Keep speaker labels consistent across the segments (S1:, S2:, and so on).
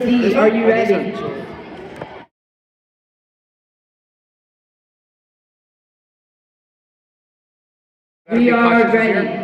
S1: Are you ready? We are ready.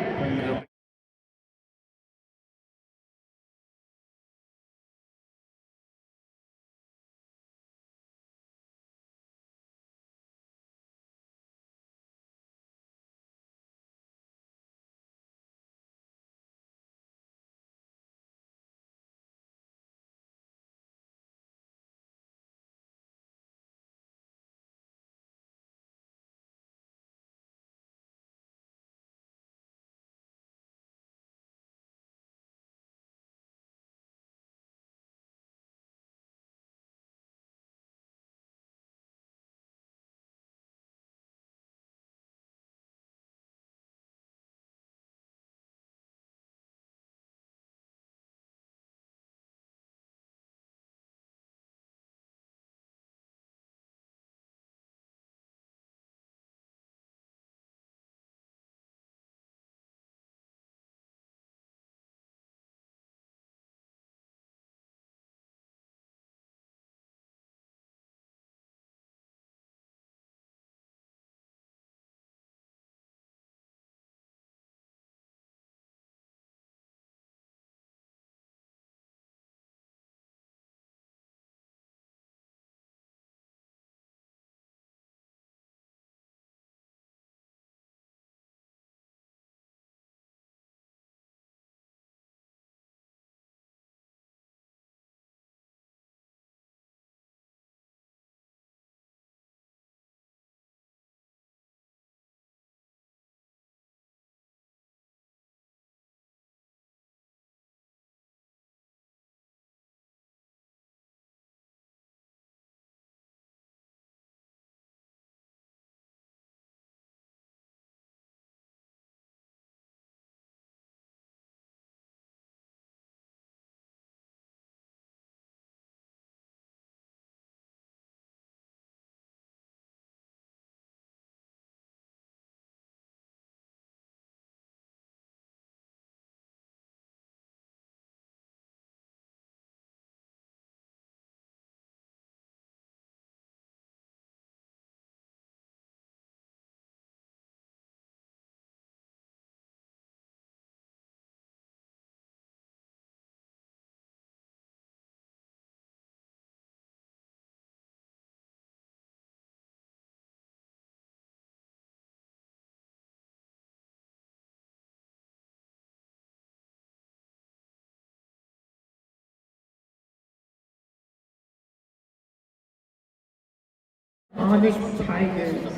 S1: Onyx Tigers.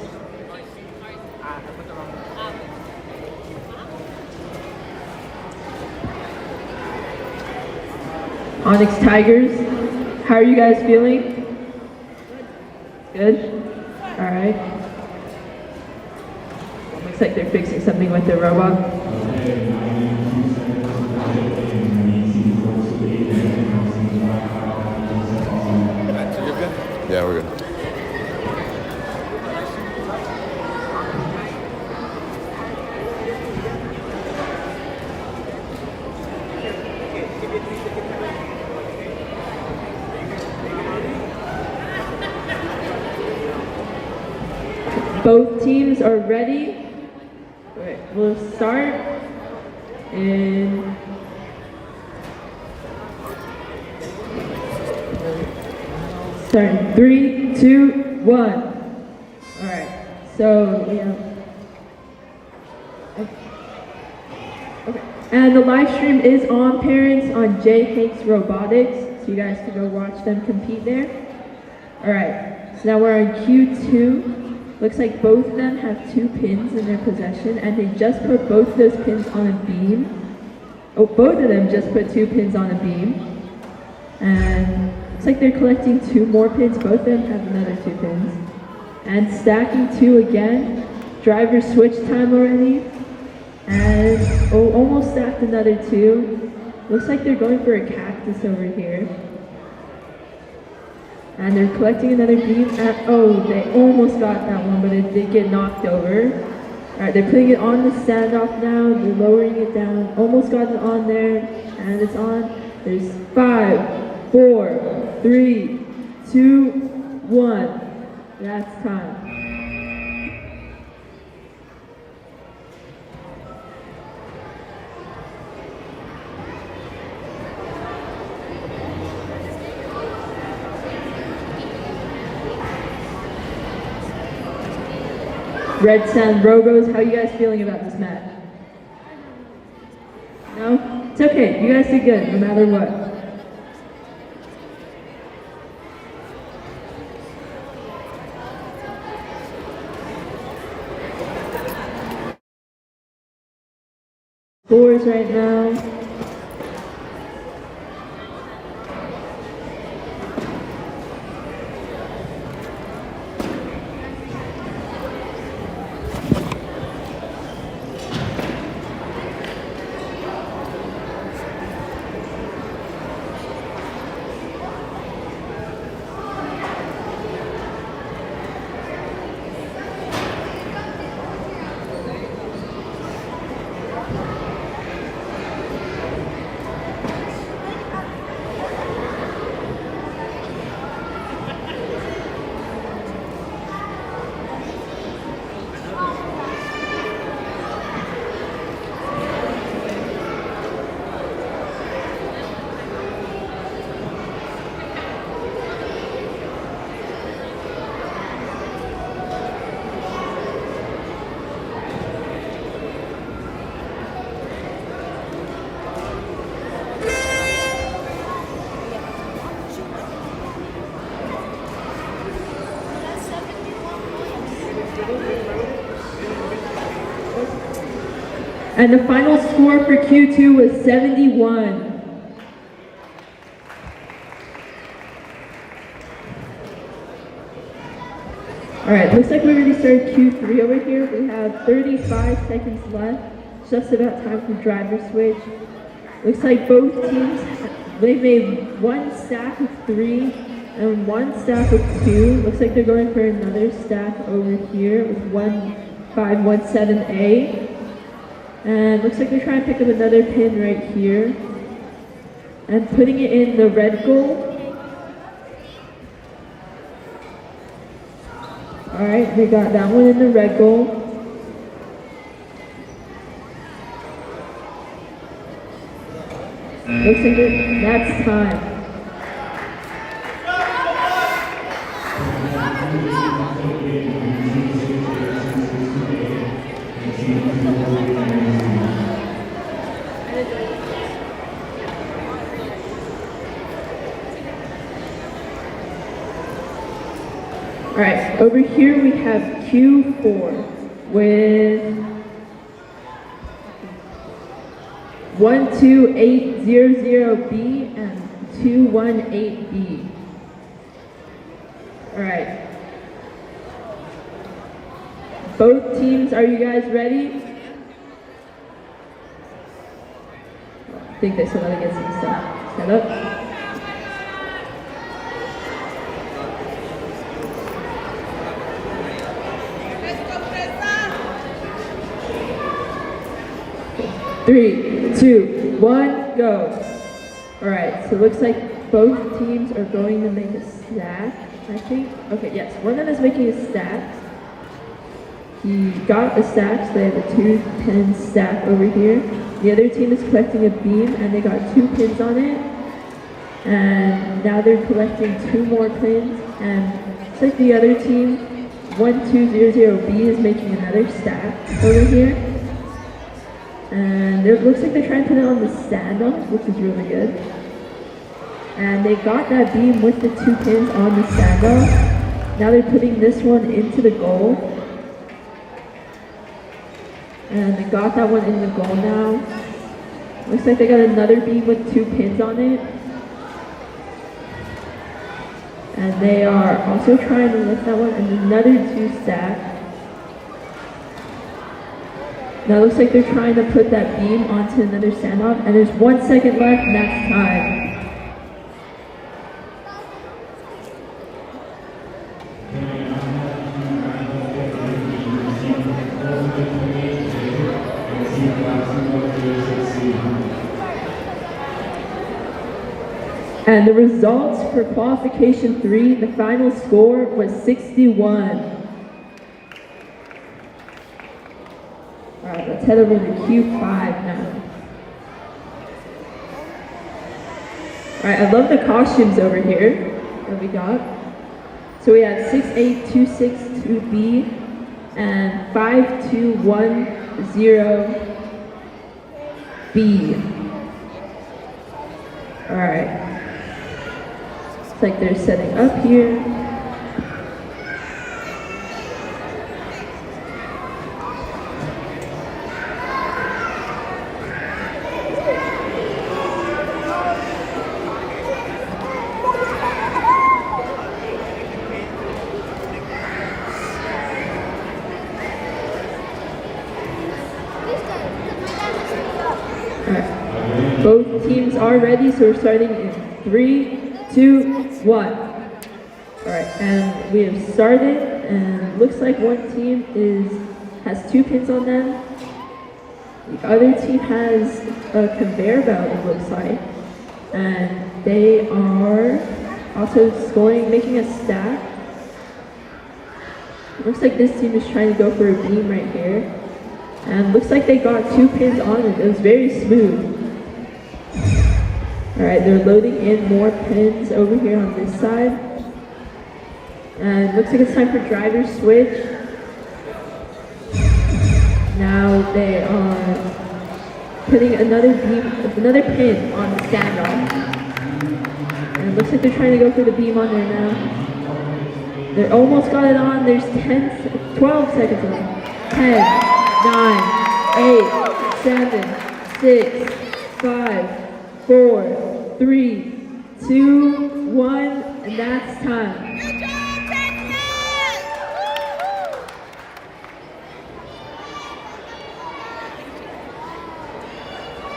S1: Onyx Tigers, how are you guys feeling? Good? Alright. Looks like they're fixing something with their robot.
S2: Yeah, we're good.
S1: Both teams are ready. Alright, we'll start in starting 3, 2, 1. Alright, so we have okay. And the live stream is on, parents, on J Hanks Robotics, so you guys can go watch them compete there. Alright, so now we're on Q2. Looks like both of them have 2 pins in their possession, and they just put both those pins on a beam. Oh, both of them just put 2 pins on a beam. And looks like they're collecting 2 more pins. Both of them have another 2 pins. And stacking 2 again. Driver switch time already. And almost stacked another 2. Looks like they're going for a cactus over here. And they're collecting another beam at, oh, they almost got that one, but it did get knocked over. Alright, they're putting it on the standoff now, they're lowering it down, almost got it on there, and it's on. There's 5, 4, 3, 2, 1. That's time. Red Sand Rogos, how are you guys feeling about this match? No? It's okay, you guys did good, no matter what. Scores right now. And the final score for Q2 was 71. All right, looks like we already started Q3 over here. We have 35 seconds left. Just about time for driver switch. Looks like both teams, they made one stack of 3 and one stack of 2. Looks like they're going for another stack over here with 1517A. And looks like they're trying to pick up another pin right here and putting it in the red goal. All right, they got that one in the red goal. Looks like that's time. All right, over here we have Q4 with 12800B and 218B. All right. Both teams, are you guys ready? I think they still gotta get some stuff set up. Three, 2, 1, go. All right, so it looks like both teams are going to make a stack, I think. Okay, yes, one of them is making a stack. He got a stack, so they have a 2-pin stack over here. The other team is collecting a beam, and they got 2 pins on it. And now they're collecting 2 more pins, and it's like the other team, 1200B, is making another stack over here. And it looks like they're trying to put it on the standoff, which is really good. And they got that beam with the 2 pins on the standoff. Now they're putting this one into the goal. And they got that one in the goal now. Looks like they got another beam with 2 pins on it. And they are also trying to lift that one and another 2 stack. Now it looks like they're trying to put that beam onto another standoff, and there's 1 second left, and that's time. And the results for qualification 3, the final score was 61. All right, let's head over to Q5 now. All right, I love the costumes over here that we got. So we have 68262B and 5210B. All right. Looks like they're setting up here. Alright. Both teams are ready, so we're starting in 3, 2, 1. Alright, and we have started, and it looks like one team has 2 pins on them. The other team has a conveyor belt, it looks like. And they are also scoring, making a stack. It looks like this team is trying to go for a beam right here. And looks like they got 2 pins on it. It was very smooth. Alright, they're loading in more pins over here on this side. And looks like it's time for driver switch. Now they are putting another pin on the standoff. And it looks like they're trying to go for the beam on there now. They almost got it on. There's 12 seconds left. 10, 9, 8, 7, 6, 5, 4, 3, 2, 1, and that's time.
S2: Good job, Texas!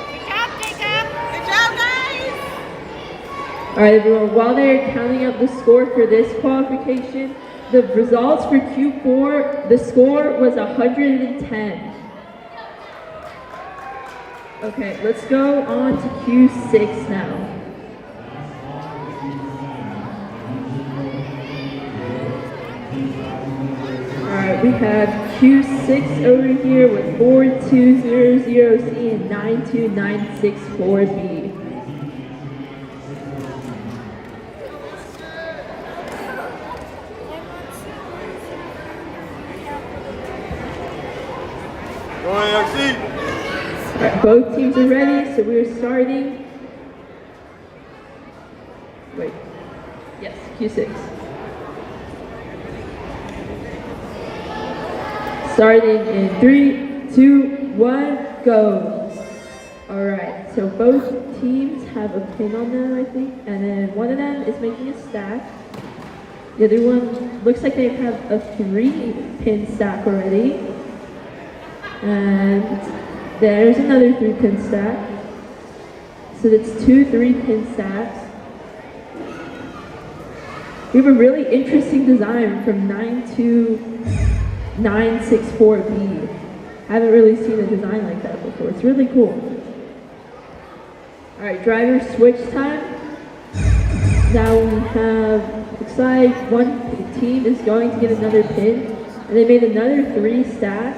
S2: Good job, Jacob! Good job, guys!
S1: Alright everyone, while they're counting up the score for this qualification, the results for Q4, the score was 110. Okay, let's go on to Q6 now. Alright, we have Q6 over here with 4200C and 92964B. Alright, both teams are ready, so we're starting. Wait. Yes, Q6. Starting in 3, 2, 1, go. Alright, so both teams have a pin on them, I think, and then one of them is making a stack. The other one looks like they have a 3-pin stack already. And there's another 3-pin stack. So that's 2 3-pin stacks. We have a really interesting design from 92964B. Haven't really seen a design like that before. It's really cool. Alright, driver switch time. Now we have, looks like one team is going to get another pin. And they made another 3 stack.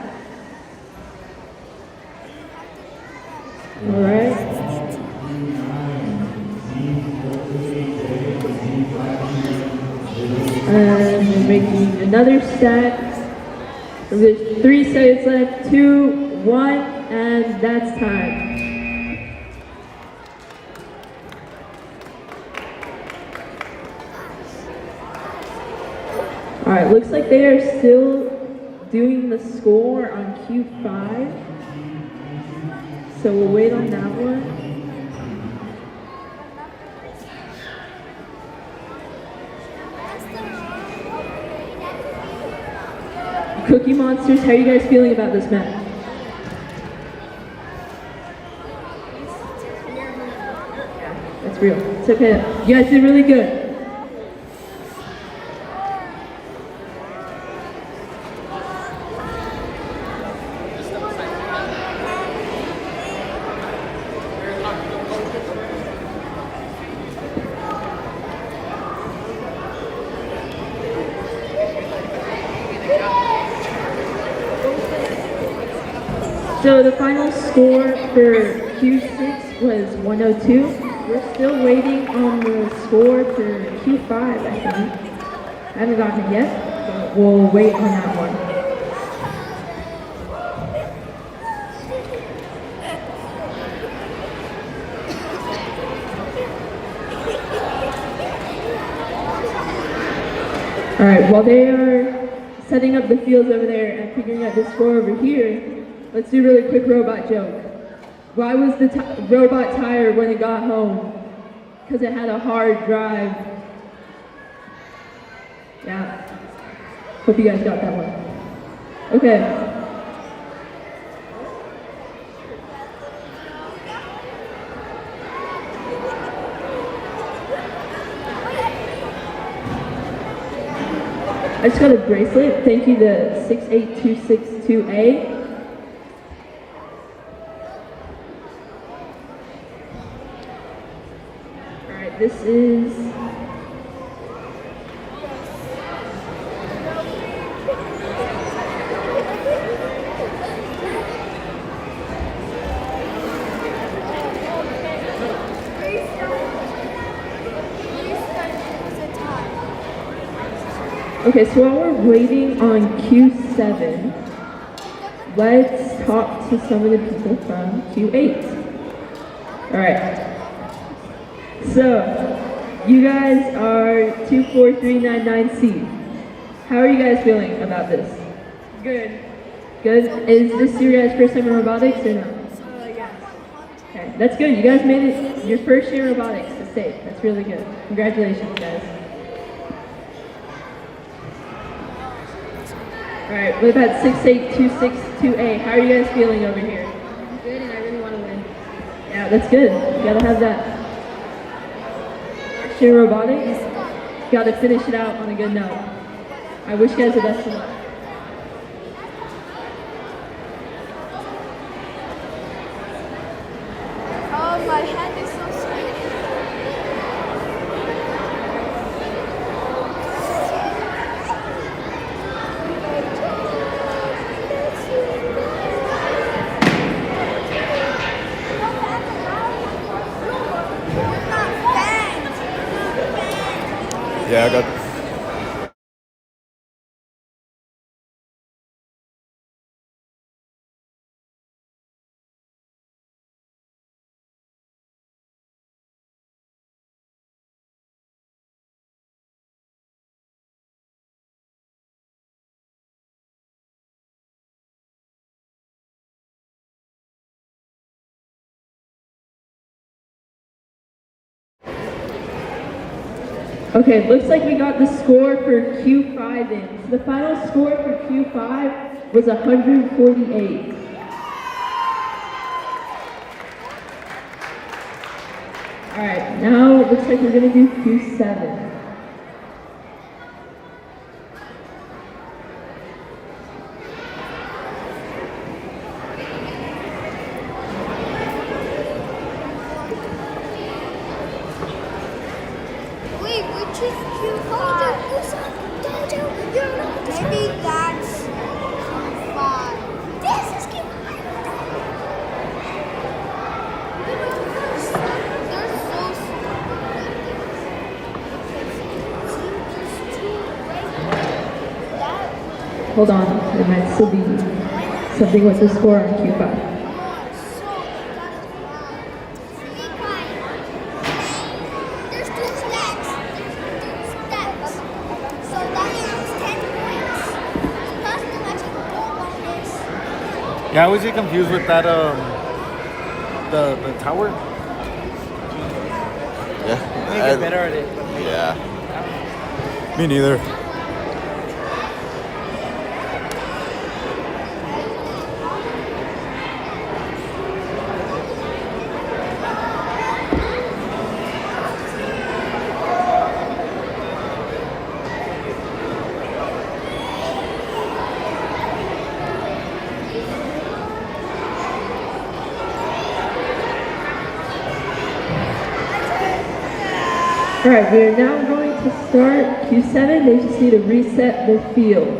S1: Alright. And we're making another stack. There's 3 seconds left. 2, 1, and that's time. Alright, looks like they are still doing the score on Q5. So we'll wait on that one. Cookie Monsters, how are you guys feeling about this map? Yeah, that's real. It's okay. You guys did really good. So the final score for Q6 was 102. We're still waiting on the score for Q5, I think. I haven't gotten it yet, but we'll wait on that one. All right, while they are setting up the fields over there and figuring out the score over here, let's do a really quick robot joke. Why was the robot tired when it got home? Because it had a hard drive. Yeah. Hope you guys got that one. Okay. I just got a bracelet. Thank you to 68262A. All right, this is okay, so while we're waiting on Q7, let's talk to some of the people from Q8. All right. So, you guys are 24399C. How are you guys feeling about this?
S2: Good.
S1: Good? Is this your guys' first time in robotics or no?
S2: Yes.
S1: Okay, that's good. You guys made it your first year in robotics to state. That's really good. Congratulations, guys. Alright, what about 68262A? How are you guys feeling over here?
S2: Good, and I really want to win.
S1: Yeah, that's good. You gotta have that. In robotics, gotta finish it out on a good note. I wish you guys the best of luck.
S2: Oh, my hand is so sweet.
S3: Yeah, I got.
S1: Okay, looks like we got the score for Q5 in. So the final score for Q5 was 148. Alright, now it looks like we're gonna do Q7.
S2: Wait, which is Q5? Maybe that's Q5. This is Q5. They're so small.
S1: Hold on, there might still be something with the score on Q5.
S3: Yeah, I always get confused with that. The tower.
S4: Yeah.
S3: I get better at it.
S4: Yeah. Me neither.
S1: Alright, we are now going to start Q7. They just need to reset the field.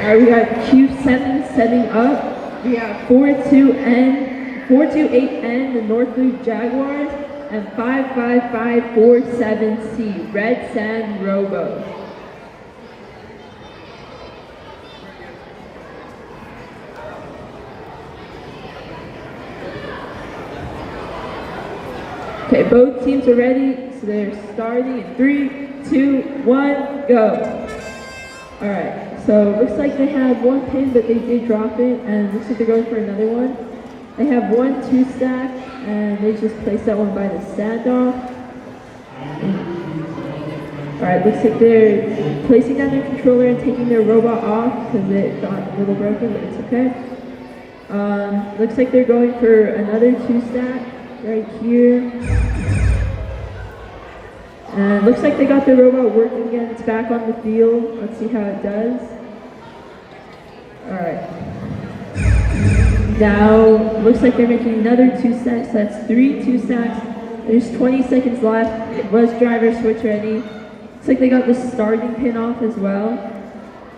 S1: Alright, we got Q7 setting up. We have 428N, the North Loop Jaguars, and 55547C, Red Sand Robo. Okay, both teams are ready, so they're starting in 3, 2, 1, go. Alright, so looks like they have one pin, but they did drop it, and looks like they're going for another one. They have 1 2-stack, and they just placed that one by the standoff. Alright, looks like they're placing down their controller and taking their robot off because it got a little broken, but it's okay. Looks like they're going for another 2-stack. Right here. And looks like they got the robot working again. It's back on the field. Let's see how it does. Alright. Now, looks like they're making another 2 stacks. That's 3 2-stacks. There's 20 seconds left. It was driver switch ready. Looks like they got the starting pin off as well.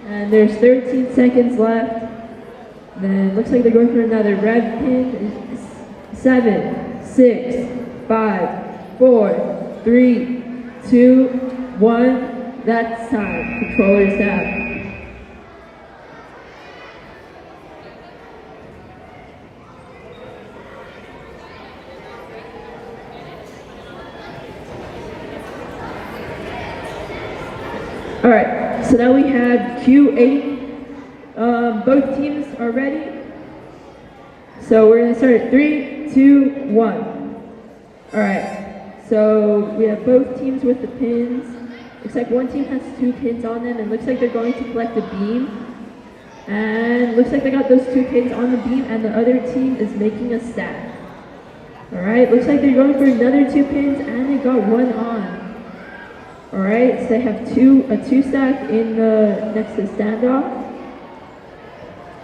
S1: And there's 13 seconds left. Then looks like they're going for another red pin. 7, 6, 5, 4, 3, 2, 1. That's time. Controllers down. Alright, so now we have Q8. Both teams are ready. So we're going to start at 3, 2, 1. Alright, so we have both teams with the pins. Looks like one team has 2 pins on them, and looks like they're going to collect a beam. And looks like they got those 2 pins on the beam, and the other team is making a stack. Alright, looks like they're going for another 2 pins, and they got one on. Alright, so they have a 2-stack in the next to the standoff.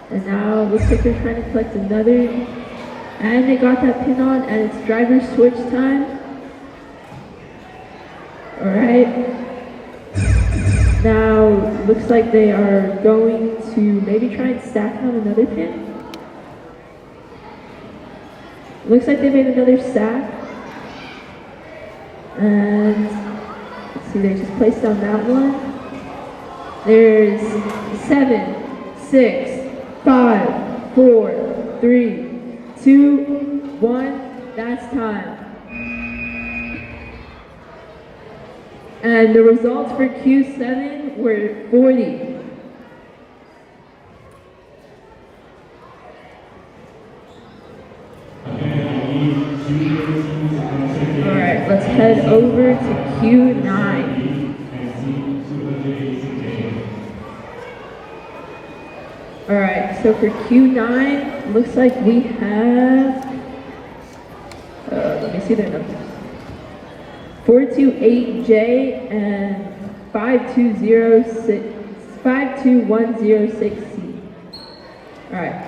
S1: And now looks like they're trying to collect another. And they got that pin on, and it's driver switch time. Alright. Now, looks like they are going to maybe try and stack on another pin. Looks like they made another stack. And, let's see, they just placed on that one. There's 7, 6, 5, 4, 3, 2, 1, that's time. And the results for Q7 were 40. Alright, let's head over to Q9. Alright, so for Q9, looks like we have, let me see their numbers. 428J and 52106C. Alright,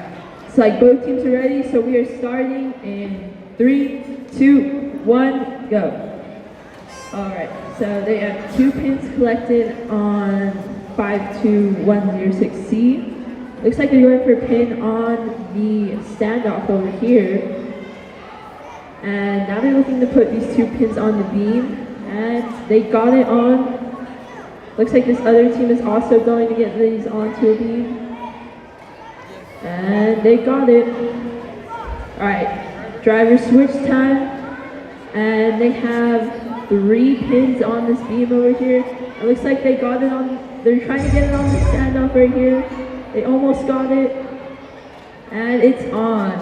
S1: so like both teams are ready, so we are starting in 3, 2, 1, go. Alright, so they have 2 pins collected on 52106C. Looks like they're going for a pin on the standoff over here. And now they're looking to put these 2 pins on the beam. And they got it on. Looks like this other team is also going to get these onto a beam. And they got it. Alright, driver switch time. And they have 3 pins on this beam over here. It looks like they got it on, they're trying to get it on the standoff right here. They almost got it, and it's on.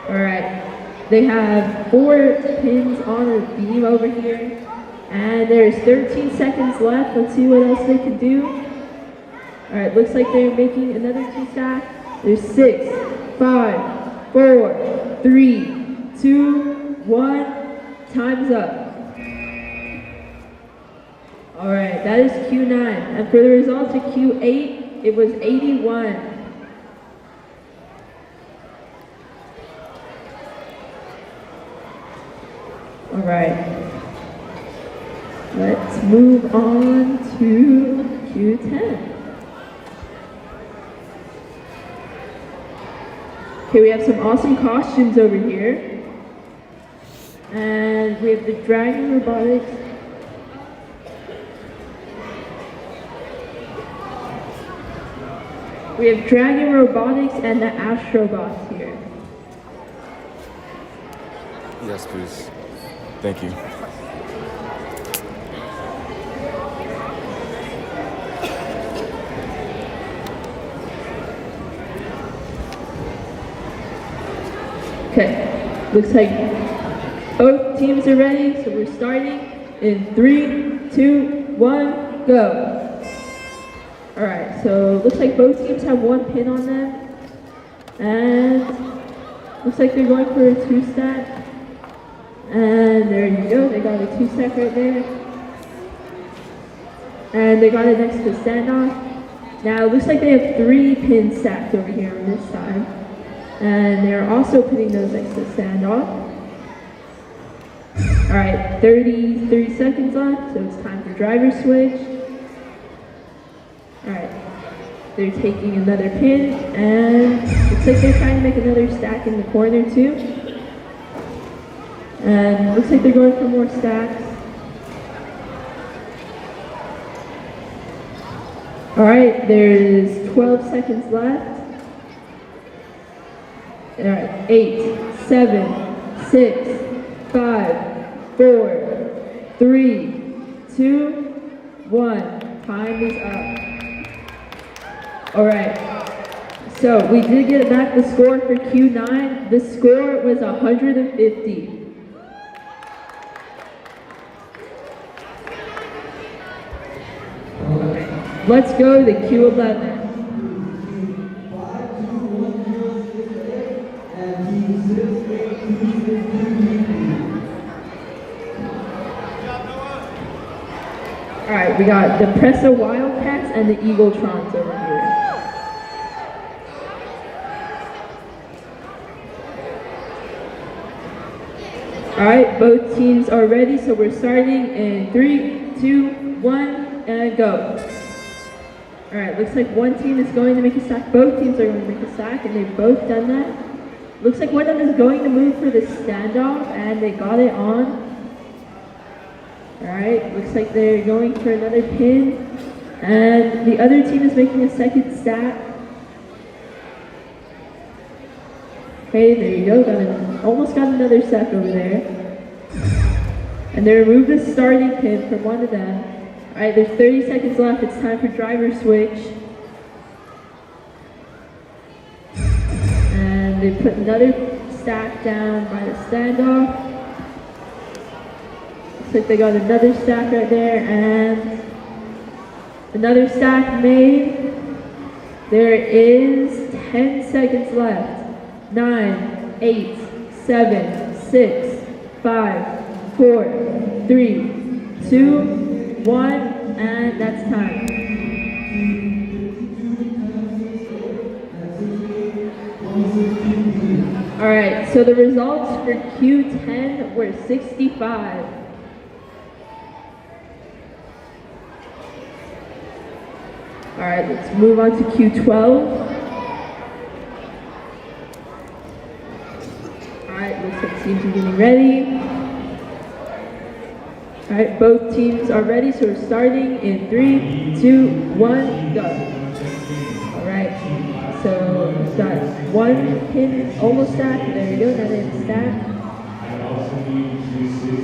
S1: Alright, they have 4 pins on the beam over here, and there's 13 seconds left. Let's see what else they can do. Alright, looks like they're making another 2-stack. There's 6, 5, 4, 3, 2, 1, time's up. Alright, that is Q9, and for the results of Q8, it was 81. All right. Let's move on to Q10. Okay, we have some awesome costumes over here. And we have the Dragon Robotics. We have Dragon Robotics and the Astrobots here.
S4: Yes, please. Thank you.
S1: Okay, looks like both teams are ready, so we're starting in 3, 2, 1, go. All right, so looks like both teams have one pin on them, and looks like they're going for a 2-stack. And there you go, they got a 2-stack right there. And they got it next to standoff. Now it looks like they have 3 pins stacked over here on this side. And they're also putting those next to standoff. All right, 30 seconds left, so it's time for driver switch. All right, they're taking another pin, and looks like they're trying to make another stack in the corner too. And looks like they're going for more stacks. All right, there's 12 seconds left. All right, 8, 7, 6, 5, 4, 3, 2, 1. Time is up. All right, so we did get back the score for Q9. The score was 150. Let's go to Q11. All right, we got the Pressa Wildcats and the Eagletrons over here. All right, both teams are ready, so we're starting in 3, 2, 1, and go. All right, looks like one team is going to make a stack. Both teams are going to make a stack, and they've both done that. Looks like one of them is going to move for the standoff, and they got it on. All right, looks like they're going for another pin, and the other team is making a second stack. Okay, there you go, almost got another stack over there. And they removed the starting pin from one of them. All right, there's 30 seconds left, it's time for driver switch. And they put another stack down by the standoff. Looks like they got another stack right there, and another stack made. There is 10 seconds left. 9, 8, 7, 6, 5, 4, 3, 2, 1, and that's time. All right, so the results for Q10 were 65. All right, let's move on to Q12. All right, looks like teams are getting ready. All right, both teams are ready, so we're starting in 3, 2, 1, go. All right, so we've got one pin almost stacked. There you go, now they have a stack.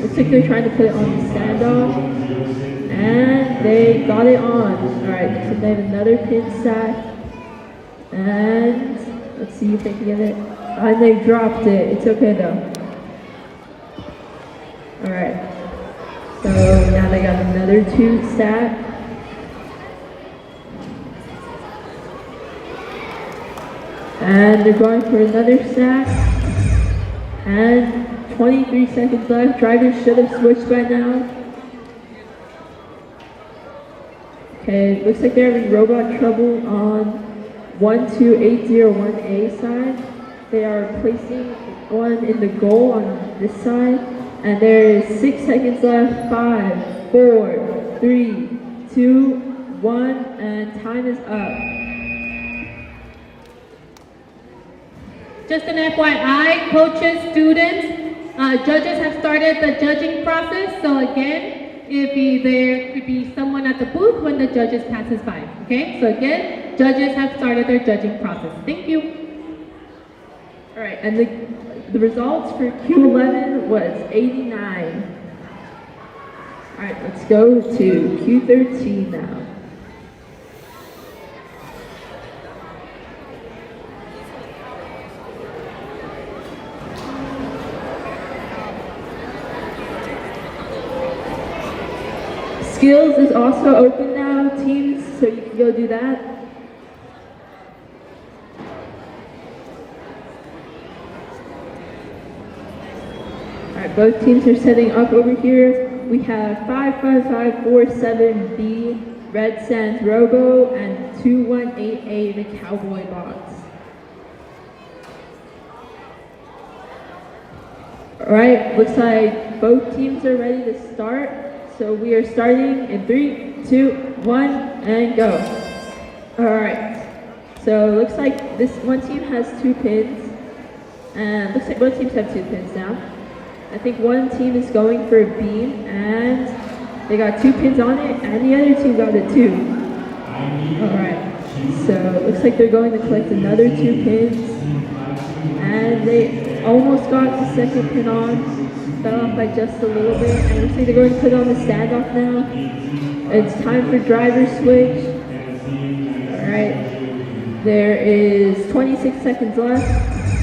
S1: Looks like they're trying to put it on the standoff. And they got it on. All right, so they have another pin stack. And let's see if they can get it. And they dropped it. It's okay though. All right. So now they got another 2 stack. And they're going for another stack. And 23 seconds left. Drivers should have switched by now. Okay, looks like they're having robot trouble on 12801A side. They are placing one in the goal on this side. And there is 6 seconds left. 5, 4, 3, 2, 1, and time is up.
S5: Just an FYI, coaches, students, judges have started the judging process. So again, there could be someone at the booth when the judges passes by. Okay, so again, judges have started their judging process. Thank you.
S1: All right, and the results for Q11 was 89. All right, let's go to Q13 now. Skills is also open now, teams, so you can go do that. All right, both teams are setting up over here. We have 55547B, Red Sands Robo, and 218A, the Cowboy Bots. All right, looks like both teams are ready to start. So we are starting in 3, 2, 1, and go. All right, so looks like this one team has 2 pins, and looks like both teams have 2 pins now. I think one team is going for a beam, and they got 2 pins on it, and the other team got it too. All right, so it looks like they're going to collect another 2 pins, and they almost got the second pin on. Fell off by just a little bit, and looks like they're going to put on the standoff now. It's time for driver switch. All right, there is 26 seconds left,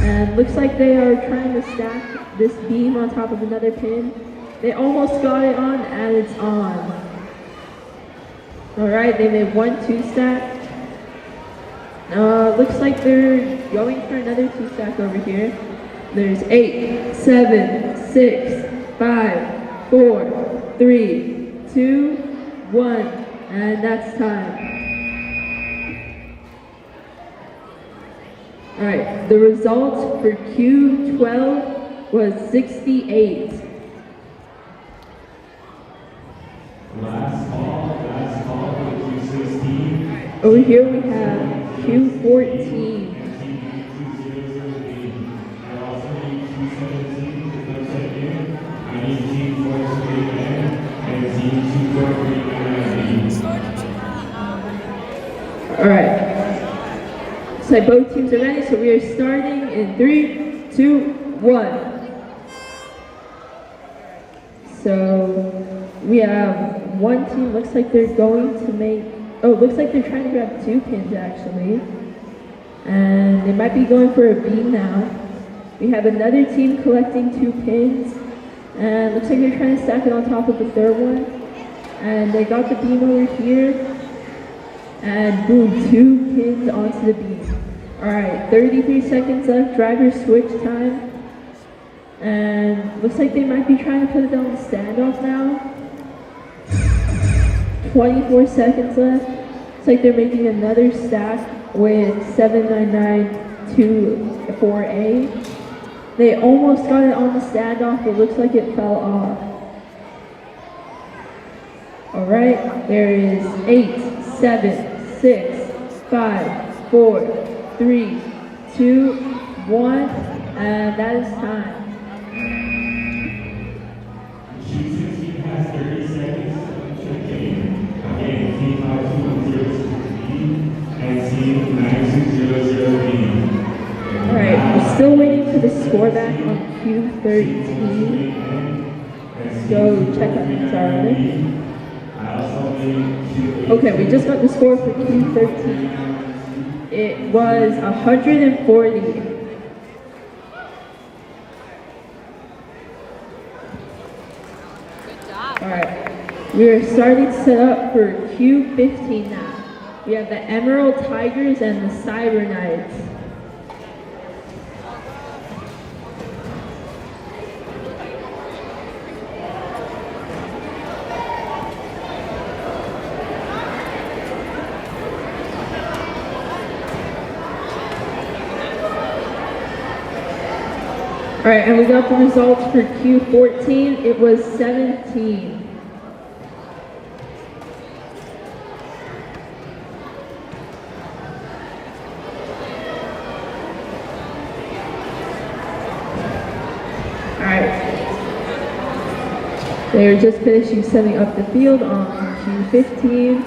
S1: and looks like they are trying to stack this beam on top of another pin. They almost got it on, and it's on. All right, they made 1 2-stack. Looks like they're going for another 2-stack over here. There's 8, 7, 6, 5, 4, 3, 2, 1, and that's time. All right, the results for Q12 was 68.
S6: Last call for Q16.
S1: Over here we have Q14. All right, so both teams are ready, so we are starting in 3, 2, 1. So we have one team, looks like they're going to make, looks like they're trying to grab 2 pins actually. And they might be going for a beam now. We have another team collecting 2 pins, and looks like they're trying to stack it on top of the third one. And they got the beam over here. And boom, 2 pins onto the beam. All right, 33 seconds left, driver switch time. And looks like they might be trying to put it on the standoff now. 24 seconds left. Looks like they're making another stack with 7992-4A. They almost got it on the standoff, but looks like it fell off. All right, there is 8, 7, 6, 5, 4, 3, 2, 1, and that is time.
S6: Q16 has 30 seconds to game. Again, team 5210 and team 9200B.
S1: All right, we're still waiting for the score back on Q13. Let's go check on these already. Okay, we just got the score for Q13. It was 140. All right, we are starting to set up for Q15 now. We have the Emerald Tigers and the Cyber Knights. All right, and we got the results for Q14. It was 17. They're just finishing setting up the field on Q15.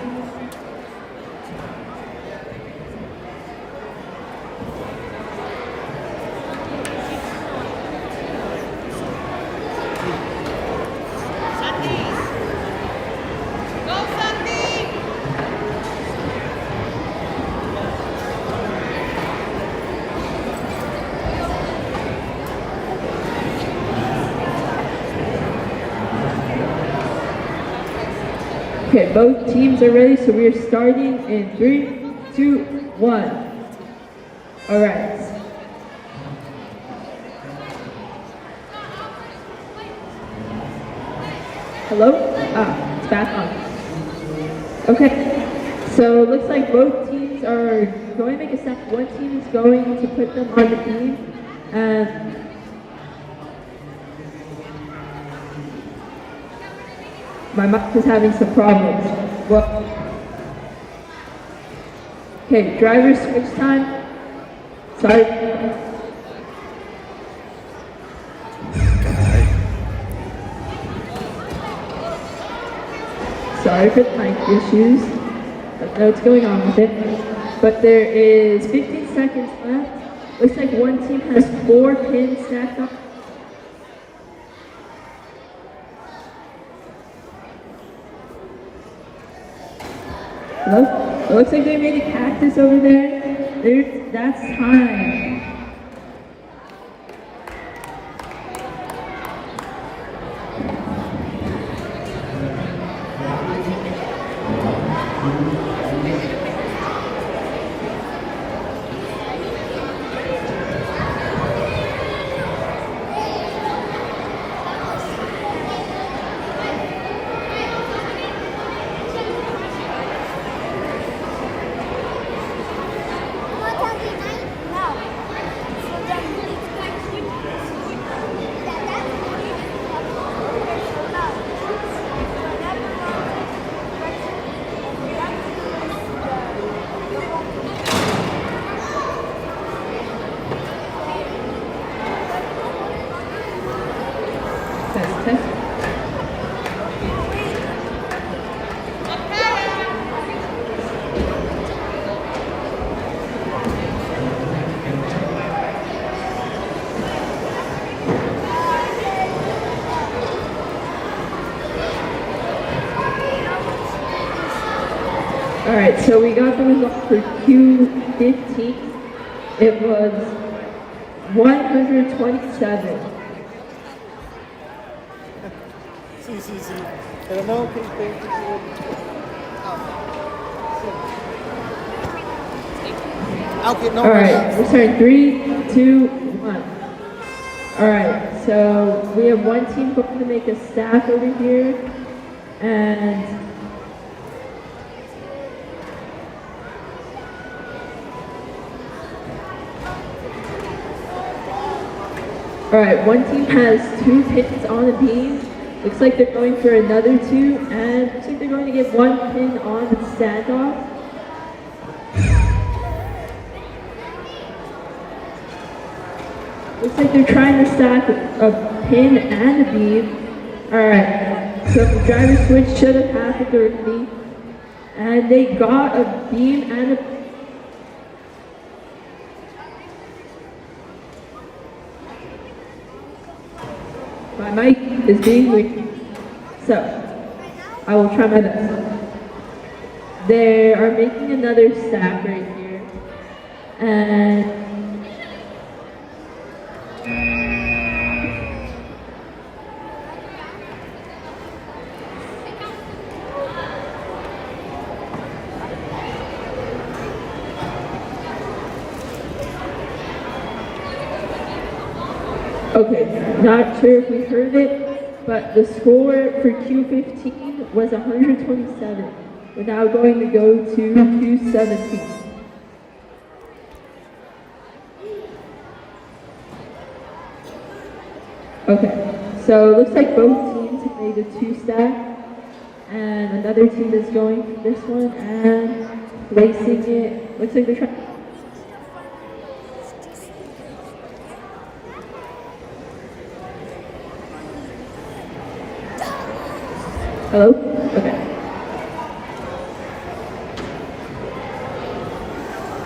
S1: Okay, both teams are ready, so we are starting in 3, 2, 1. All right. Hello? It's back on. Okay, so it looks like both teams are going to make a step. One team is going to put them on the beam, and my mic is having some problems. Well, okay, driver switch time. Sorry. Sorry for the mic issues. I don't know what's going on with it. But there is 15 seconds left. Looks like one team has 4 pins stacked up. Hello? It looks like they made a cactus over there. That's time. Alright, so we got the result for Q15. It was 127.
S3: Sí. Pero no, Okay, no.
S1: Alright, we're starting 3, 2, 1. Alright, so we have one team going to make a stack over here, and alright, one team has 2 pins on the beam. Looks like they're going for another 2, and looks like they're going to get 1 pin on the standoff. Looks like they're trying to stack a pin and a beam. Alright, so the driver switch should have happened already. And they got a beam and a my mic is being weak, so I will try my best. They are making another stack right here, and okay, not sure if we heard it, but the score for Q15 was 127. We're now going to go to Q17. Okay, so it looks like both teams have made a 2-stack, and another team is going for this one and placing it. Looks like they're trying. Hello? Okay.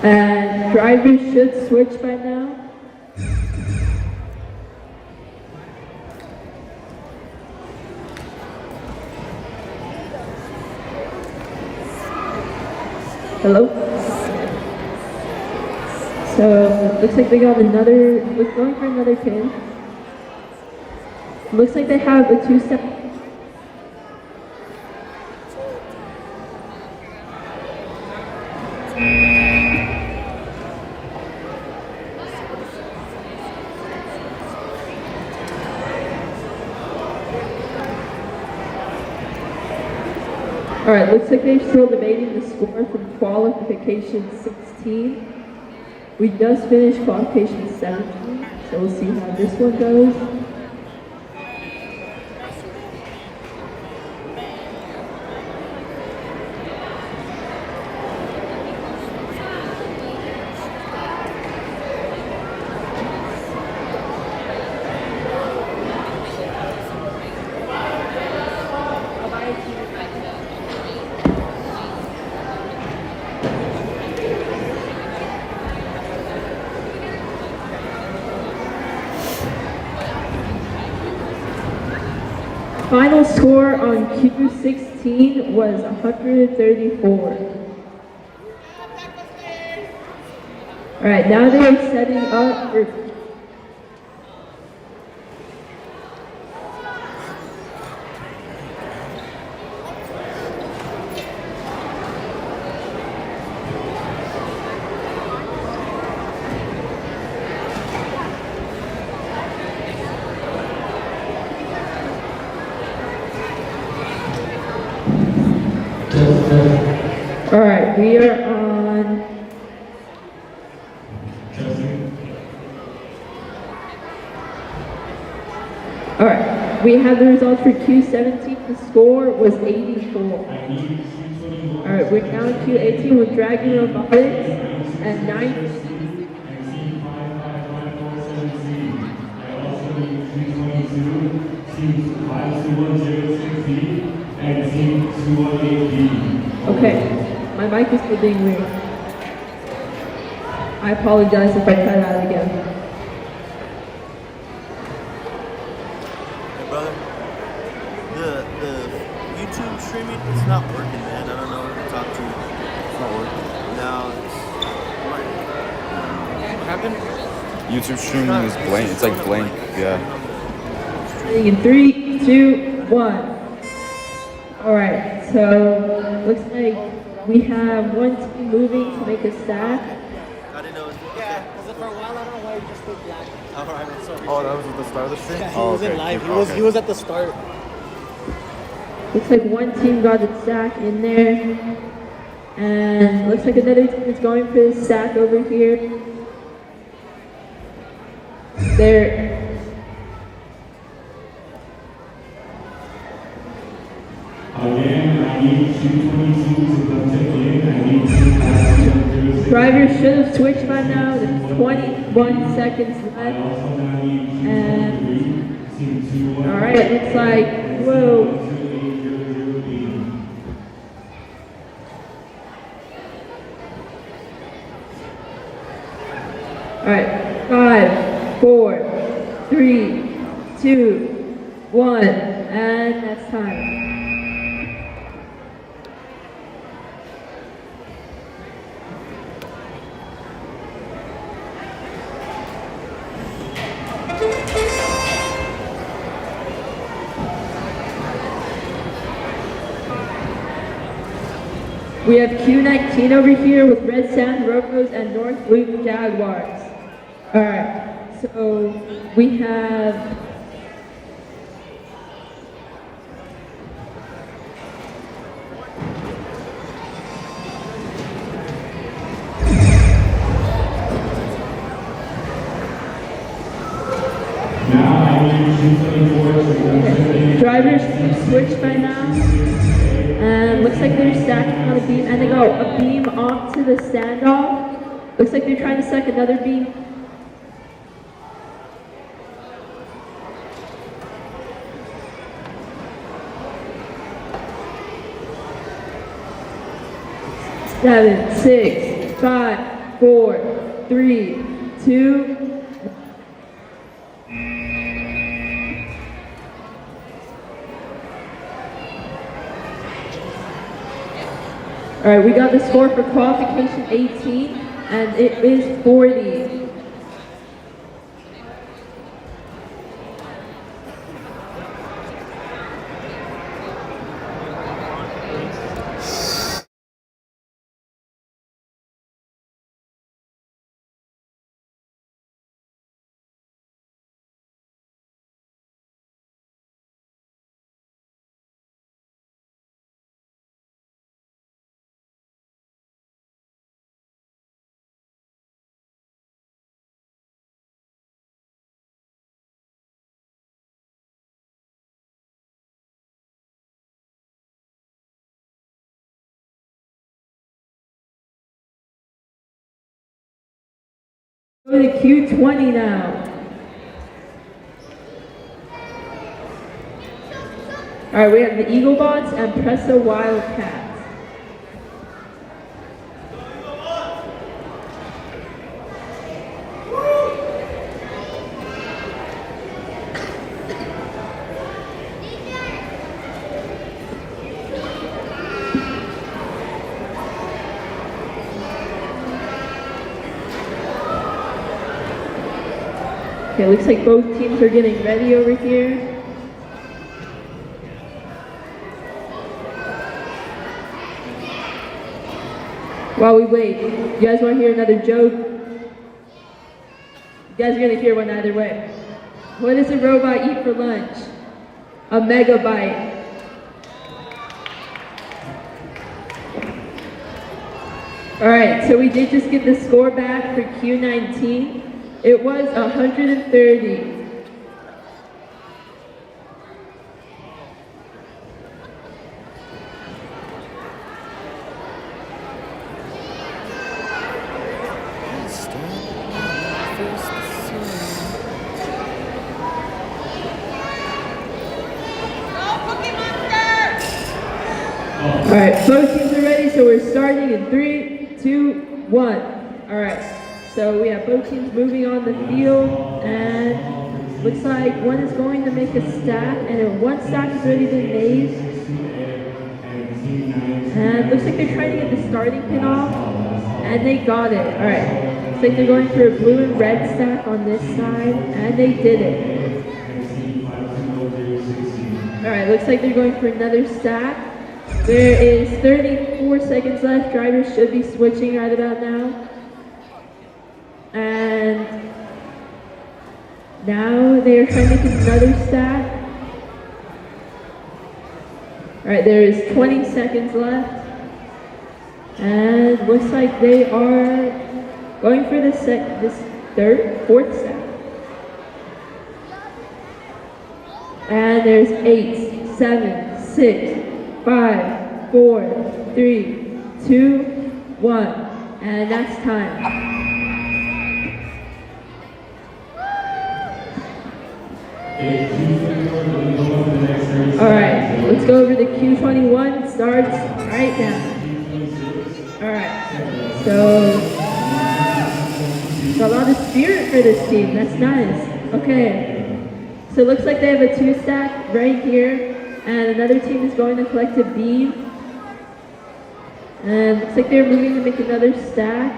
S1: And drivers should switch by now. Hello? So, looks like they got another, we're going for another pin. Looks like they have a two-step. All right, looks like they're still debating the score from qualification 16. We just finished qualification 17, so we'll see how this one goes. Final score on Q16 was 134. All right, now they're setting up for All right, we are on. All right, we have the results for Q17. The score was 84. All right, we're now in Q18 with Dragon Robotics at 90. Okay, my mic is still being weird. I apologize if I cut it out again.
S7: Hey brother, the YouTube streaming, it's not working, man. I don't know who to talk to. It's not working. No, what happened?
S4: YouTube streaming is blank. It's like blank. Yeah.
S1: In 3, 2, 1. All right, so looks like we have one team moving to make a stack.
S7: I didn't know.
S3: Yeah, because for a while I don't know why you just put black.
S7: Alright, sorry.
S4: Oh, that was at the start of the stream?
S3: Yeah, he
S4: Oh,
S3: was
S4: okay.
S3: in live.
S4: Okay.
S3: He was at the start.
S1: Looks like one team got the stack in there. And looks like another team is going for the stack over here. There.
S6: Again, I need 222 to come check in. I need 2
S1: Drivers should have switched by now. There's 21 seconds left. And all right, it looks like, whoa. All right, 5, 4, 3, 2, 1, and that's time. We have Q19 over here with Red Sand Robos and North Loop Jaguars. All right, so we have
S6: Now I need 224 to come check in.
S1: drivers have switched by now. And looks like they're stacking on a beam, and they go a beam onto the standoff. Looks like they're trying to stack another beam. 7, 6, 5, 4, 3, 2. All right, we got the score for qualification 18, and it is 40. Go to Q20 now. All right, we have the Eaglebots and Presso Wildcats. Okay, looks like both teams are getting ready over here. While we wait, you guys want to hear another joke? You guys are going to hear one either way. What does a robot eat for lunch? A megabyte. All right, so we did just get the score back for Q19. It was 130. All right, both teams are ready, so we're starting in 3, 2, 1. All right, so we have both teams moving on the field, and looks like one is going to make a stack, and one stack has already been made. And looks like they're trying to get the starting pin off, and they got it. All right, looks like they're going for a blue and red stack on this side, and they did it. All right, looks like they're going for another stack. There is 34 seconds left. Drivers should be switching right about now. And now they are trying to make another stack. All right, there is 20 seconds left. And looks like they are going for this fourth stack. And there's 8, 7, 6, 5, 4, 3, 2, 1, and that's time. All right, let's go over the Q21. Starts right now. All right, so a lot of spirit for this team. That's nice. Okay, so it looks like they have a 2-stack right here. And another team is going to collect a beam. And looks like they're moving to make another stack.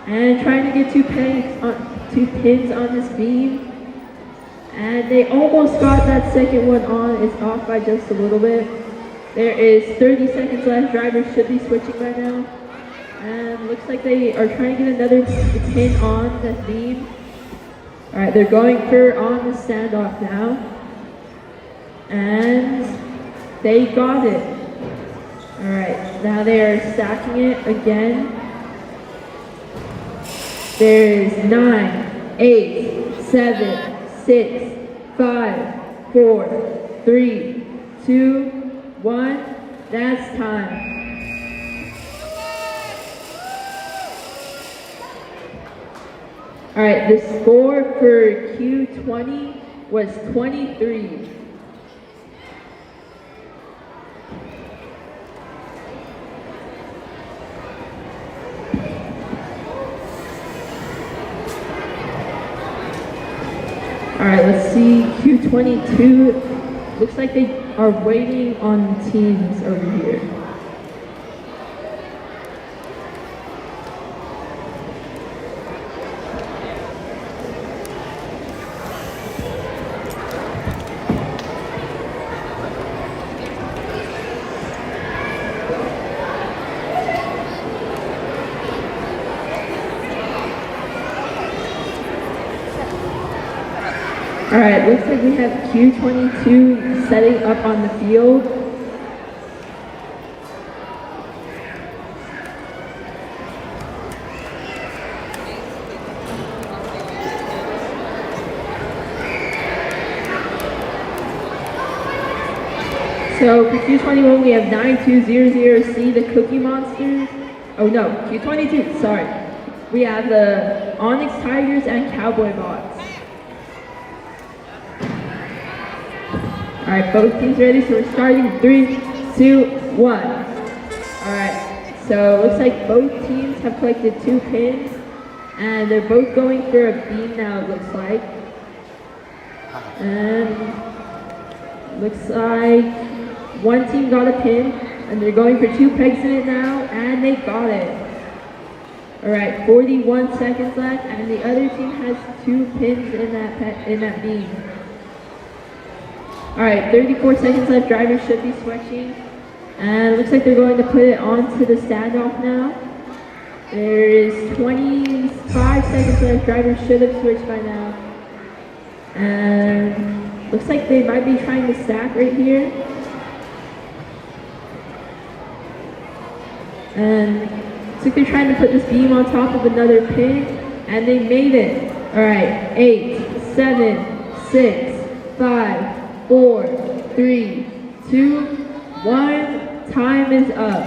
S1: And trying to get two pins on this beam. And they almost got that second one on. It's off by just a little bit. There is 30 seconds left. Drivers should be switching by now. And looks like they are trying to get another pin on that beam. All right, they're going for on the standoff now. And they got it. All right, now they are stacking it again. There is 9, 8, 7, 6, 5, 4, 3, 2, 1. That's time. All right, the score for Q20 was 23. see Q22. Looks like they are waiting on teams over here. Alright, looks like we have Q22 setting up on the field. So for Q21 we have 9200C, the Cookie Monsters. Oh no, Q22, sorry. We have the Onyx Tigers and Cowboy Bots. Alright, both teams ready, so we're starting 3, 2, 1. Alright, so it looks like both teams have collected 2 pins, and they're both going for a beam now, it looks like. And looks like one team got a pin, and they're going for 2 pegs in it now, and they got it. Alright, 41 seconds left, and the other team has 2 pins in that beam. Alright, 34 seconds left, drivers should be switching. And it looks like they're going to put it onto the standoff now. There is 25 seconds left, drivers should have switched by now. And looks like they might be trying to stack right here. And looks like they're trying to put this beam on top of another pin, and they made it. Alright, 8, 7, 6, 5, 4, 3, 2, 1, time is up.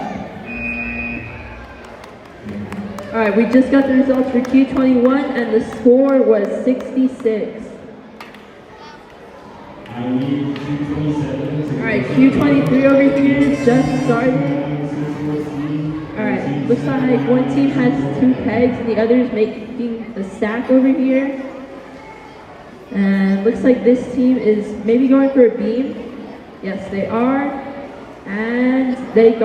S1: Alright, we just got the results for Q21 and the score was 66. Alright, Q23 over here just started. Alright, looks like one team has 2 pegs and the other is making a stack over here. And looks like this team is maybe going for a beam. Yes, they are. And they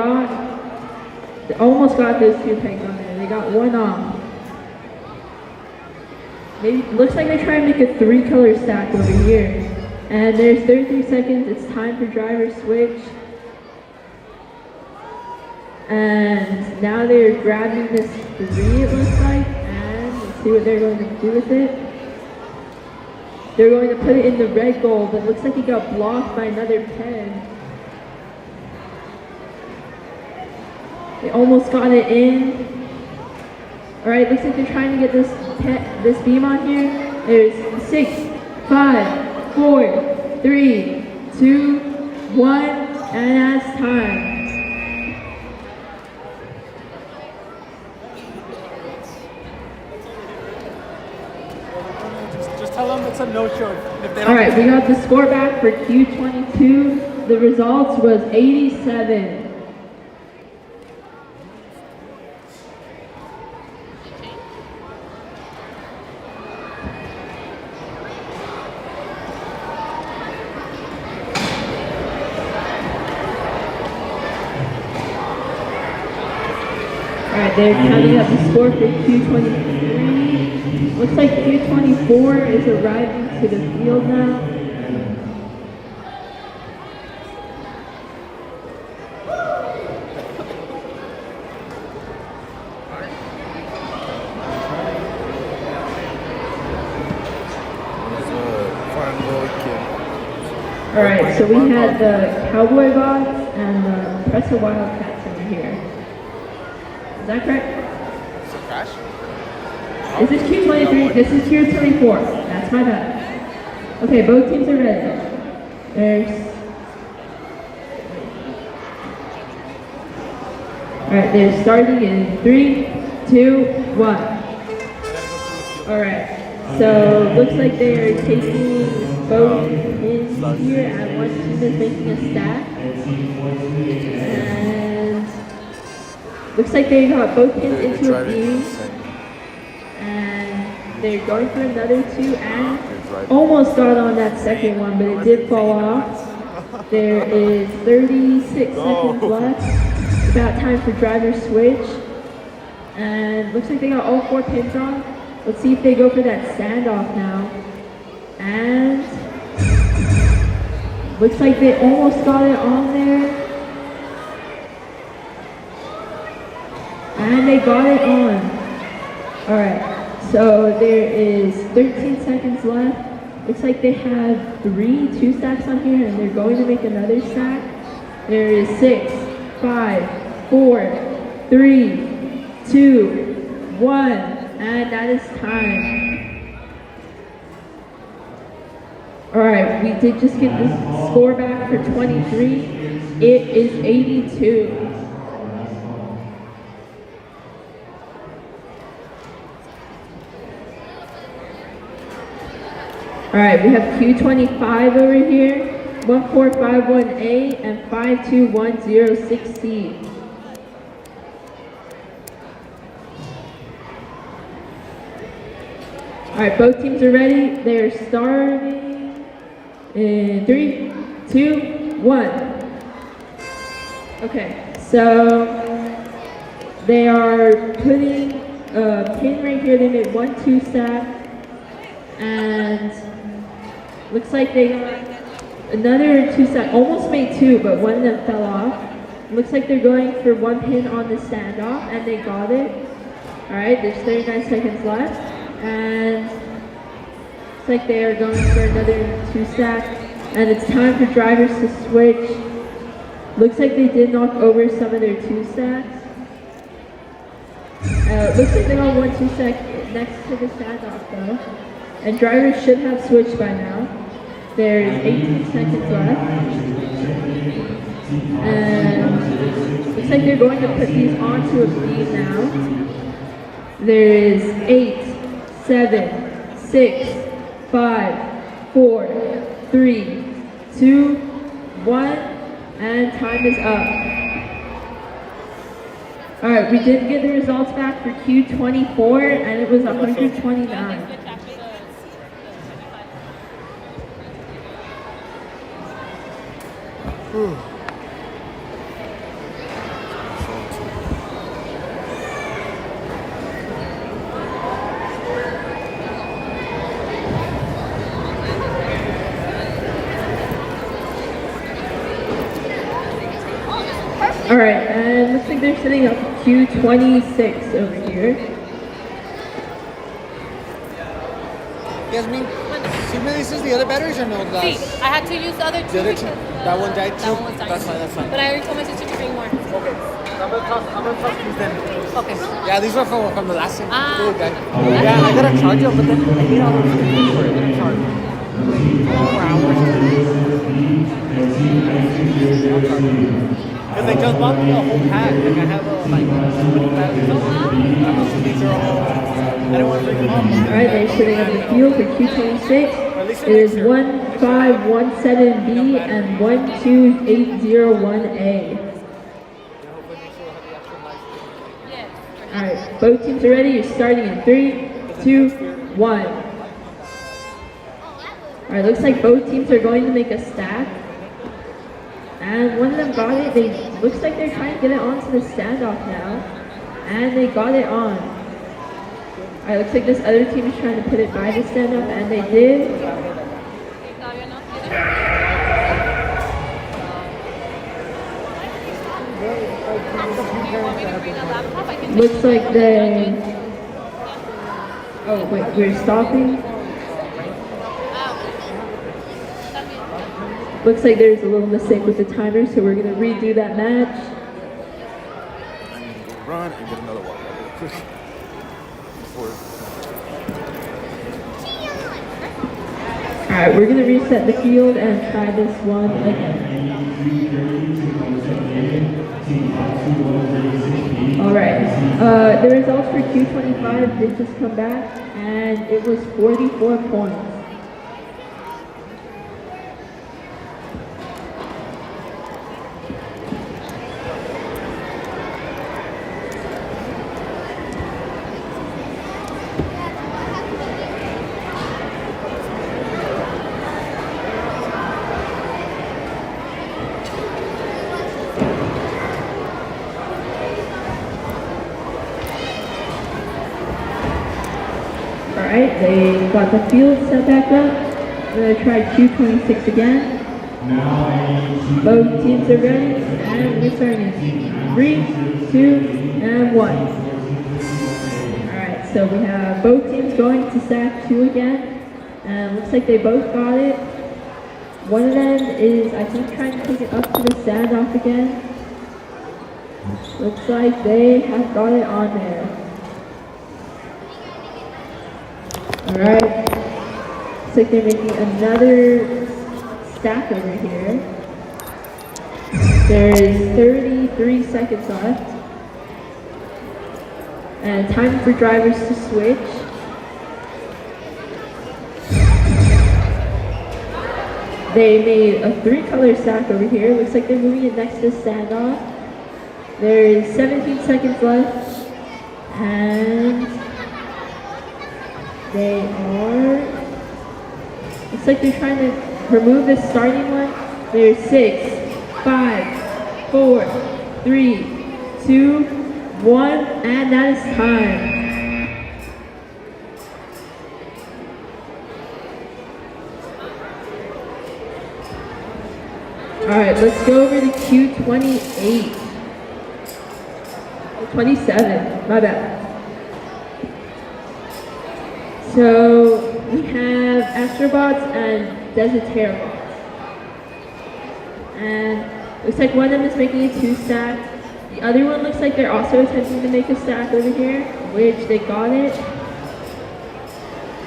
S1: almost got those 2 pegs on there. They got one off. Maybe looks like they're trying to make a 3-color stack over here. And there's 33 seconds. It's time for driver switch. And now they're grabbing this 3, it looks like. And let's see what they're going to do with it. They're going to put it in the red goal, but it looks like he got blocked by another pen. They almost got it in. Alright, looks like they're trying to get this beam on here. There's 6, 5, 4, 3, 2, 1, and that's time.
S3: Tell them it's a no-show.
S1: Alright, we got the score back for Q22. The results was 87. Alright, they're counting up the score for Q23. Looks like Q24 is arriving to the field now. Alright, so we had the Cowboy Bots and the Presser Wildcats over here. Is that correct? This is Q23, this is Q24. That's my bad. Okay, both teams are ready. Alright, they're starting in 3, 2, 1. Alright, so looks like they're taking both in here and one team is making a stack. And looks like they got both pins into a beam. And they're going for another 2 and
S4: right?
S1: almost got on that second one, but it did fall off. There is 36 seconds left. About time for driver switch. And looks like they got all 4 pins on. Let's see if they go for that standoff now. And looks like they almost got it on there. And they got it on. Alright, so there is 13 seconds left. Looks like they have 2 stacks on here, and they're going to make another stack. There is 6, 5, 4, 3, 2, 1, and that is time. Alright, we did just get the score back for 23. It is 82. Alright, we have Q25 over here, 1451A and 5210-6C. Alright, both teams are ready. They're starting in 3, 2, 1. Okay, so they are putting a pin right here. They made 1 2 stack, and looks like they got another 2 stack, almost made 2, but one of them fell off. Looks like they're going for 1 pin on the standoff, and they got it. Alright, there's 39 seconds left, and looks like they are going for another 2 stack, and it's time for drivers to switch. Looks like they did knock over some of their 2 stacks. Looks like they got 1 2 stack next to the standoff though. And drivers should have switched by now. There's 18 seconds left. And looks like they're going to put these onto a beam now. There is 8, 7, 6, 5, 4, 3, 2, 1, and time is up. Alright, we did get the results back for Q24, and it was 129. Alright, and looks like they're setting up Q26 over here.
S3: Yasmin, see where this is the other batteries or no?
S2: See, I had to use the other 2
S3: The other
S2: because
S3: two? That one died too?
S2: That one was dying.
S3: That's fine, that's fine.
S2: But I already told my sister to bring more.
S3: Okay. I'm gonna toss these then.
S2: Okay.
S3: Yeah, these were from the last thing.
S2: Ah.
S3: They died. Yeah, I got a charger, but then I need all the freaking for it. I got a charge. Like 4 hours. Because they just bought me a whole pack. Like I have like 20 batteries. These are all. I don't want to bring them up.
S1: Alright, they're setting up the field for Q26. It is 1517B and 12801A. Alright, both teams are ready. You're starting in 3, 2, 1. Alright, looks like both teams are going to make a stack. And one of them got it. Looks like they're trying to get it onto the standoff now. And they got it on. Alright, looks like this other team is trying to put it by the standoff, and they did. Looks like they... Oh, wait, we're stopping? Looks like there's a little mistake with the timer, so we're going to redo that match.
S4: I need to go run and get another water real quick.
S1: Alright, we're going to reset the field and try this one again. Alright, the results for Q25 did just come back, and it was 44 points. Alright, they got the field set back up. We're gonna try Q26 again.
S6: Now I need
S1: Both teams are ready, and we're starting in 3, 2, and 1. Alright, so we have both teams going to sack 2 again. And looks like they both got it. One of them is, I think, trying to take it up to the standoff again. Looks like they have got it on there. Alright. Looks like they're making another stack over here. There is 33 seconds left. And time for drivers to switch. They made a 3-color stack over here. Looks like they're moving it next to standoff. There is 17 seconds left. And they are, looks like they're trying to remove the starting one. There's 6, 5, 4, 3, 2, 1, and that is time. Alright, let's go over to Q28. 27, my bad. So we have Astrobots and Deserterobots. And looks like one of them is making a 2-stack. The other one looks like they're also attempting to make a stack over here, which they got it.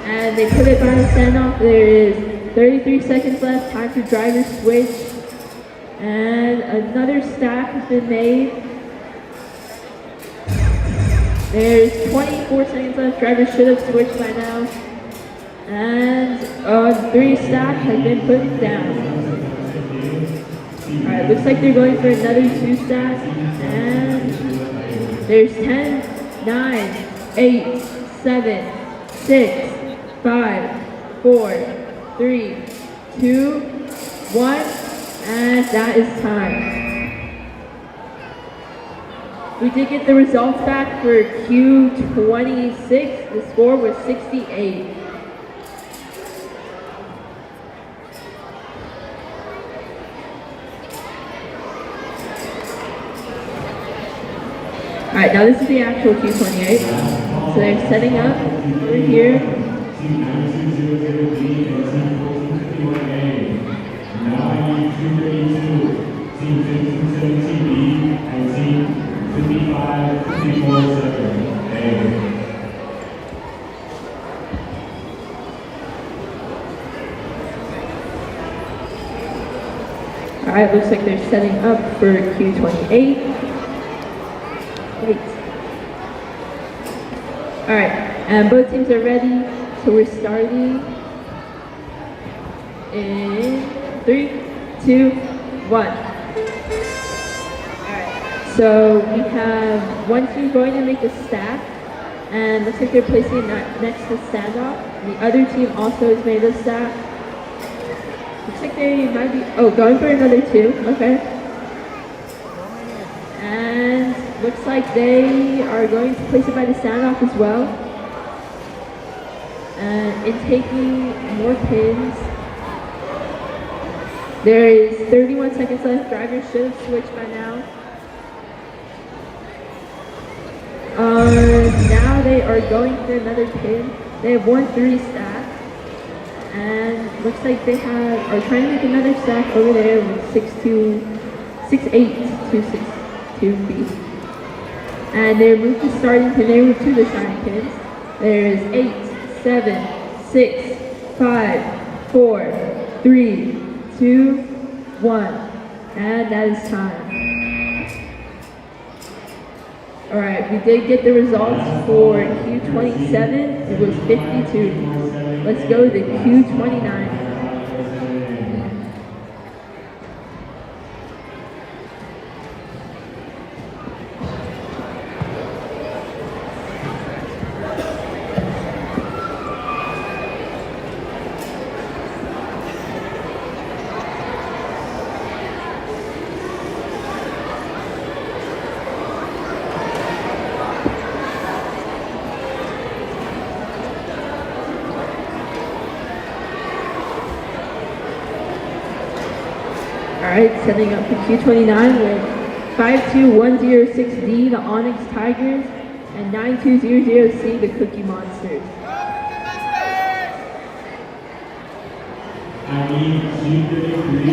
S1: And they put it by the standoff. There is 33 seconds left, time for driver switch. And another stack has been made. There's 24 seconds left. Driver should have switched by now. And 3 stack has been put down. Alright, looks like they're going for another 2 stack. And there's 10, 9, 8, 7, 6, 5, 4, 3, 2, 1. And that is time. We did get the results back for Q26. The score was 68. Alright, now this is the actual Q28. So they're setting up over here.
S6: Now I need 232, team 1517B, and team 5554-7.
S1: Alright, looks like they're setting up for Q28. Wait. Alright, and both teams are ready, so we're starting in 3, 2, 1. Alright, so we have one team going to make a stack, and looks like they're placing it next to standoff. The other team also has made a stack. Looks like they might be, going for another 2, okay. And looks like they are going to place it by the standoff as well. And in taking more pins, there is 31 seconds left. Drivers should have switched by now. Now they are going for another pin. They have 1-3 stack. And looks like they are trying to make another stack over there with 6-8 to 6-2B. And they moved the starting pin. They moved to the starting pins. There is 8, 7, 6, 5, 4, 3, 2, 1, and that is time. Alright, we did get the results for Q27. It was 52. Let's go to Q29. Alright, setting up for Q29 with 52106D, the Onyx Tigers, and 9200C, the Cookie Monsters.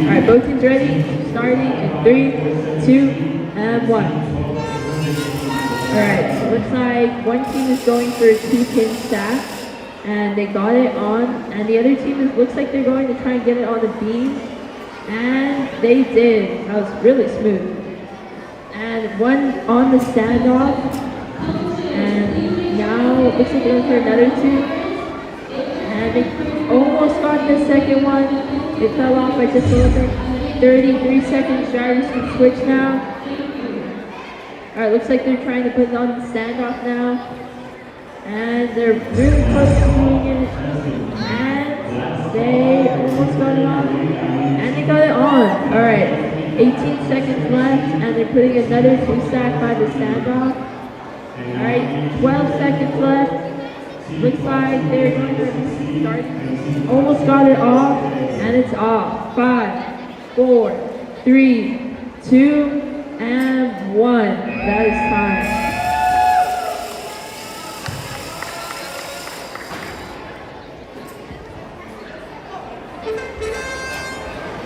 S1: Alright, both teams ready, starting in 3, 2, and 1. Alright, so it looks like one team is going for a 2-pin stack, and they got it on, and the other team looks like they're going to try and get it on the beam, and they did. That was really smooth. And one on the standoff, and now it looks like they're going for another two, and they almost got the second one. It fell off by just a little bit. 33 seconds, drivers can switch now. Alright, looks like they're trying to put it on the standoff now. And they're really close to doing it. And they almost got it on. And they got it on. Alright, 18 seconds left, and they're putting another 2-stack by the standoff. Alright, 12 seconds left. Looks like they're going to start. Almost got it off, and it's off. 5, 4, 3, 2, and 1. That is time.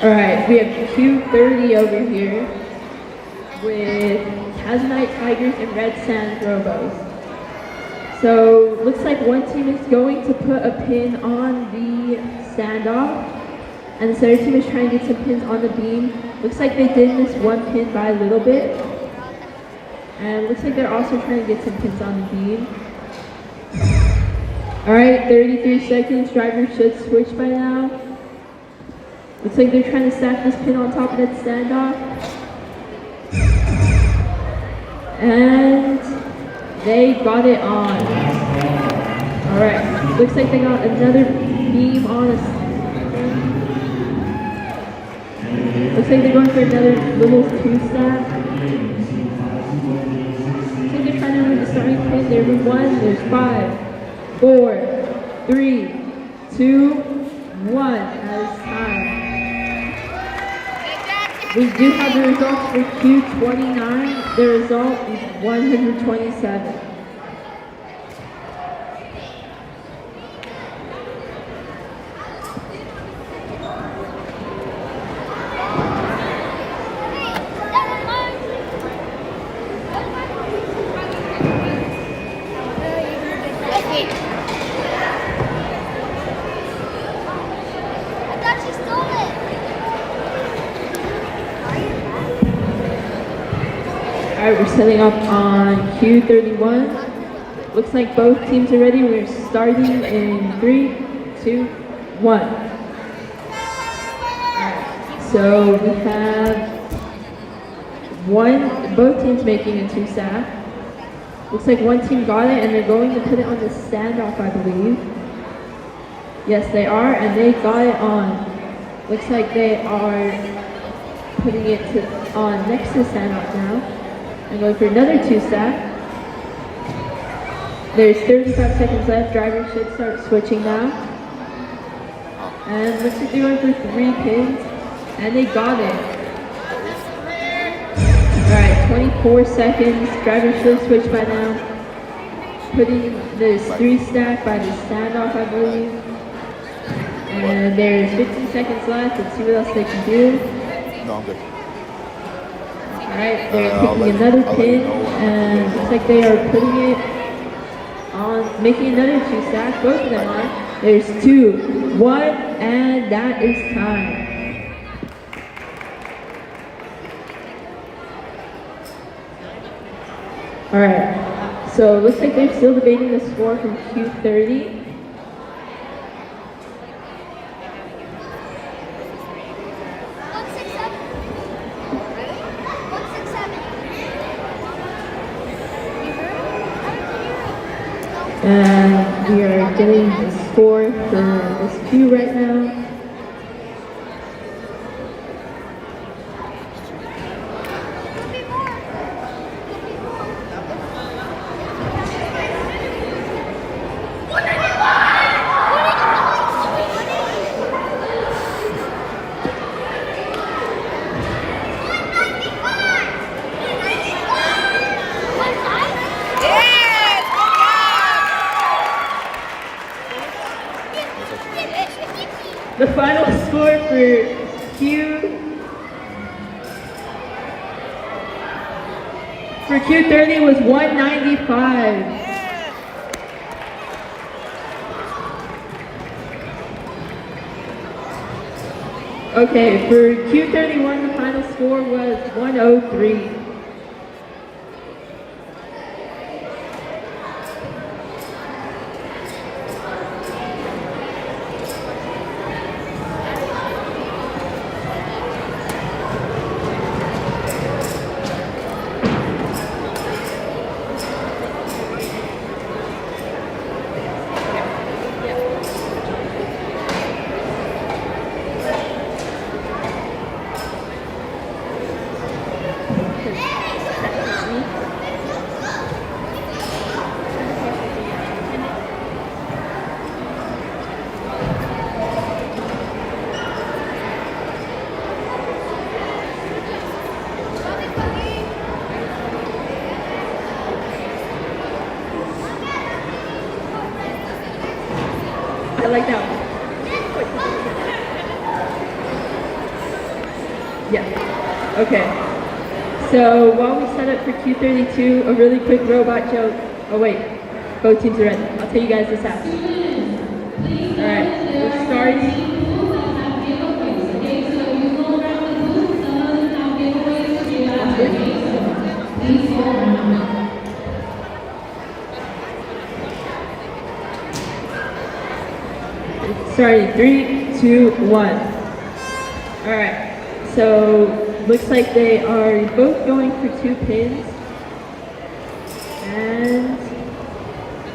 S1: Alright, we have Q30 over here with Tasmanite Tigers and Red Sands Robos. So, looks like one team is going to put a pin on the standoff, and this other team is trying to get some pins on the beam. Looks like they did miss one pin by a little bit. And looks like they're also trying to get some pins on the beam. Alright, 33 seconds, driver should switch by now. Looks like they're trying to stack this pin on top of that standoff. And they got it on. Alright, looks like they got another beam on us. Looks like they're going for another little 2-stack. Looks like they're trying to move the starting pin. There's 1, there's 5, 4, 3, 2, 1. That is time. We do have the results for Q29. The result is 127. Alright, we're setting up on Q31. Looks like both teams are ready. We're starting in 3, 2, 1. Alright, so we have both teams making a 2-stack. Looks like one team got it and they're going to put it on the standoff, I believe. Yes, they are, and they got it on. Looks like they are putting it on next to the standoff now. I'm going for another 2-stack. There's 35 seconds left. Driver should start switching now. And looks like they're going for 3 pins. And they got it. Alright, 24 seconds. Driver should switch by now. Putting this 3-stack by the standoff, I believe. And there's 15 seconds left. Let's see what else they can do.
S4: No, I'm good.
S1: Alright, they're picking another pin, and looks like they are putting it on, making another 2-stack. Both of them are. There's 2, 1, and that is time. Alright, so it looks like they're still debating the score from Q30. And we are getting the score for this queue right now. For Q30 was 195. Okay, for Q31, the final score was 103. I like that one. Yeah. Okay. So while we set up for Q32, a really quick robot joke. Oh wait, both teams are ready. I'll tell you guys this after. Alright, we're starting. Starting 3, 2, 1. Alright, so looks like they are both going for 2 pins. And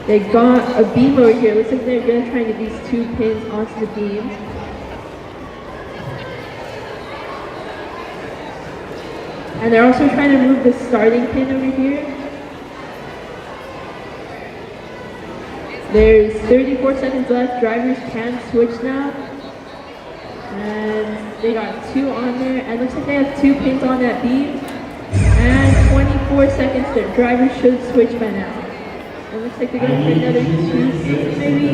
S1: they got a beam over here. Looks like they're going to try and get these 2 pins onto the beam. And they're also trying to move the starting pin over here. There's 34 seconds left. Drivers can switch now. And they got 2 on there. And looks like they have 2 pins on that beam. And 24 seconds. Their drivers should switch by now. It looks like they're going to play another 2 pins maybe.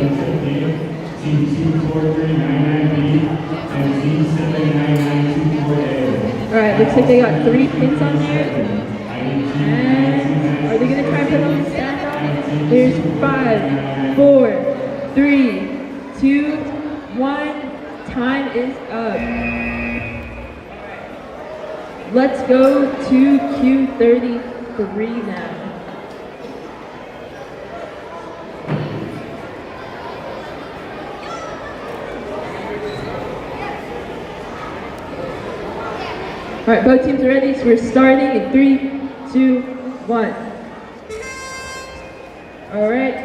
S1: Alright, looks like they got 3 pins on there. And are they going to try and put on the standoff? There's 5, 4, 3, 2, 1. Time is up. Let's go to Q33 now. All right, both teams are ready, so we're starting in 3, 2, 1. All right,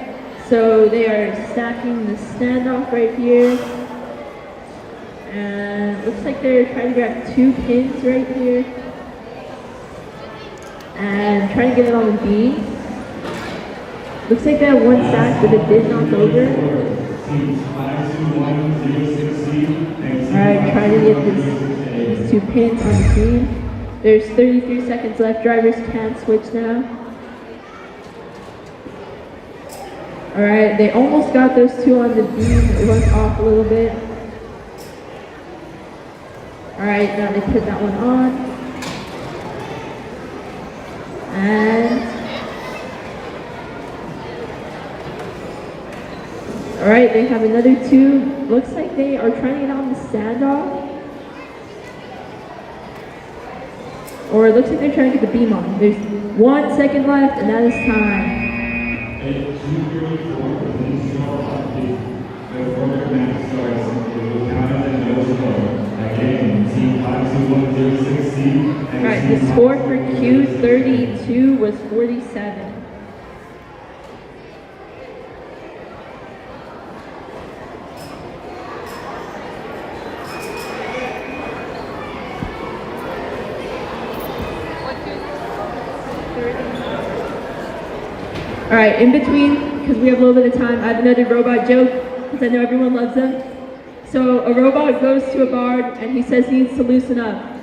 S1: so they are stacking the standoff right here. And looks like they're trying to grab 2 pins right here. And trying to get it on the beam. Looks like they have 1 stack, but it did knock over. All right, trying to get these 2 pins on the beam. There's 33 seconds left. Drivers can switch now. All right, they almost got those 2 on the beam. It went off a little bit. All right, now they put that one on. And all right, they have another 2. Looks like they are trying to get on the standoff. Or it looks like they're trying to get the beam on. There's 1 second left, and that is time. Alright, the score for Q32 was 47. Alright, in between, because we have a little bit of time, I have another robot joke, because I know everyone loves them. So a robot goes to a bar and he says he needs to loosen up.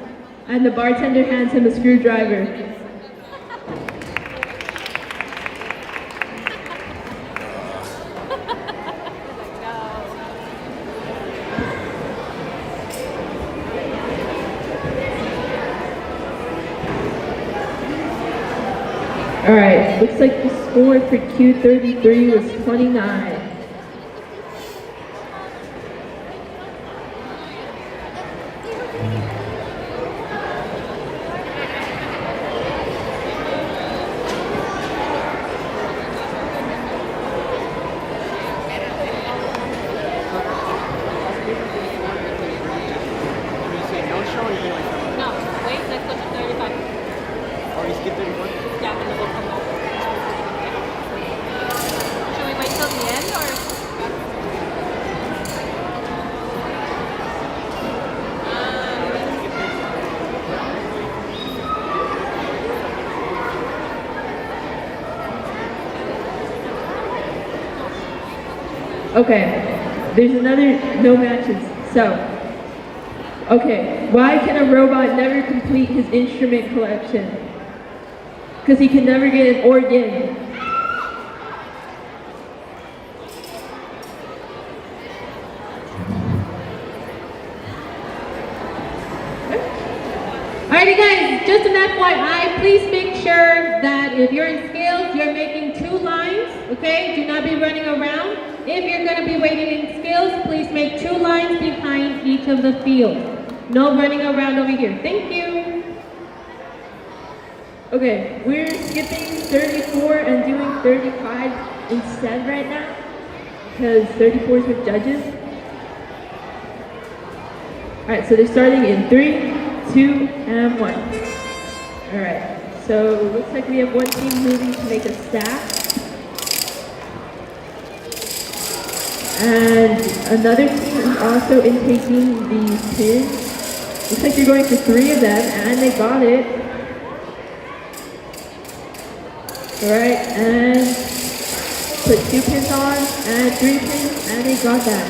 S1: And the bartender hands him a screwdriver. Alright, looks like the score for Q33 was 29.
S2: No, wait, let's go to 35.
S3: Oh, you skipped 31?
S2: Yeah, and then we'll come back. Should we wait till the end or?
S1: Okay, there's another no matches. So, okay, why can a robot never complete his instrument collection? Because he can never get an organ.
S5: Alrighty guys, just an FYI, please make sure that if you're in scales, you're making 2 lines, okay? Do not be running around. If you're gonna be waiting in scales, please make 2 lines behind each of the fields. No running around over here. Thank you.
S1: Okay, we're skipping 34 and doing 35 instead right now. Because 34 is with judges. Alright, so they're starting in 3, 2, and 1. Alright, so looks like we have one team moving to make a stack. And another team is also intaking these pins. Looks like you're going for 3 of them, and they got it. Alright, and put 2 pins on, and 3 pins, and they got that.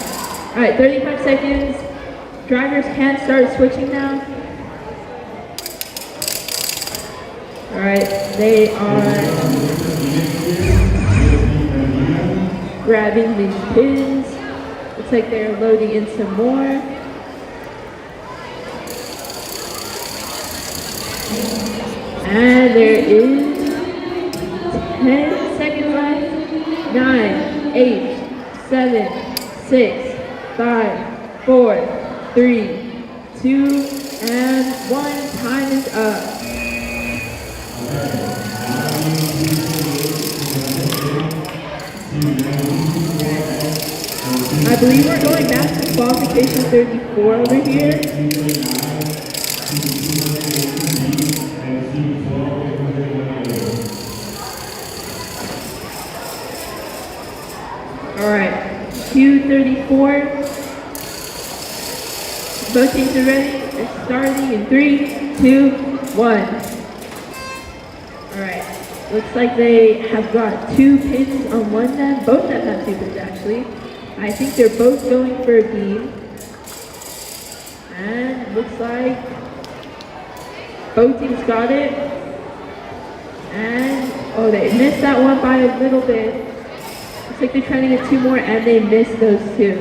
S1: Alright, 35 seconds. Drivers can start switching now. Alright, they are grabbing these pins. Looks like they're loading in some more. And there is 10 seconds left. 9, 8, 7, 6, 5, 4, 3, 2, and 1. Time is up. I believe we're going back to qualification 34 over here. Alright, Q34. Both teams are ready. It's starting in 3, 2, 1. Alright, looks like they have got 2 pins on one end. Both of them have 2 pins actually. I think they're both going for a beam. And looks like both teams got it. And, oh, they missed that one by a little bit. Looks like they're trying to get 2 more and they missed those 2.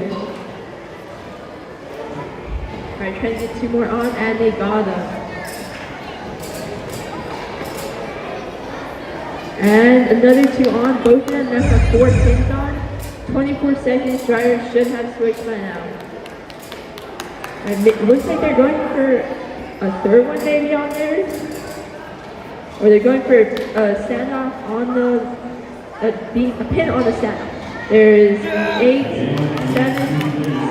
S1: Alright, trying to get 2 more on and they got them. And another 2 on, both of them now have 4 pins on. 24 seconds, drivers should have switched by now. And it looks like they're going for a third one maybe on theirs. Or they're going for a standoff on a pin on the standoff. There's 8, 7,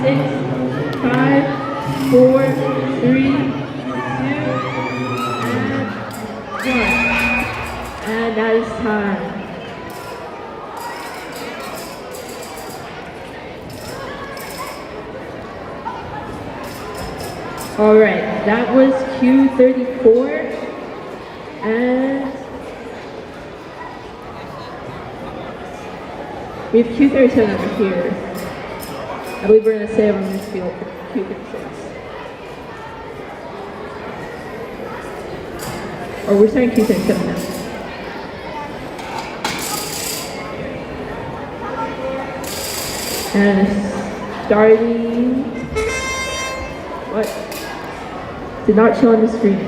S1: 6, 5, 4, 3, 2, and 1. And that is time. Alright, that was Q34. And we have Q37 over here. I believe we're going to save on this field for Q36. Or we're starting Q37 now. And starting, what? Did not show on the screen.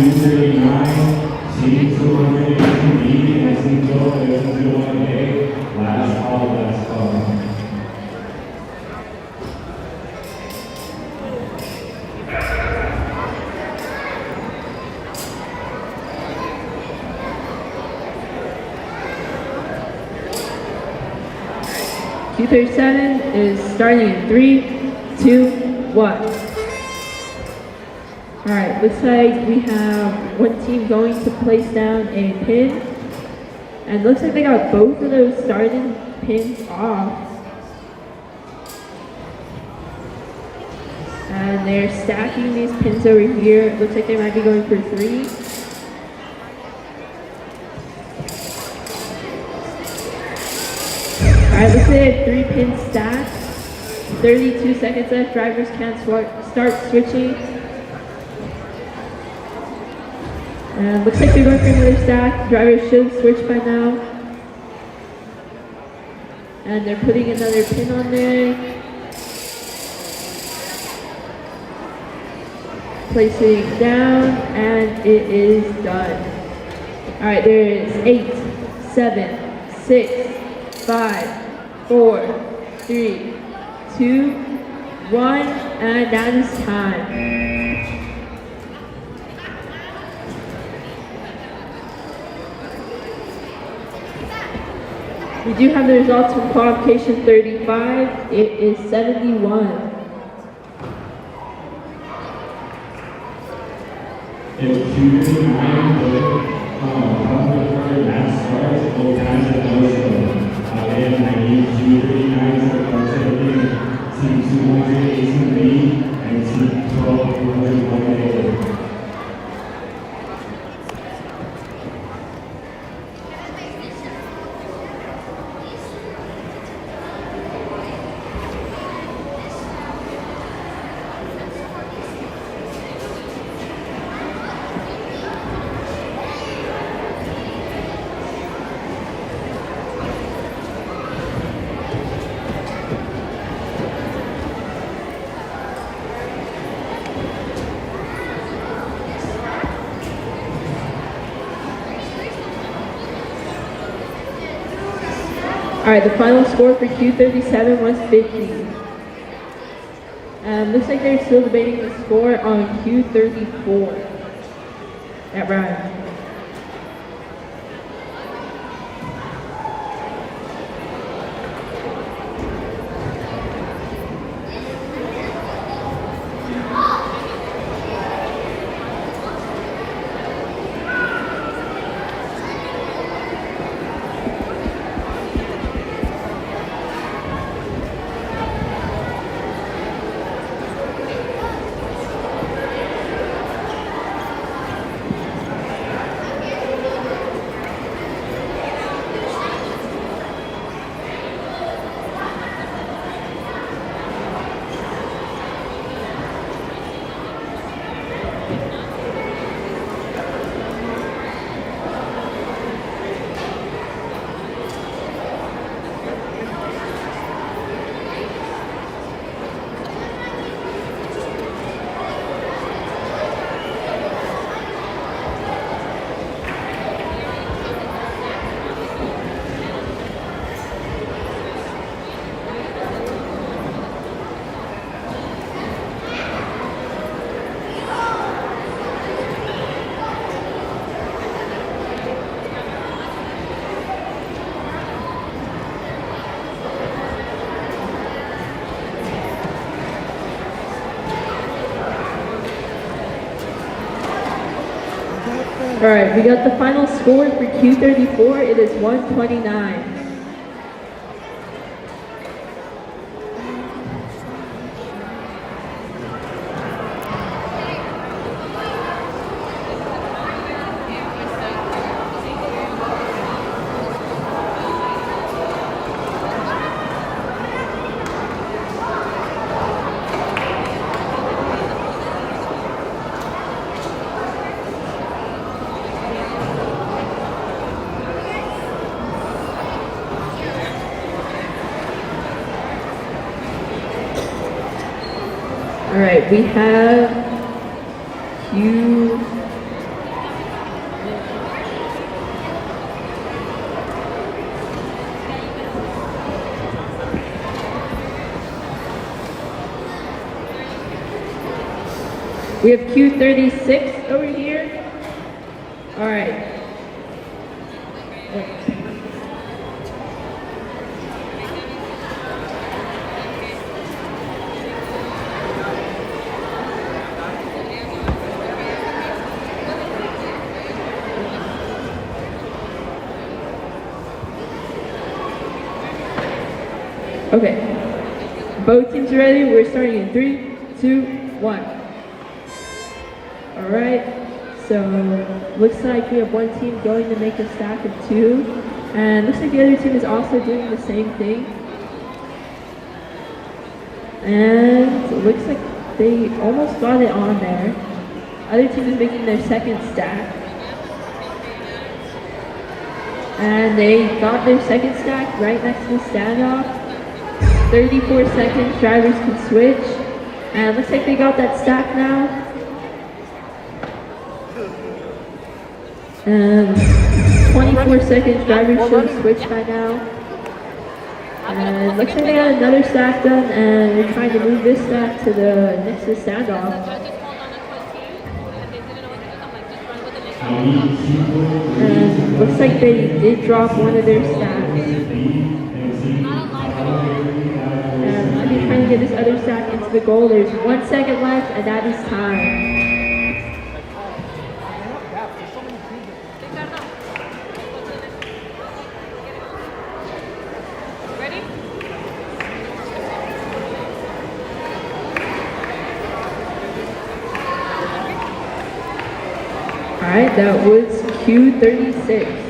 S6: Q39, team 218B, and team 201A. Last call, last call.
S1: Q37 is starting in 3, 2, 1. Alright, looks like we have one team going to place down a pin. And looks like they got both of those starting pins off. And they're stacking these pins over here. It looks like they might be going for 3. Alright, looks like they have 3 pins stacked. 32 seconds left. Drivers can't start switching. And looks like they're going for another stack. Drivers should have switched by now. And they're putting another pin on there. Placing it down, and it is done. Alright, there is 8, 7, 6, 5, 4, 3, 2, 1, and that is time. We do have the results from qualification 35. It is 71.
S6: It's Q39, the last start, all times at no. Again, I need Q39 to participate, team 218B and team 1201A.
S1: Alright, the final score for Q37 was 50. Looks like they're still debating the score on Q34. At Ryan. Alright, we got the final score for Q34. It is 129. Alright, we have We have Q36 over here. All right. Okay. Both teams are ready. We're starting in 3, 2, 1. All right. So looks like we have one team going to make a stack of 2, and looks like the other team is also doing the same thing. And it looks like they almost got it on there. Other team is making their second stack. And they got their second stack right next to the standoff. 34 seconds, drivers can switch. And it looks like they got that stack now. And 24 seconds, drivers should have switched by now. And it looks like they got another stack done, and they're trying to move this stack to the next to the standoff. And looks like they did drop one of their stacks. And I'm trying to get this other stack into the goal. There's 1 second left, and that is time. All right, that was Q36.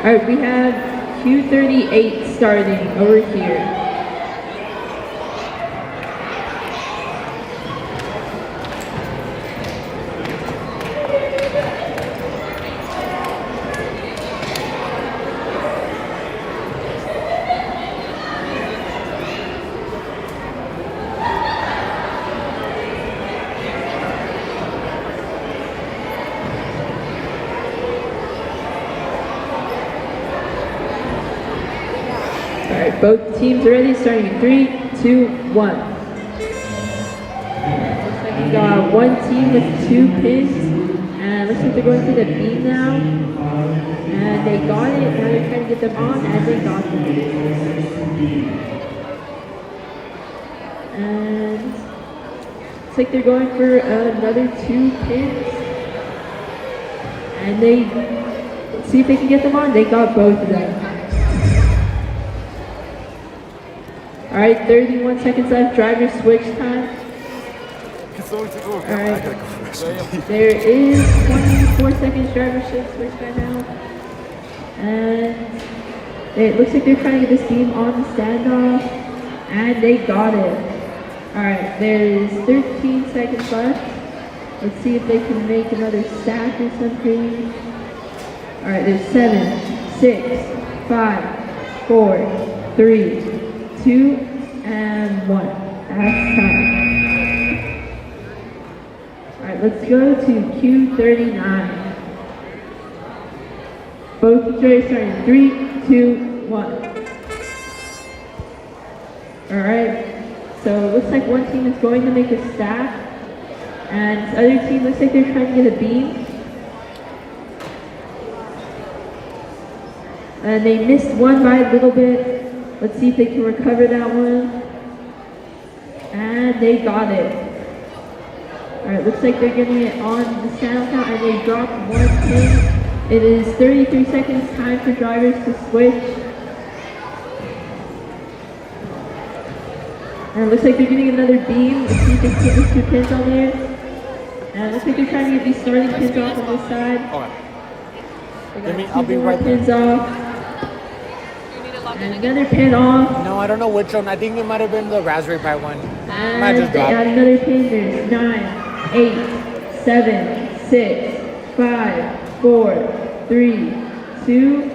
S1: All right, we have Q38 starting over here. Alright, both teams are ready, starting in 3, 2, 1. Looks like we got one team with 2 pins, and looks like they're going for the beam now. And they got it, now they're trying to get them on, and they got them. And looks like they're going for another 2 pins. And let's see if they can get them on. They got both of them. All right, 31 seconds left. Driver switch time. All right, there is 24 seconds. Driver should switch by now. And it looks like they're trying to get this beam on the standoff, and they got it. All right, there's 13 seconds left. Let's see if they can make another stack or something. All right, there's 7, 6, 5, 4, 3, 2, and 1. That's time. Alright, let's go to Q39. Both teams ready, starting in 3, 2, 1. Alright, So it looks like one team is going to make a stack, and this other team looks like they're trying to get a beam. And they missed one by a little bit. Let's see if they can recover that one. And they got it. Alright, looks like they're getting it on the saddle count, and they dropped one pin. It is 33 seconds time for drivers to switch. And it looks like they're getting another beam. Let's see if they can get these 2 pins on there. And it looks like they're trying to get these starting pins off on this side.
S3: Okay.
S1: I'll be right there. Pins off. And another pin off.
S3: No, I don't know which one. I think it might have been the Raspberry Pi one.
S1: And they add another pin. There's 9, 8, 7, 6, 5, 4, 3, 2,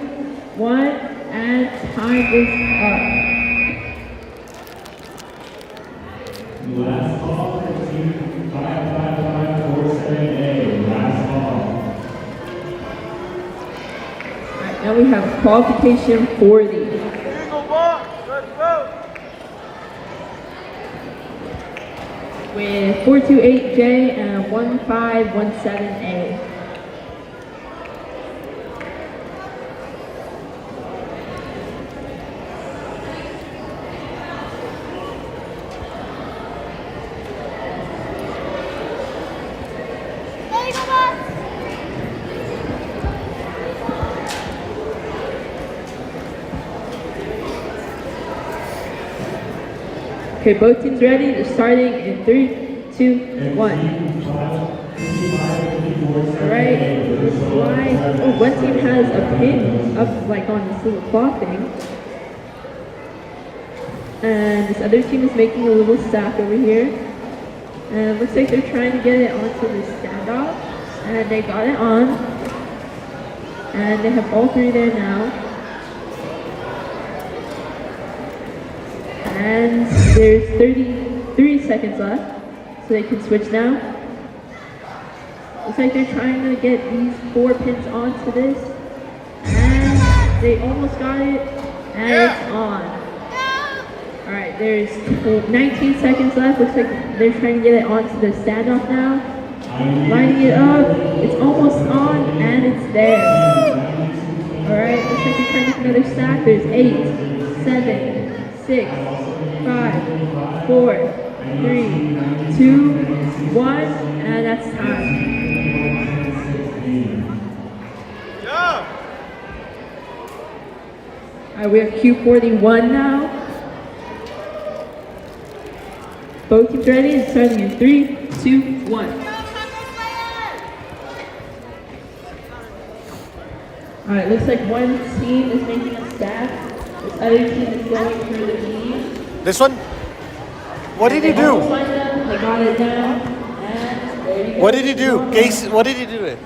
S1: 1, and time is up.
S6: Last call for team 55547A. Last call.
S1: Alright, now we have qualification 40. With 428J and 1517A. Okay, both teams ready. They're starting in 3, 2, 1. Alright, oh, one team has a pin up like on this little claw thing. And this other team is making a little stack over here. And it looks like they're trying to get it onto the standoff. And they got it on. And they have all 3 there now. And there's 33 seconds left, so they can switch now. Looks like they're trying to get these 4 pins onto this. And they almost got it, and it's on. Alright, there's 19 seconds left. Looks like they're trying to get it onto the standoff now. Lining it up, it's almost on, and it's there. Alright, looks like they're trying to make another stack. There's 8, 7, 6, 5, 4, 3, 2, 1, and that's time. Alright, we have Q41 now. Both teams ready? It's starting in 3, 2, 1. Alright, looks like one team is making a stack. This other team is going through the beam.
S3: This one? What did he do?
S1: They got it down. And there you go.
S3: What did he do? Case, what did he do it?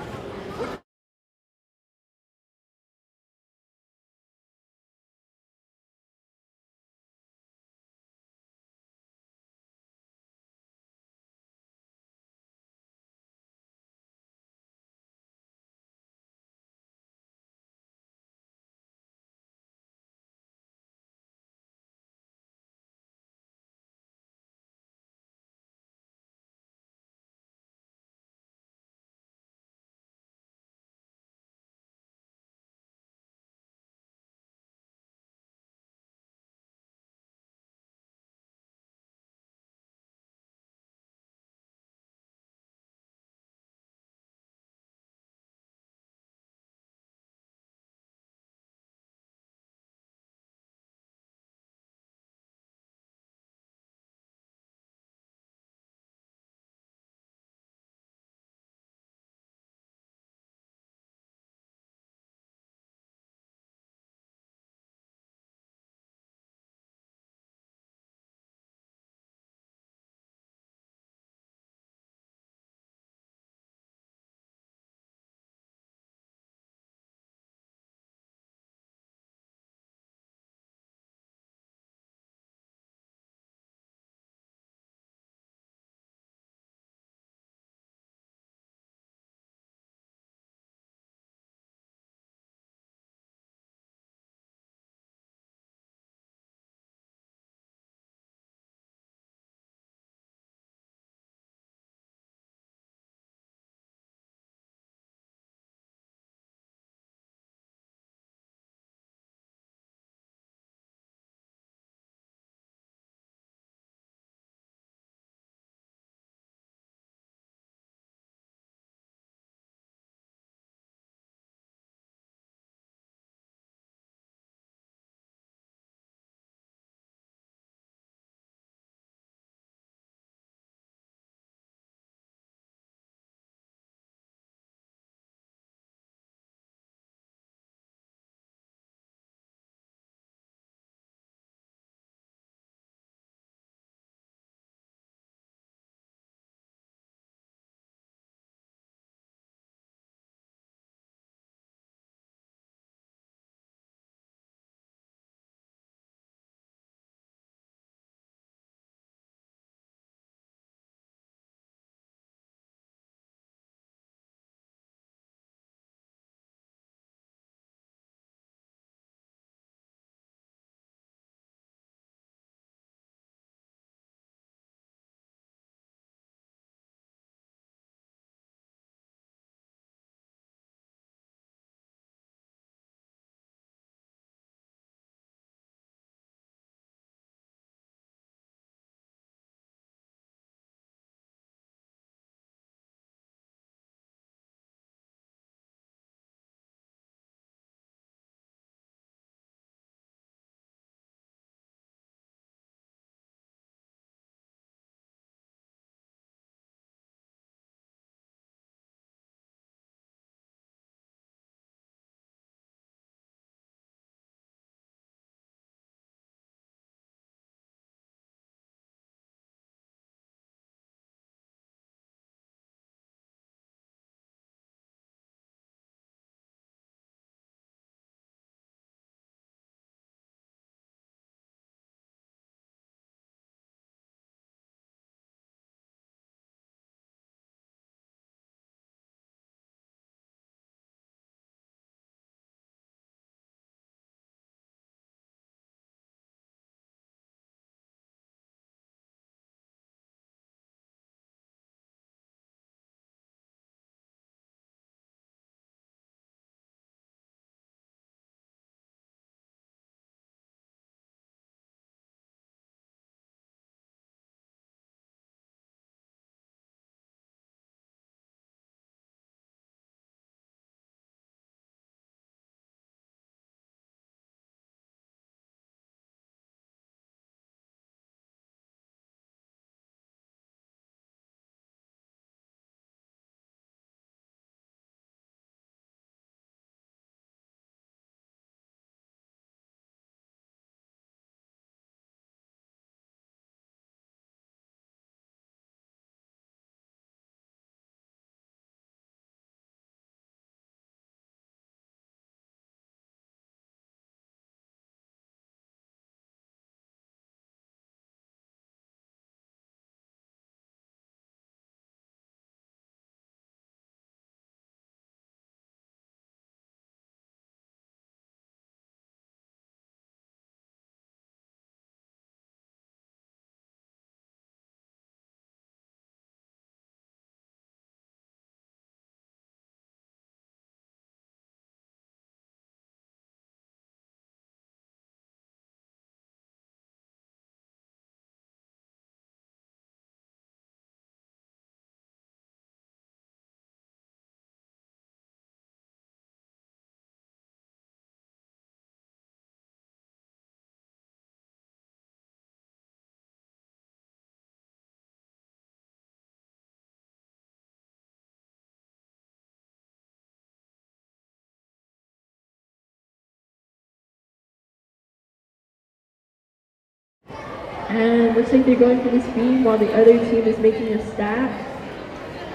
S1: And looks like they're going for this beam while the other team is making a stack.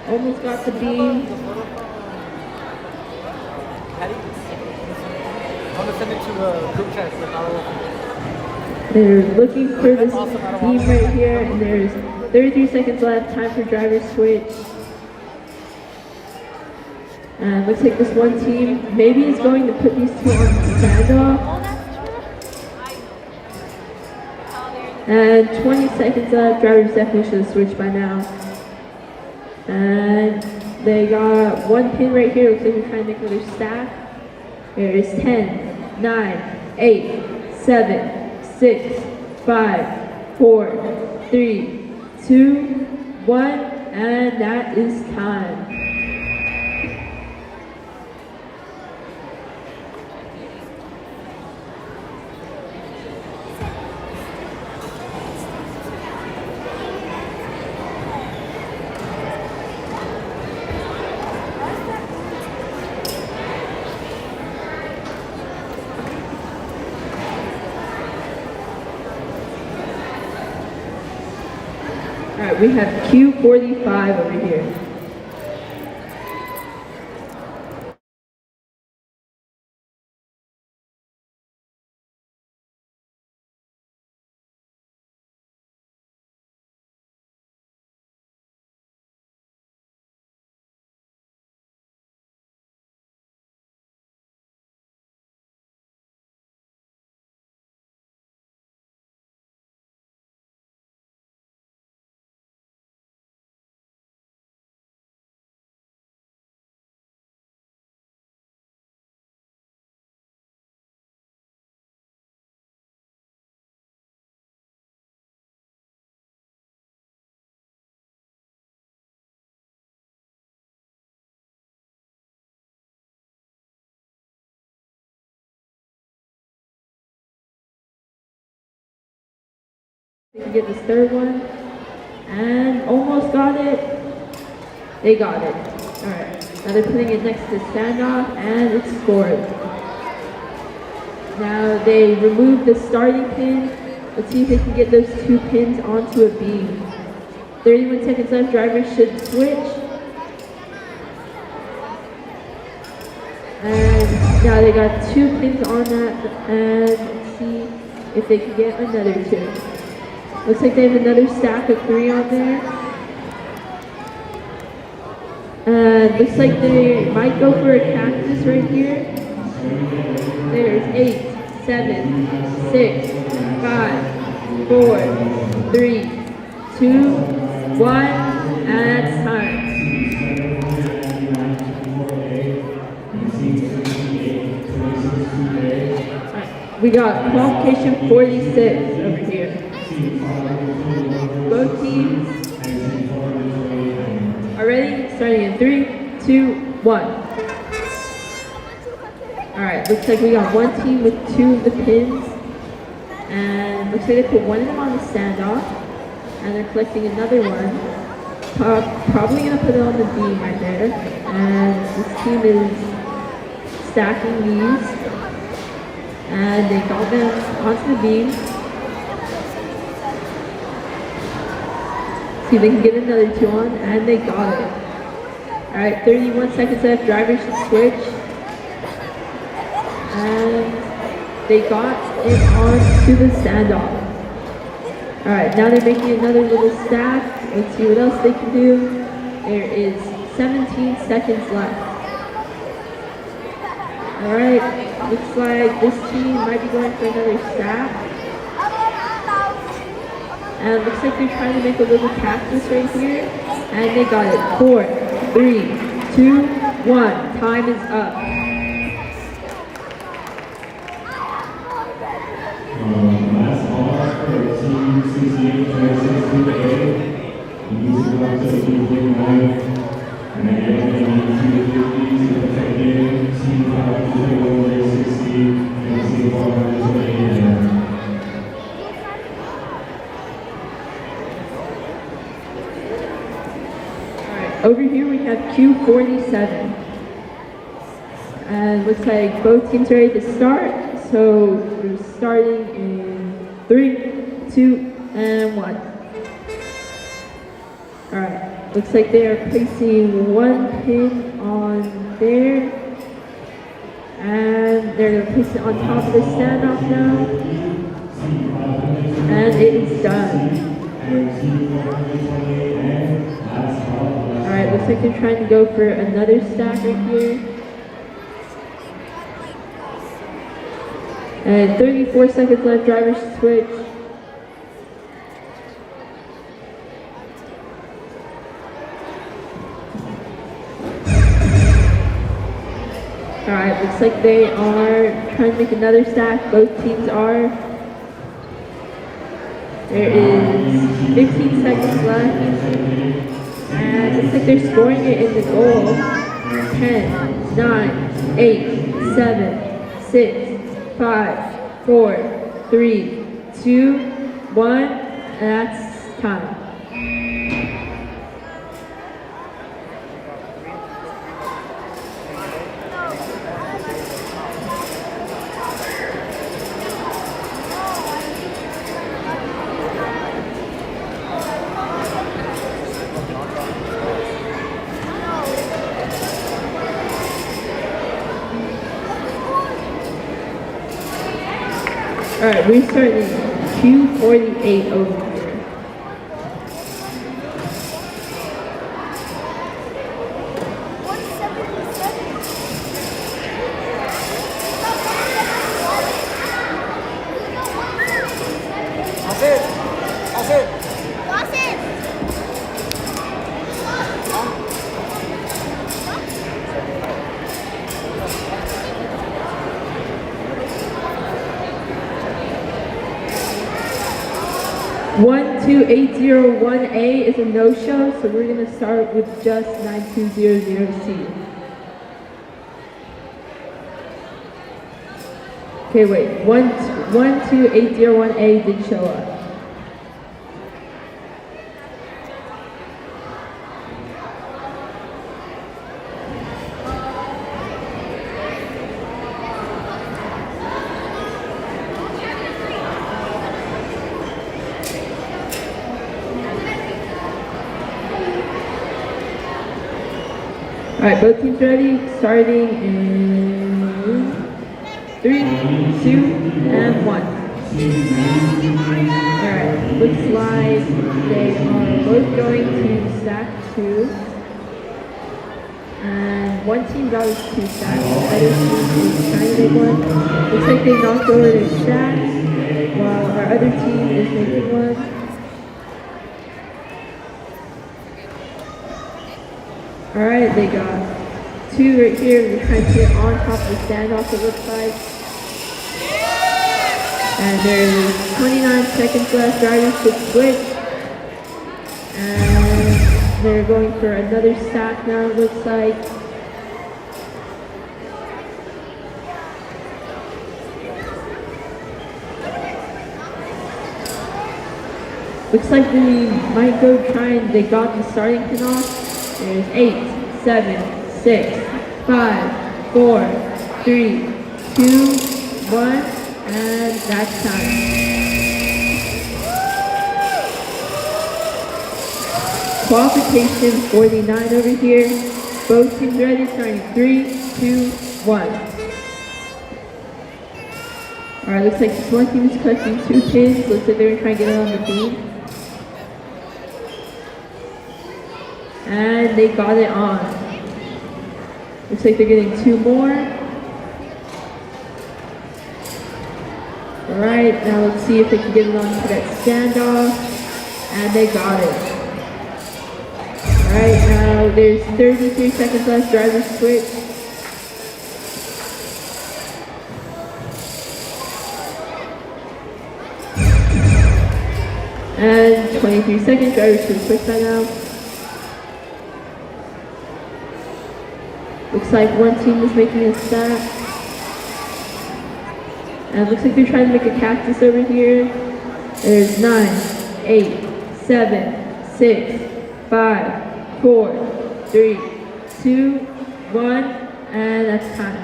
S1: Almost got the beam.
S3: I'm gonna send it to a group chat.
S1: They're looking for this beam right here, and there's 33 seconds left. Time for driver switch. And looks like this one team maybe is going to put these two on standoff. And 20 seconds left. Drivers definitely should have switched by now. And they got one pin right here. Looks like they're trying to make another stack. There's 10, 9, 8, 7, 6, 5, 4, 3, 2, 1, and that is time. Alright, we have Q45 over here. They can get this third one, and almost got it. They got it. All right, now they're putting it next to standoff, and it's scored. Now they remove the starting pin. Let's see if they can get those two pins onto a beam. 31 seconds left. Drivers should switch. And now they got two pins on that, and let's see if they can get another two. Looks like they have another stack of 3 on there. And looks like they might go for a cactus right here. There's 8, 7, 6, 5, 4, 3, 2, 1, and it's time. Right, we got qualification 46 over here. Both teams are ready, starting in 3, 2, 1. Alright, looks like we got one team with 2 of the pins, and looks like they put one of them on the standoff, and they're collecting another one. Probably gonna put it on the beam right there, and this team is stacking these, and they got them onto the beam. See if they can get another 2 on, and they got it. Alright, 31 seconds left. Drivers should switch. And they got it onto the standoff. Alright, now they're making another little stack. Let's see what else they can do. There is 17 seconds left. Alright, looks like this team might be going for another stack. And it looks like they're trying to make a little cactus right here. And they got it. 4, 3, 2, 1. Time is up.
S6: Last ball for Team 68, 26 to 8. Music up to Team 49. And again, they need 250 to protect it. Team 5 to 61, 60. And Team 400 to 8.
S1: Over here we have Q47. And looks like both teams are ready to start. So we're starting in 3, 2, and 1. Alright, looks like they are placing 1 pin on there. And they're going to place it on top of the standoff now. And it is done. Alright, looks like they're trying to go for another stack right here. And 34 seconds left, drivers switch. Alright, looks like they are trying to make another stack. Both teams are. There is 15 seconds left. And looks like they're scoring it in the goal. 10, 9, 8, 7, 6, 5, 4, 3, 2, 1. And that's time. Alright, we're starting Q48 over here.
S3: That's it. That's it.
S2: That's it.
S1: 12801A is a no-show, so we're going to start with just 9200C. Okay, wait, 12801A did show up. Alright, both teams ready, starting in 3, 2, and 1. Alright, looks like they are both going to stack 2. And one team got us 2 stacks, the other team is trying to make 1. Looks like they knocked over their stacks, while our other team is making 1. Alright, they got 2 right here. They're trying to get on top of the standoff, it looks like. And there's 29 seconds left. Drivers should switch. And they're going for another stack now, it looks like. Looks like they might go try and they got the starting pin off. There's 8, 7, 6, 5, 4, 3, 2, 1, and that's time. Qualification 49 over here. Both teams ready, starting 3, 2, 1. Alright, looks like this one team is collecting 2 pins. Looks like they were trying to get it on the beam. And they got it on. Looks like they're getting 2 more. Alright, now let's see if they can get it onto that standoff. And they got it. Alright, now there's 33 seconds left. Drivers switch. And 23 seconds. Drivers should switch by now. Looks like one team is making a stack. And it looks like they're trying to make a cactus over here. There's 9, 8, 7, 6, 5, 4, 3, 2, 1, and that's time.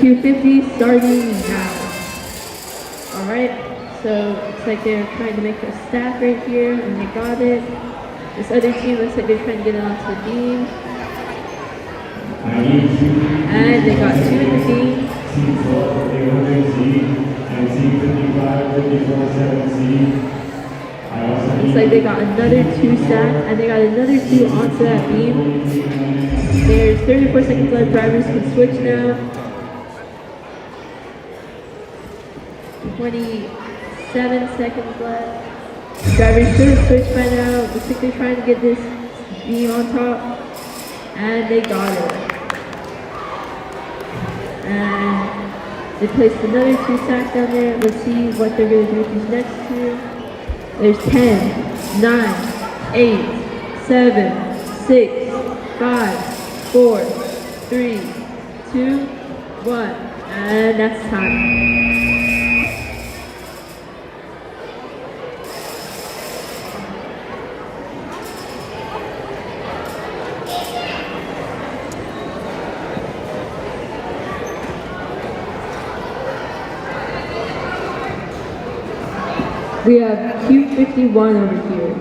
S1: Q50 starting now. Alright, so looks like they're trying to make a stack right here, and they got it. This other team looks like they're trying to get it onto the beam. And they got 2 in the beam.
S6: Team 12, 800C, and Team 55, 54, 7C.
S1: Looks like they got another 2 stack, and they got another 2 onto that beam. There's 34 seconds left. Drivers can switch now. 27 seconds left. Drivers should have switched by now. Looks like they're trying to get this beam on top. And they got it. And they placed another 2 stacks down there. Let's see what they're going to do with these next 2. There's 10, 9, 8, 7, 6, 5, 4, 3, 2, 1. And that's time. We have Q51 over here.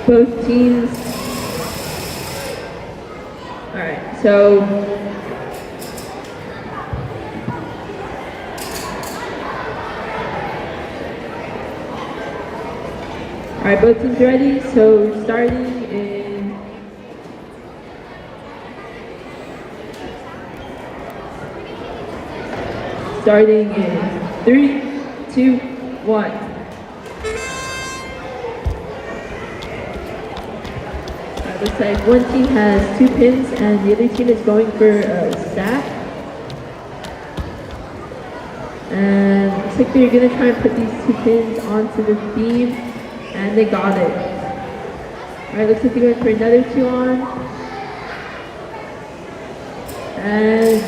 S1: Both teams. All right, so both teams ready. So starting in 3, 2, 1. Looks like one team has 2 pins and the other team is going for a stack. And looks like they're gonna try and put these 2 pins onto the beam, and they got it. Alright, looks like they're going for another 2 on. And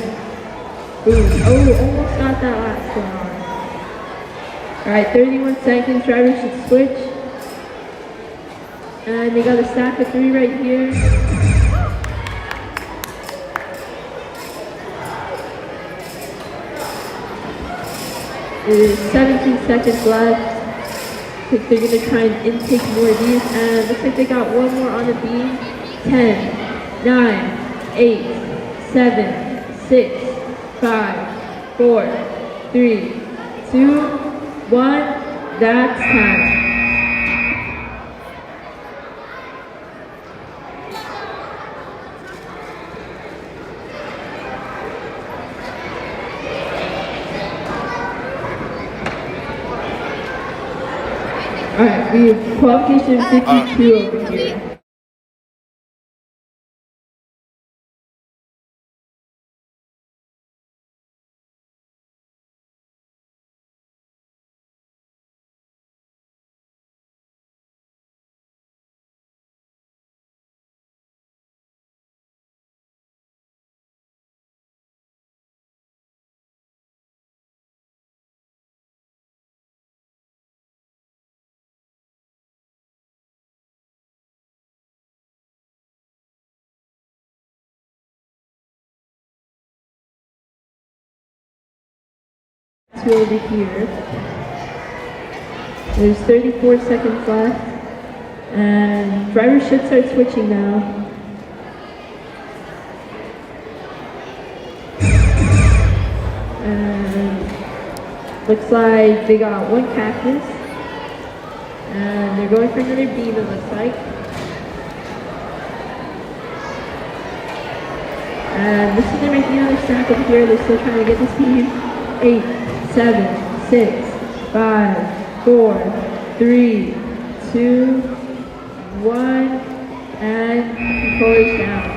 S1: boom. Oh, almost got that last one on. Alright, 31 seconds, drivers should switch. And they got a stack of 3 right here. There's 17 seconds left. Looks like they're gonna try and intake more of these, and looks like they got 1 more on the beam. 10, 9, 8, 7, 6, 5, 4, 3, 2, 1. That's time. Alright, we have qualification 52 over here. Over here. There's 34 seconds left, and drivers should start switching now. And looks like they got 1 cactus, and they're going for another beam, it looks like. And looks like they're making another stack over here. They're still trying to get this beam. 8, 7, 6, 5, 4, 3, 2, 1, and controllers down.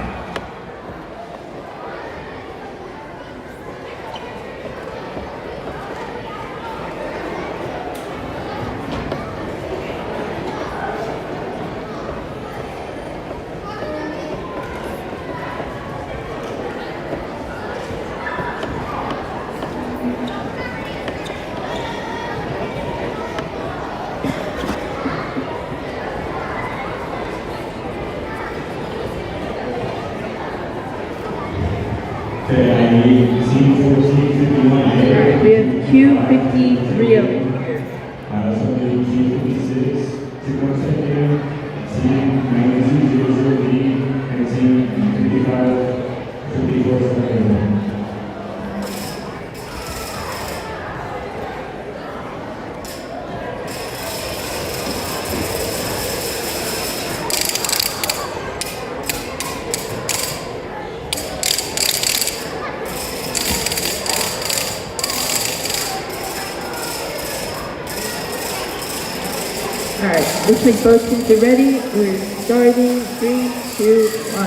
S1: G53 over here.
S6: Somebody G56, 2-1 game. Team 9200B and team 5554 second game.
S1: Alright, looks like both teams are ready. We're starting. 3, 2, 1.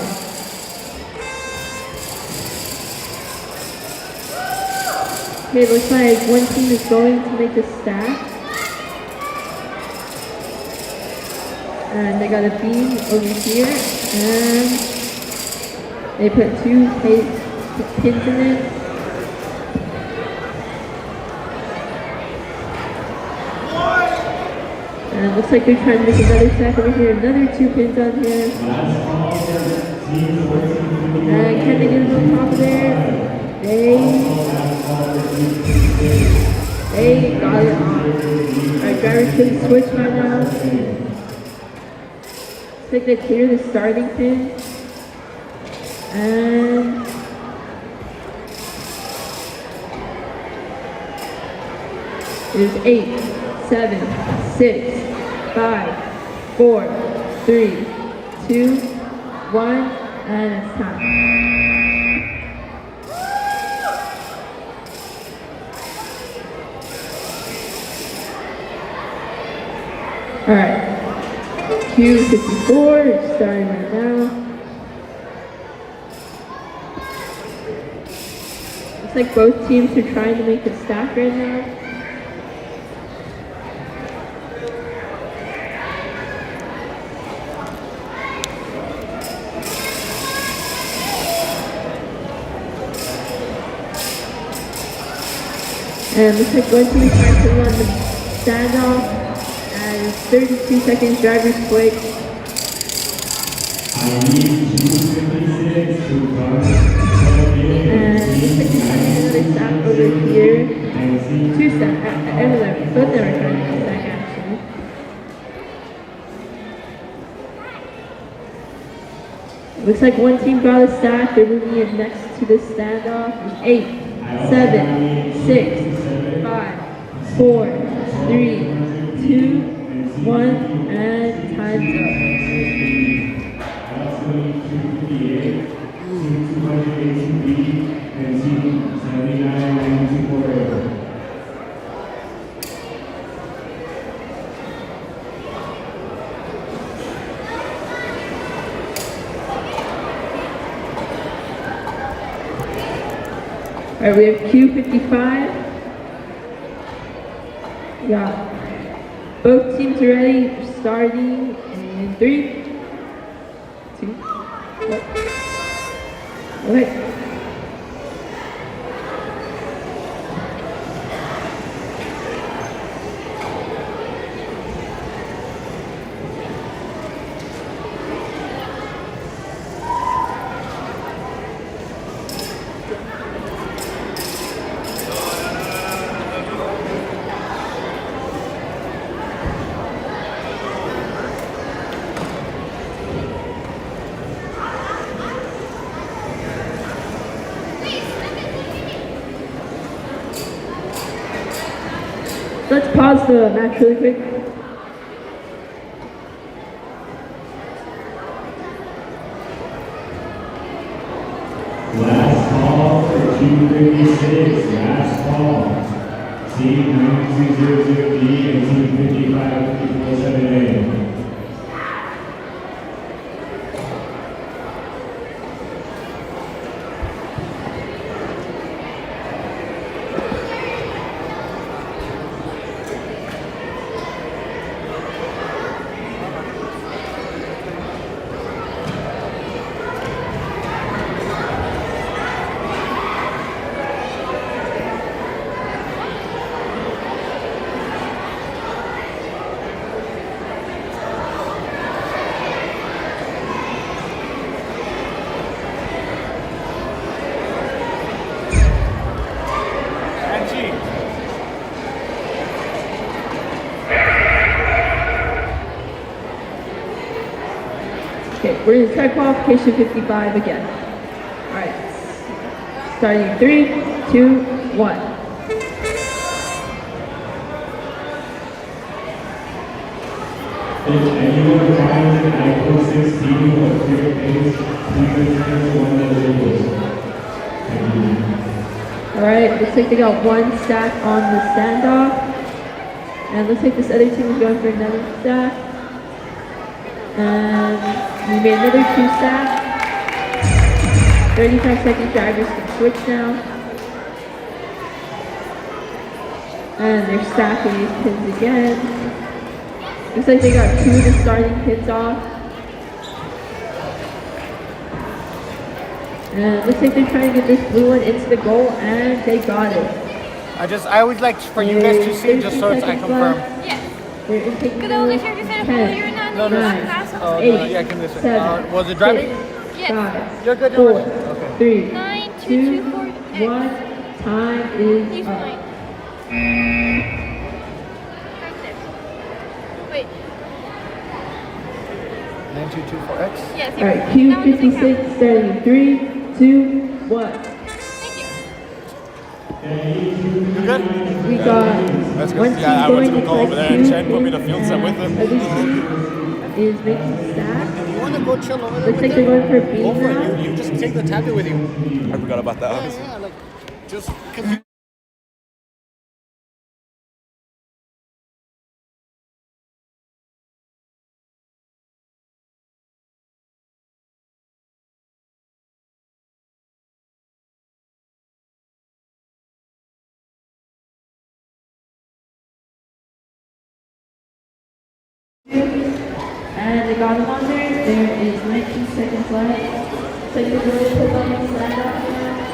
S1: Okay, looks like one team is going to make a stack. And they got a beam over here. And they put 2 pins in it. And it looks like they're trying to make another stack over here. Another 2 pins on here. And can they get it on top of there? They got it on. Our drivers couldn't switch right now. Looks like they clear the starting pin. And there's 8, 7, 6, 5, 4, 3, 2, 1, and it's time. Alright, Q54 starting right now. Looks like both teams are trying to make a stack right now. And looks like one team is trying to run the standoff. And 32 seconds, driver's quit. And looks like he's trying to do another stack over here. 2 stacks. Both never trying to do a stack actually. Looks like one team got a stack. They're moving it next to the standoff. 8, 7, 6, 5, 4, 3, 2, 1, and time's up. Alright, we have Q55. Yeah. Both teams are ready. We're starting in 3, 2, 1. Okay. Let's pause the match really quick.
S6: Last call for Q56, last call. Team 9200B and team 5554
S1: Okay, we're gonna try qualification 55 again. Alright. Starting in 3, 2, 1.
S6: If anyone finds an iPhone 16 or clear case, please return to one of the labels. Thank you.
S1: Alright, looks like they got 1 stack on the standoff. And looks like this other team is going for another stack. And we made another 2 stacks. 35 seconds, drivers can switch now. And they're stacking these pins again. Looks like they got 2 of the starting pins off. And looks like they're trying to get this blue one into the goal, and they got it.
S3: I always like for you guys to see just so I confirm.
S2: Yes.
S1: They're intaking
S2: Good old if you're just at a pool, you're not
S3: No, no,
S2: not
S3: no.
S2: fast.
S3: Oh,
S1: Eight,
S3: no, yeah, come this way.
S1: 7,
S3: Was it driving?
S1: 6,
S2: Yes.
S1: 5,
S3: You're good,
S1: 4,
S3: you're good. Okay.
S1: 3,
S2: 9, 2,
S1: 2,
S2: 2, 4,
S1: 1. Time is
S2: Use
S1: up.
S2: mine. Right there. Wait.
S3: 9224X.
S2: Yes.
S1: All right,
S2: That one doesn't
S1: Q56
S2: count.
S1: starting in 3, 2, 1.
S2: Thank you.
S3: You good?
S1: We got
S4: That's good.
S1: one team
S4: Yeah, I went
S1: going
S4: to
S1: to
S4: go over there and Chen put me to field set with him.
S1: Other team is making stacks.
S3: You want to go chill over there
S1: Looks
S3: with
S1: like they're
S3: them?
S1: going for a
S3: Go
S1: beam
S3: for it.
S1: now.
S3: You just take the tablet with you.
S4: I forgot about that. Honestly.
S3: Yeah, like, just because
S1: And they got him on there. There is 19 seconds left. So you're going to put on the stand up now.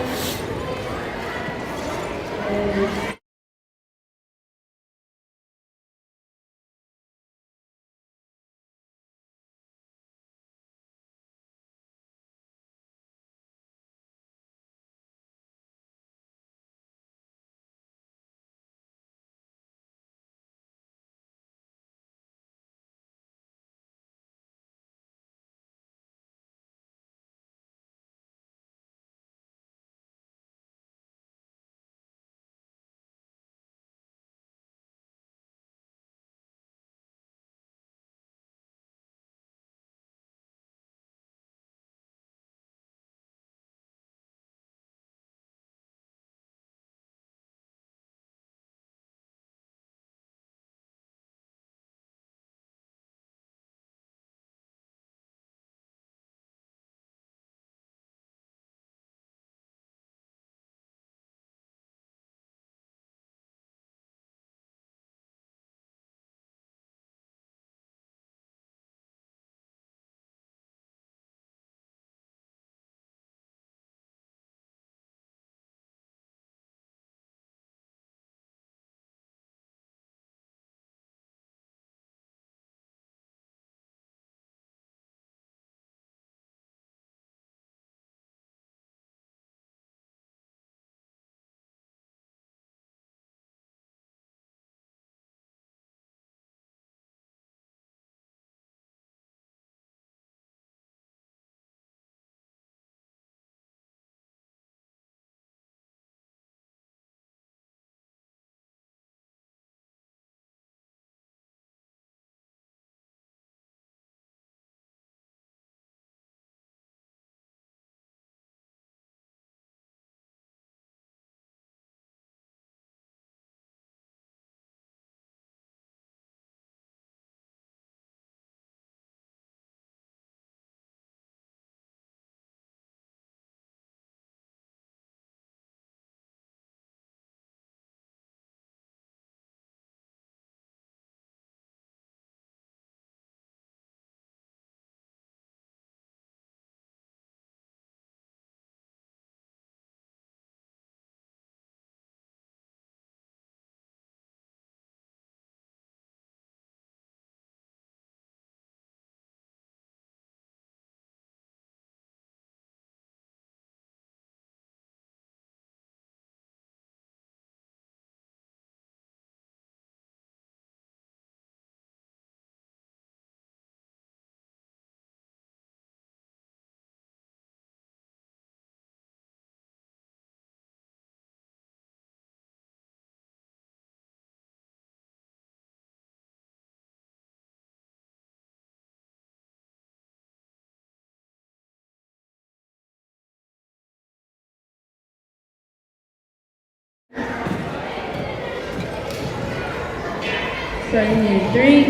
S1: Starting in 3,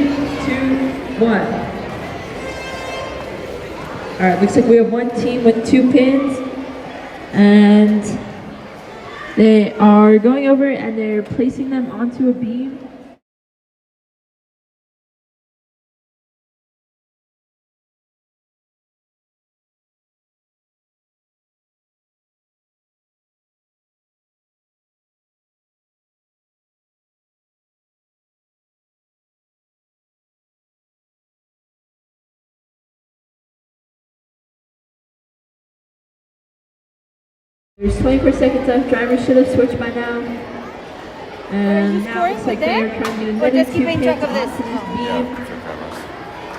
S1: 2, 1. All right, looks like we have one team with 2 pins, and they are going over and they're placing them onto a beam. There's 24 seconds left. Drivers should have switched by now. And now it's like they're trying to get another 2 pins
S2: track of
S1: onto
S2: this?
S1: this
S2: Oh.
S1: beam.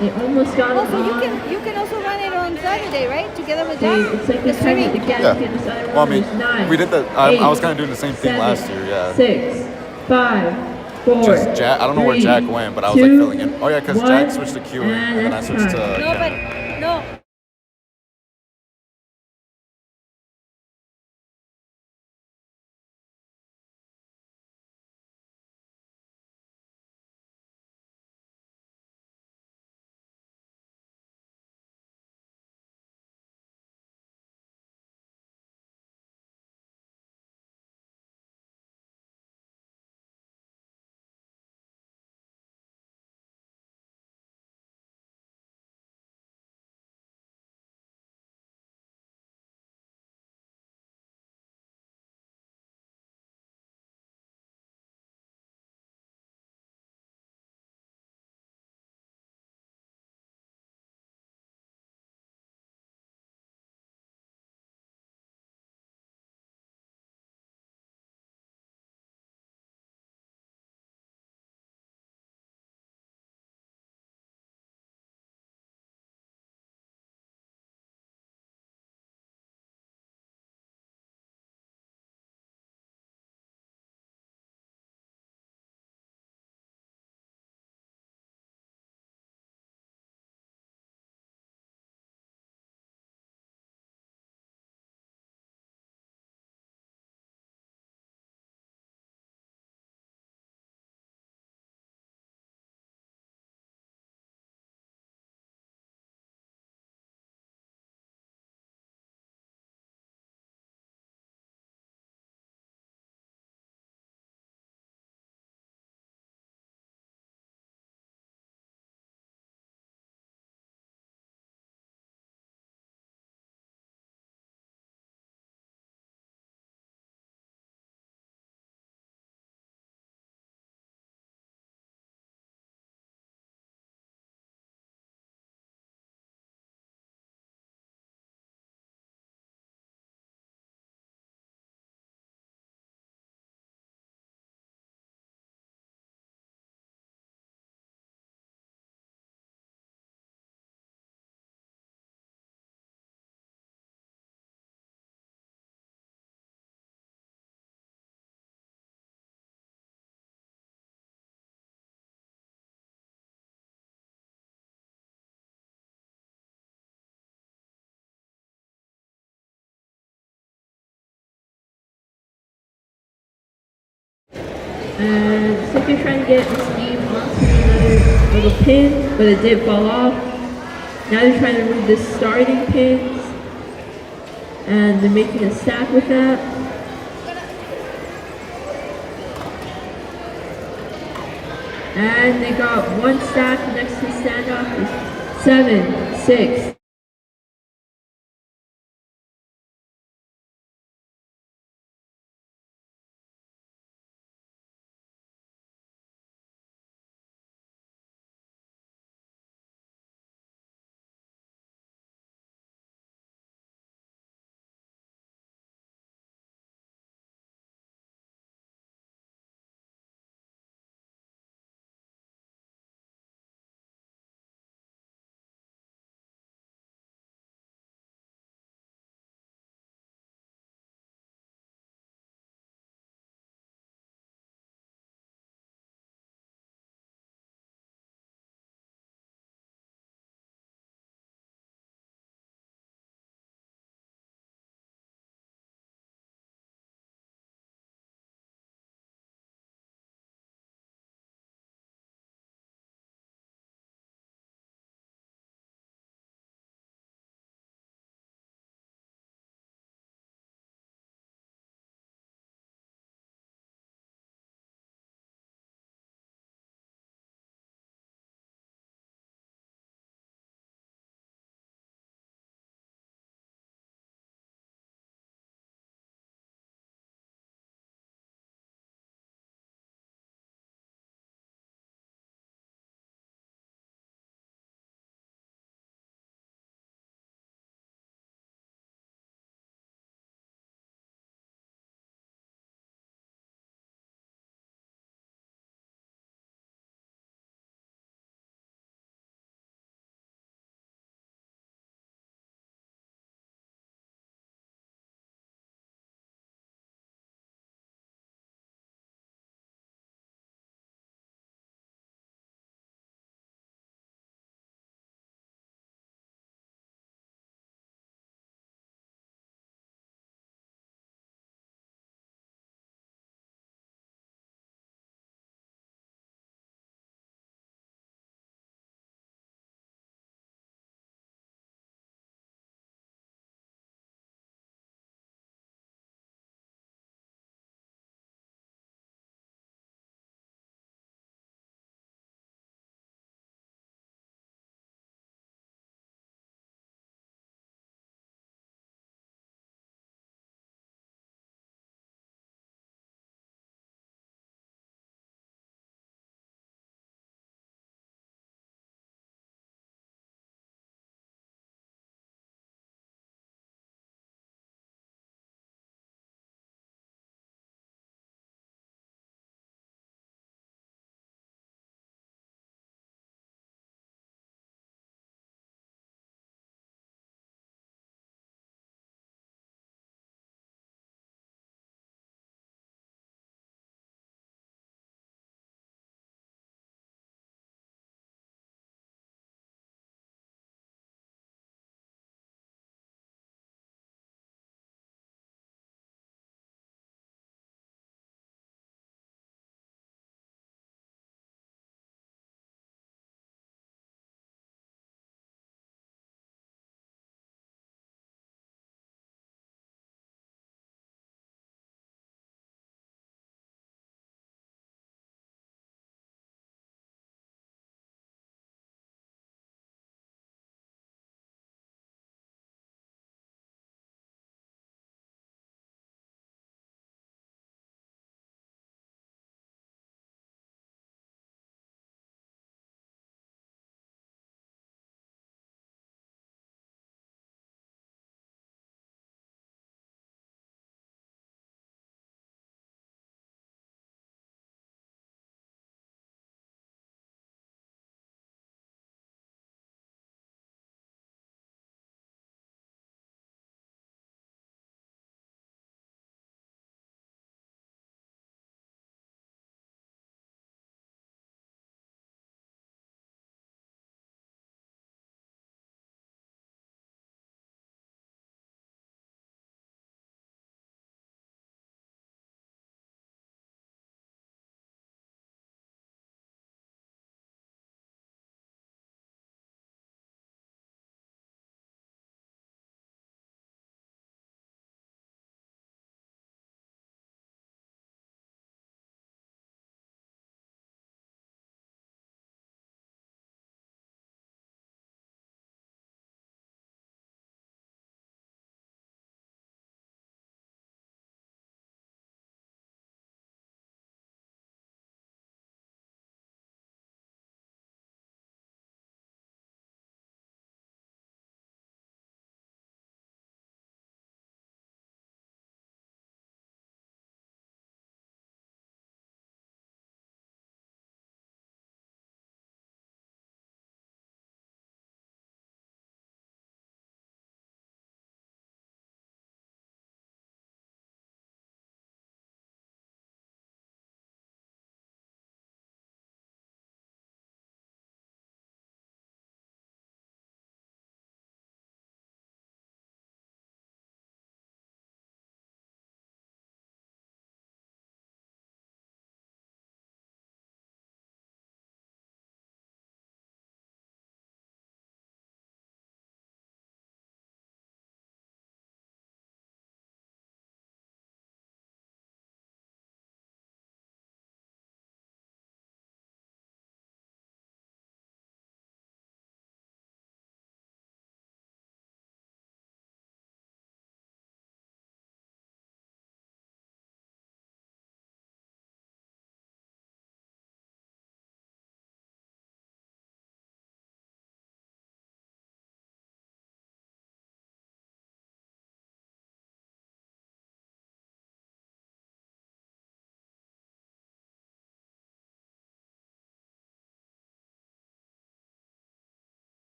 S1: They almost got it
S2: Also,
S1: on.
S2: you can also run it on Saturday, right? Together with
S1: They,
S2: John.
S1: it's like they're trying to get the gas
S4: Yeah.
S1: to get this other
S4: Well, I
S1: one.
S4: mean,
S1: There's 9,
S4: we did that. I was kind of doing the same thing
S1: 7,
S4: last year. Yeah.
S1: 6, 5, 4.
S4: Just Jack. I don't know where
S1: 3,
S4: Jack went, but I was like
S1: 2,
S4: filling in. Oh yeah, because
S1: 1,
S4: Jack switched to queuing, and then I
S1: that's
S4: switched to.
S1: time.
S2: No, but
S4: Kevin.
S2: no.
S1: And looks like they're trying to get this beam onto another little pin, but it did fall off. Now they're trying to remove the starting pins, and they're making a stack with that. And they got one stack next to the standoff is 7, 6,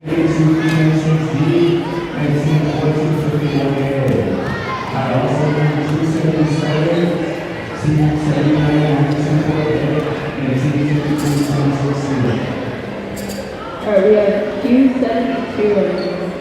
S6: 226D, and team 1451A. I also need 277, team 79, and team 5226C.
S1: Alright, we have Q72.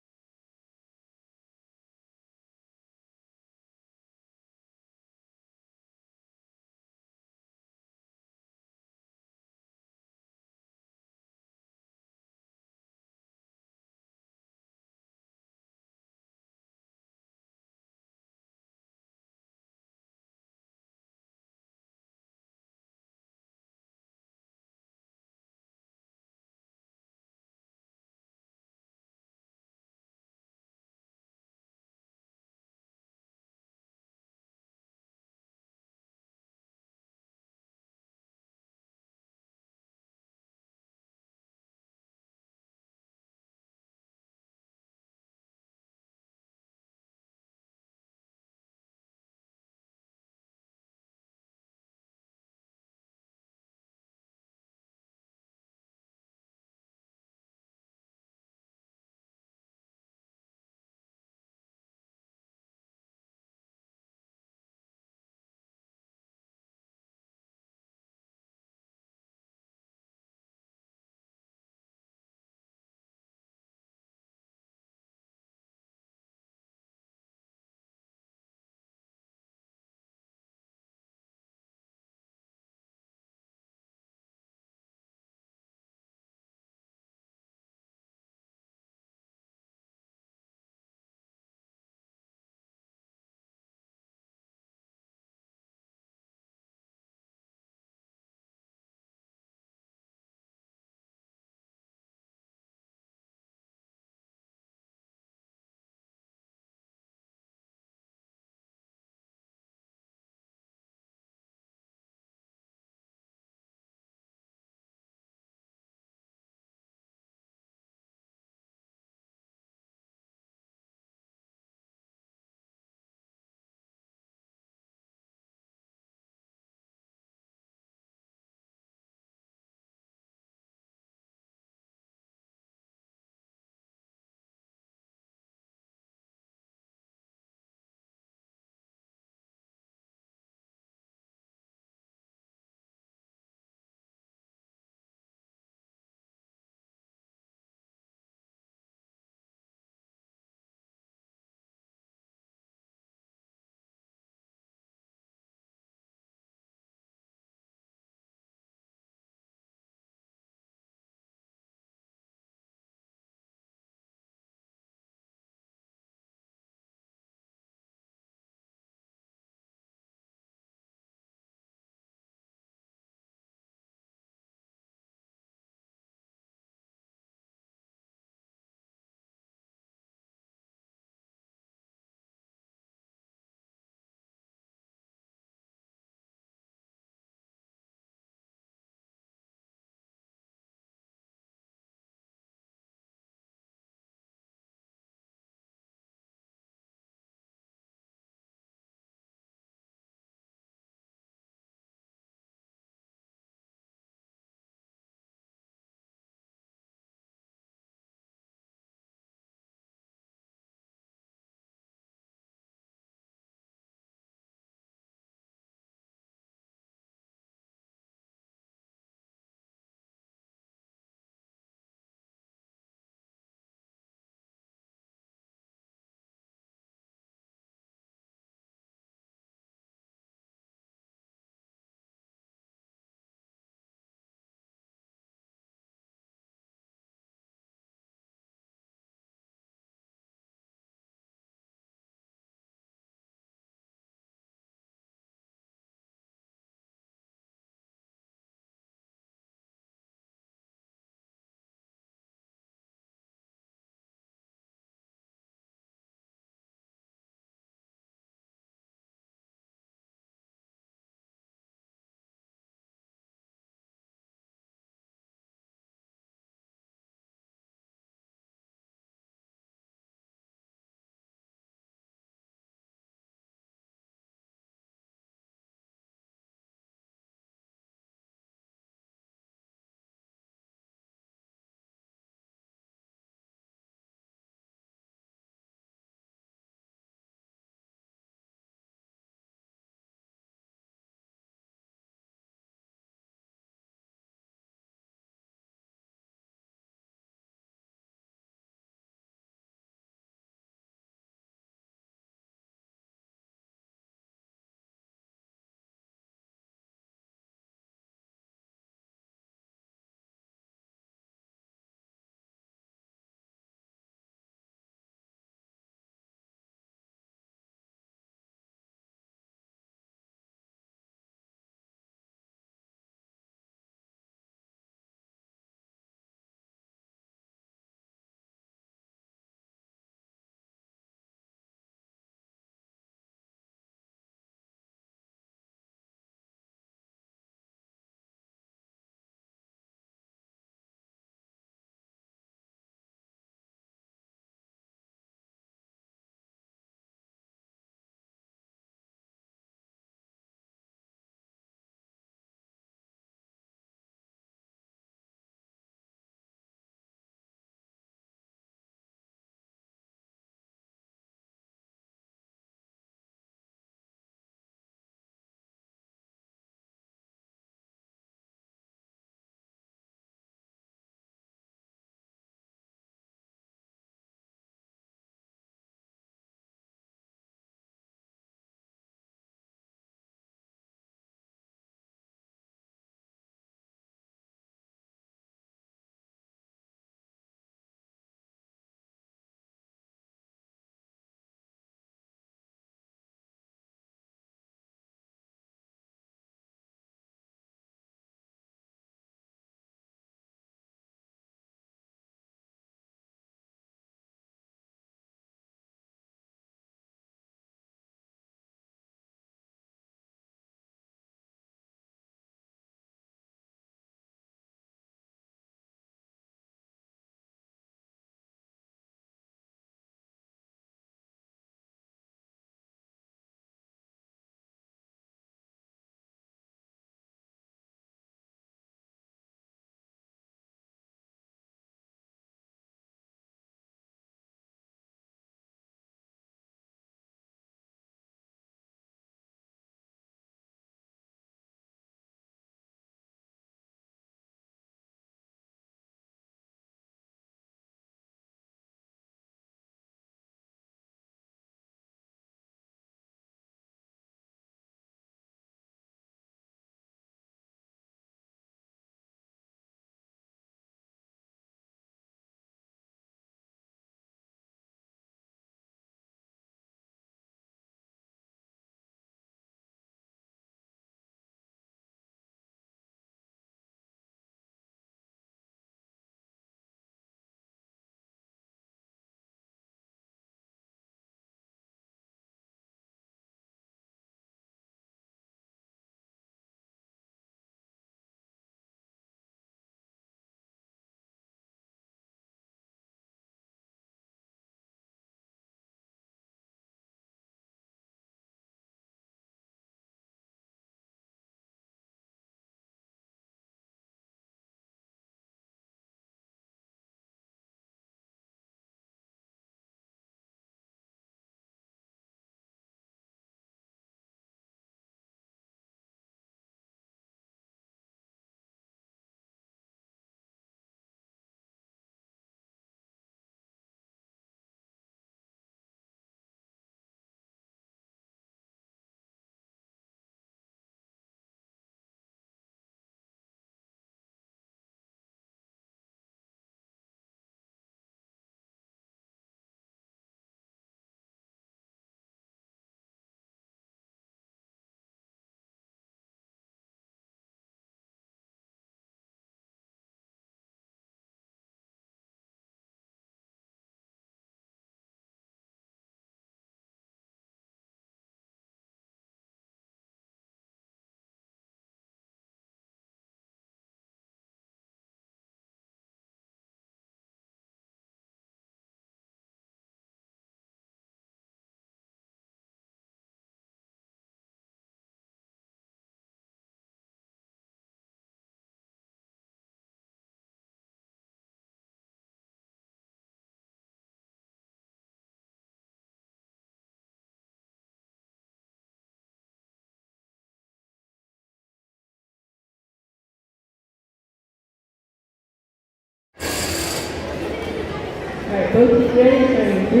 S1: Alright, both teams ready? Starting 3,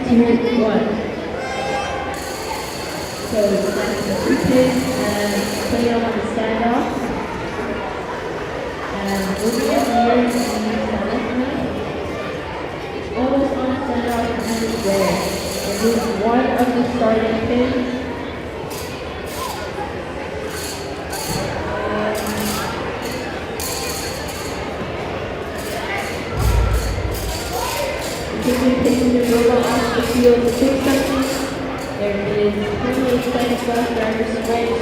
S1: 2, 1. So it's the free kick and putting them on the standoff. And moving it near the standoff. Almost on the standoff and it's there. Remove one of the starting pins. Quickly taking the robot off the field to 6 seconds. There is 28 seconds left. Driver switch.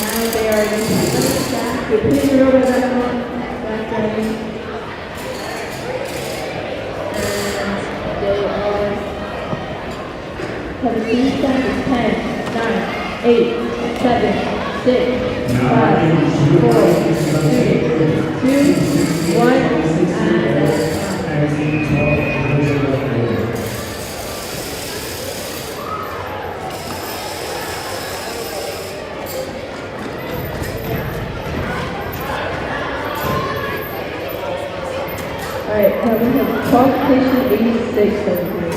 S1: Now they are using another stack. They're putting the robot back on. Back driving. And they are having 3 seconds. 10, 9, 8, 7, 6, 5, 4, 3, 2, 1, and alright, now we have qualification 86 over here.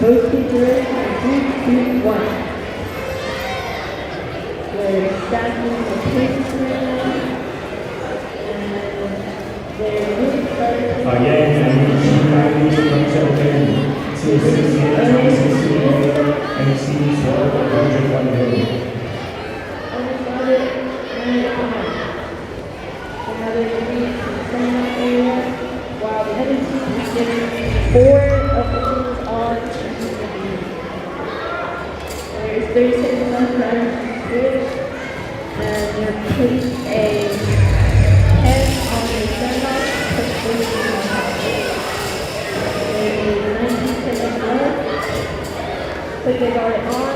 S1: Both teams are ready. 3, 2, 1. They're stacking the pins right now. And they're really starting to
S6: Again, I need to from 7 to 68, and see for 101 million.
S1: almost got it. And come on. So now they're going to be in the stand-up area. While the other team is getting 4 of the pins on. There's 30 seconds left, drivers to switch, and they're putting a 10 on the standoff, push 30 seconds left. There's 19 seconds left, but they got it on,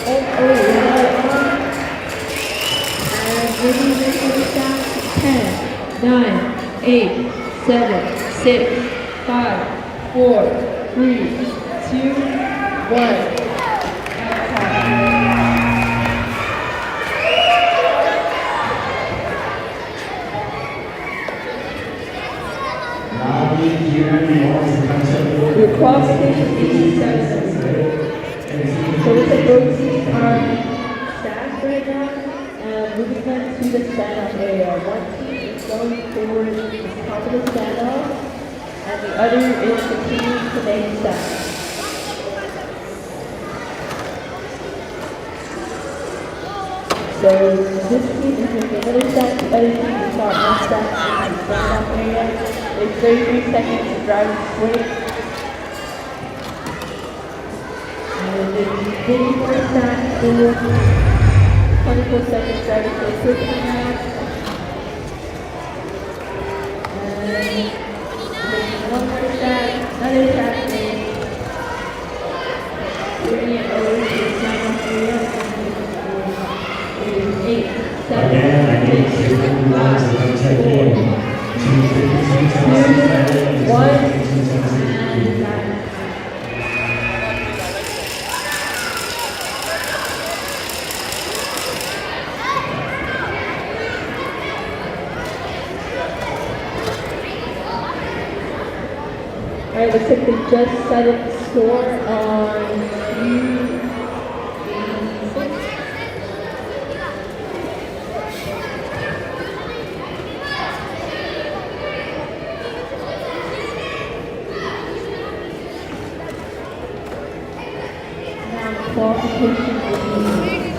S1: they got it on, and maybe they're going to stop 10, 9, 8, 7, 6, 5, 4, 3, 2, 1. Your qualification 87. So with the both teams are stacked right now, and moving them to the standoff area. One team is going forward to the top of the standoff, and the other is continuing to make stacks. So this team is making another stack, the other team is got one stack in the standoff area. There's 33 seconds to drive the switch. And there's 54 stacks for 24 seconds driving for a quick timeout. And there's one more stack, another stack in. Bringing it over to the standoff area. 8, 7,
S6: Again, I need
S1: 6,
S6: to
S1: 5, 4, 2, 1, and time. Alright, looks like they just settled the score on qualification will be teams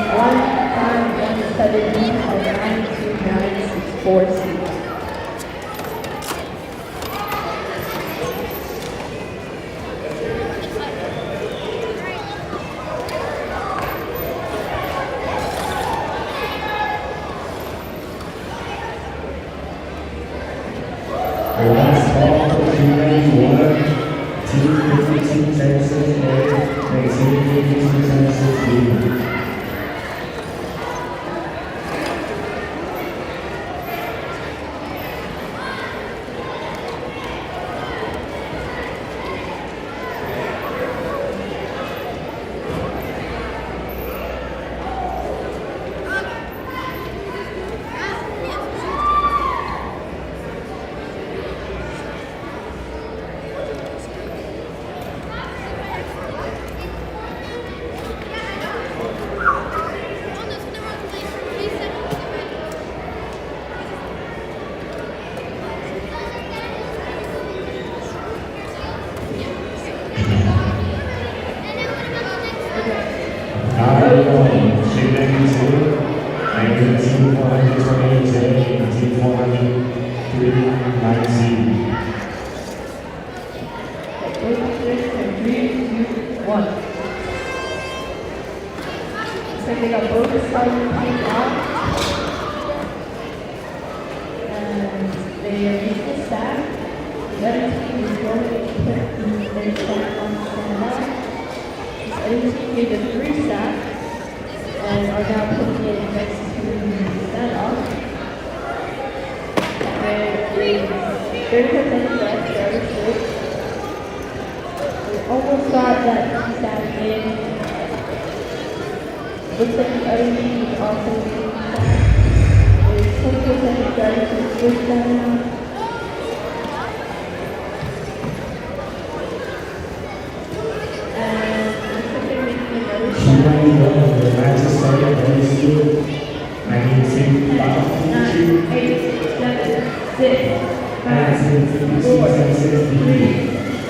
S1: 1, 5, 1, 7, 8, 9, 2, 9, 6, 4, 6.
S6: The last ball for team range 1, team 52 Texas A, and team 52 Texas B.
S1: 1. Looks like they got both the sides of the team off. And they are equal stack. The other team is going to put their stack on standby. This other team gave a 3 stack and are now putting it next to the standoff. There is 30 seconds left, starting switch. We almost got that stack in. Looks like the other team is also getting stack. There's 20 seconds starting to switch that now. And looks like they're making another stack.
S6: The match is started very soon. I need to
S1: 9, 8, 7, 6, 5, 4, 3,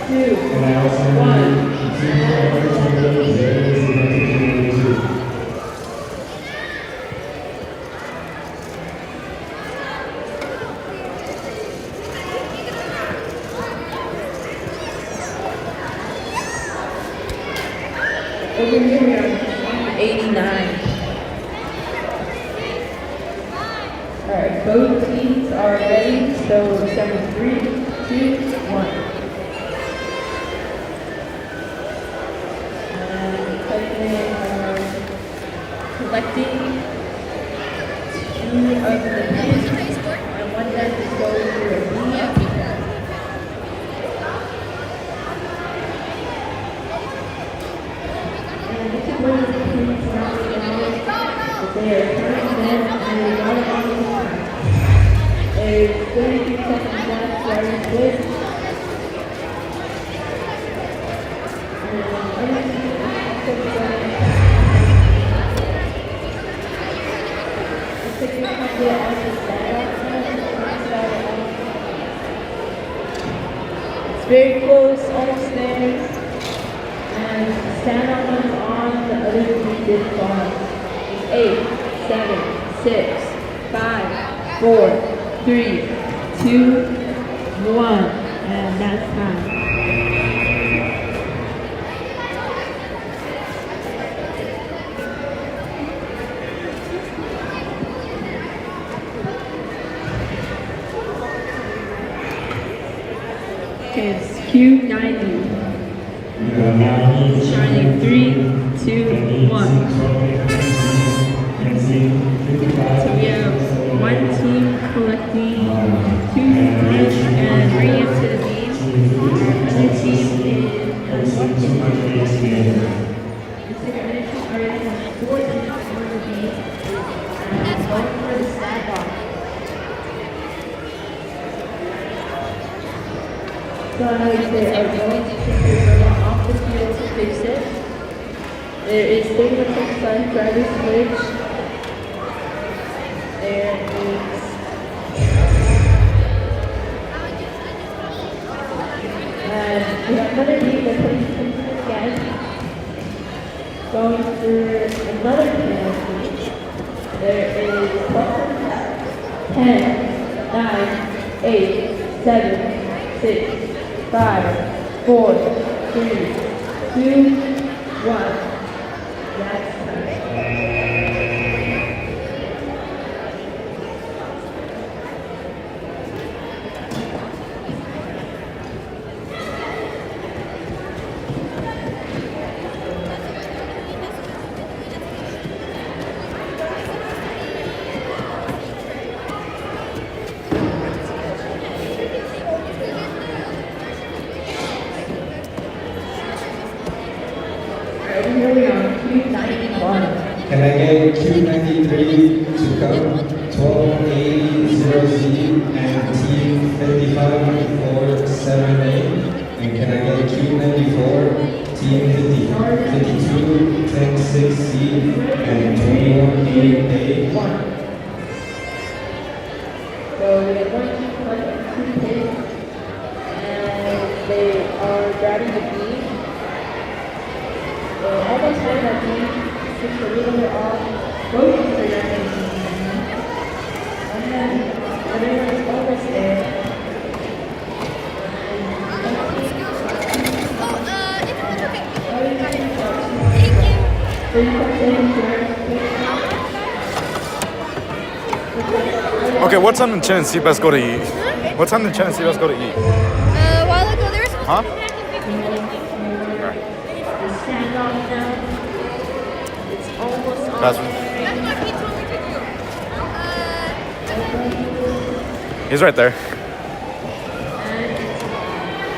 S1: 2, 1. Over here we are on 89. Alright, both teams are ready, so 7, 3, 2, 1. And looks like they are collecting 2 of the pins, and one deck is going through a B. And this is one of the pins now that they are turning them and they got it on the line. There's 33 seconds left, starting switch. And other team is also starting. Looks like they can get on the standoff now. It's very close, almost there. And standoff is on, the other team did fall. 8, 7, 6, 5, 4, 3, 2, 1, and that's time. Okay, it's Q90. Starting 3, 2, 1. So we have one team collecting 2 cards and bringing it to the beam. Another team is collecting. Looks like another team already has 4 teams on the beam and going for the standoff. So they are going to take their robot off the field to fix it. There is 30 seconds left, driver switch. There is and we have another team that's putting things again. Going through another penalty. There is 10, 9, 8, 7, 6, 5, 4, 3, 2, 1. That's time. Right here we are, Q91.
S8: Can I get Q93 to come? 1280Z and team 55-478. And can I get Q94, team 52-106C and 21-8A?
S1: So we are going to collect 2 pins and they are grabbing the beam. So almost had that beam, switch a little bit off. Both teams are grabbing the beam. And then everyone is almost there. And one team,
S4: Okay, what time did Chen and Seabass go to eat? What time did Chen and Seabass go to eat?
S2: A while ago, they were supposed
S4: Huh?
S2: to be back in 15 minutes.
S1: Standoff now. It's almost on.
S4: Password.
S2: That's what he told me to do.
S4: He's right there.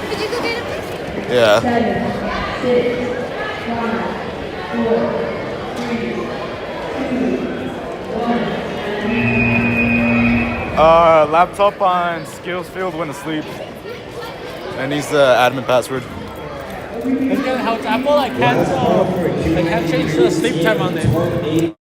S2: Could you go get him, please?
S4: Yeah.
S1: 7, 6, 5, 4, 3, 2, 1.
S4: Laptop on skills field went to sleep. And needs the admin password.
S3: It's gonna help. Apple like can't change the sleep time on it.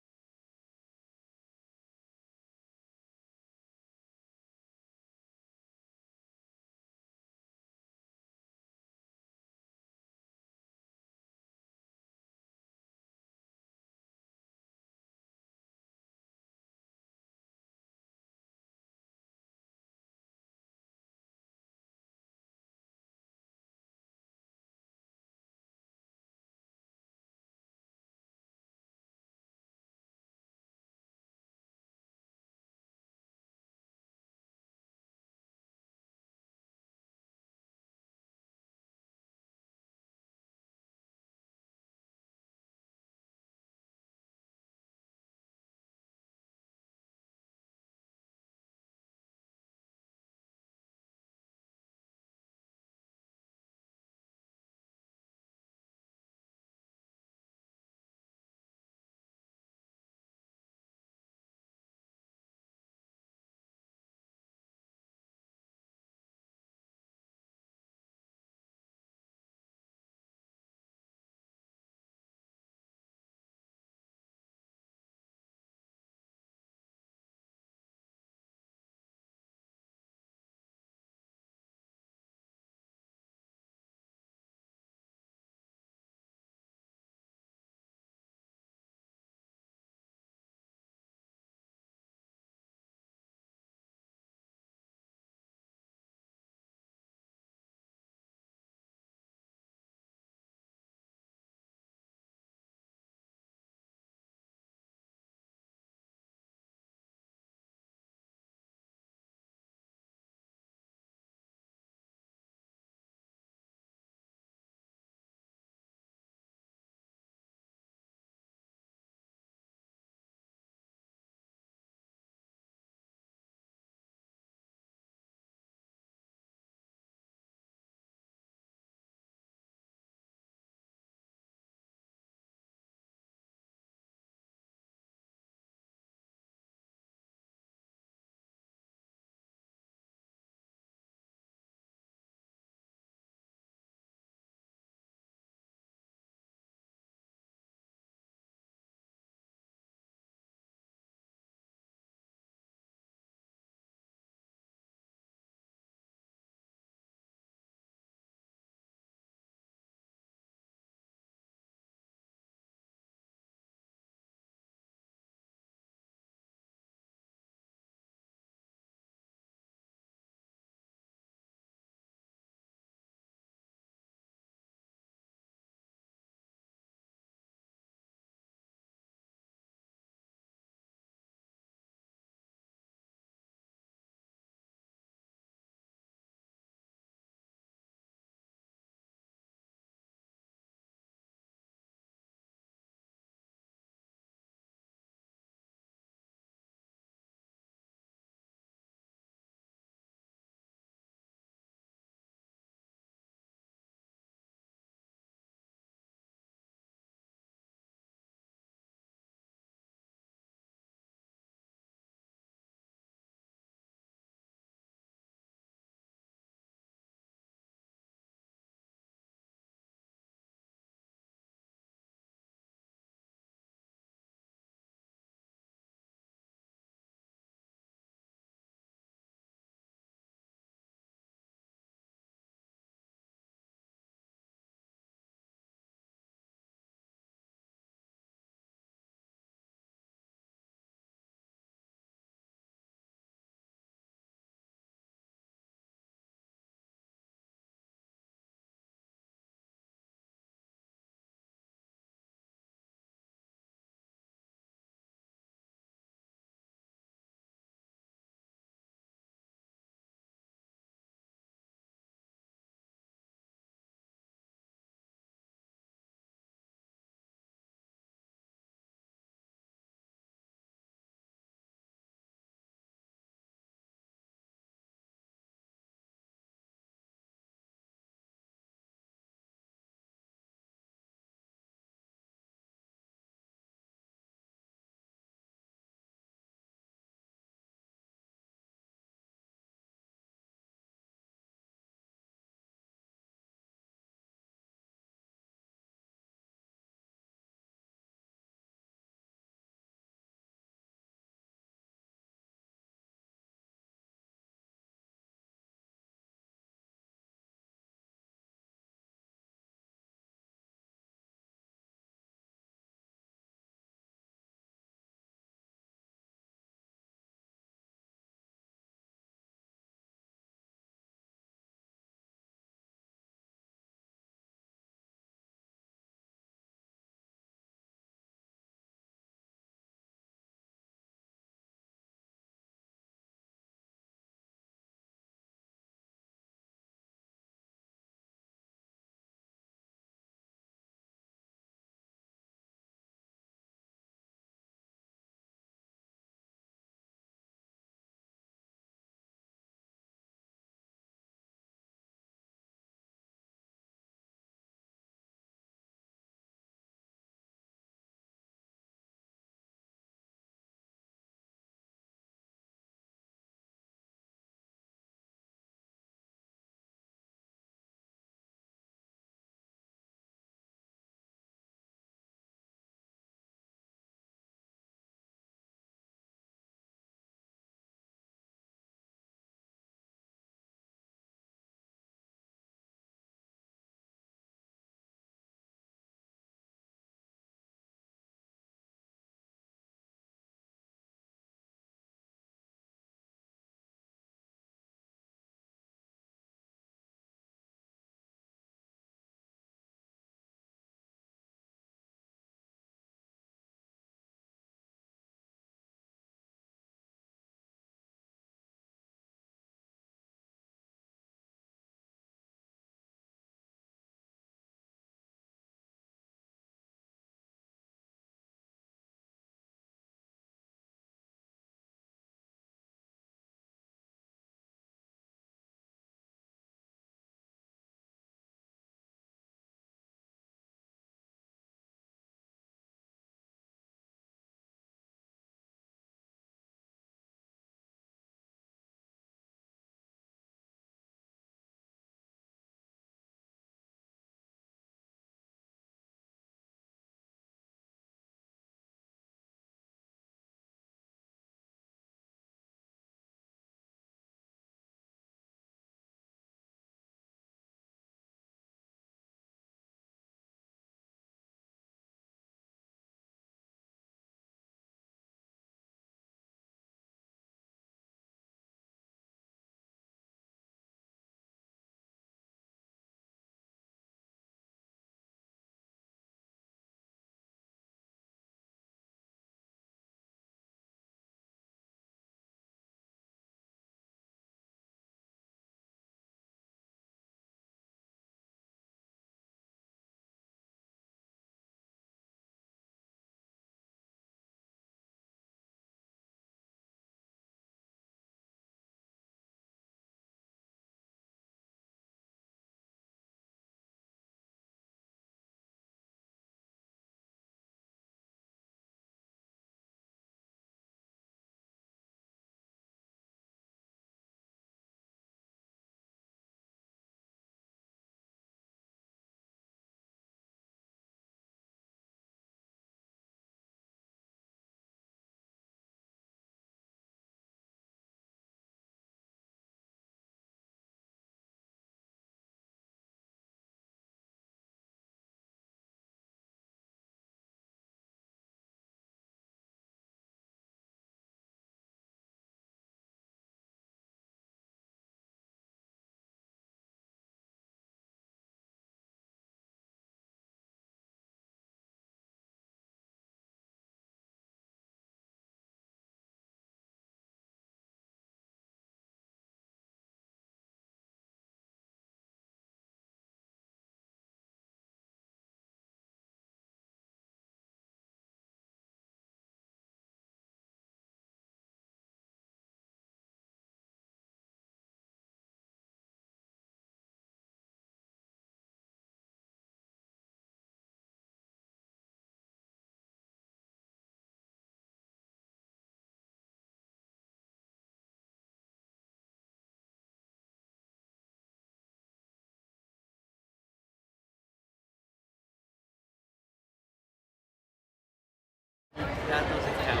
S3: That doesn't count.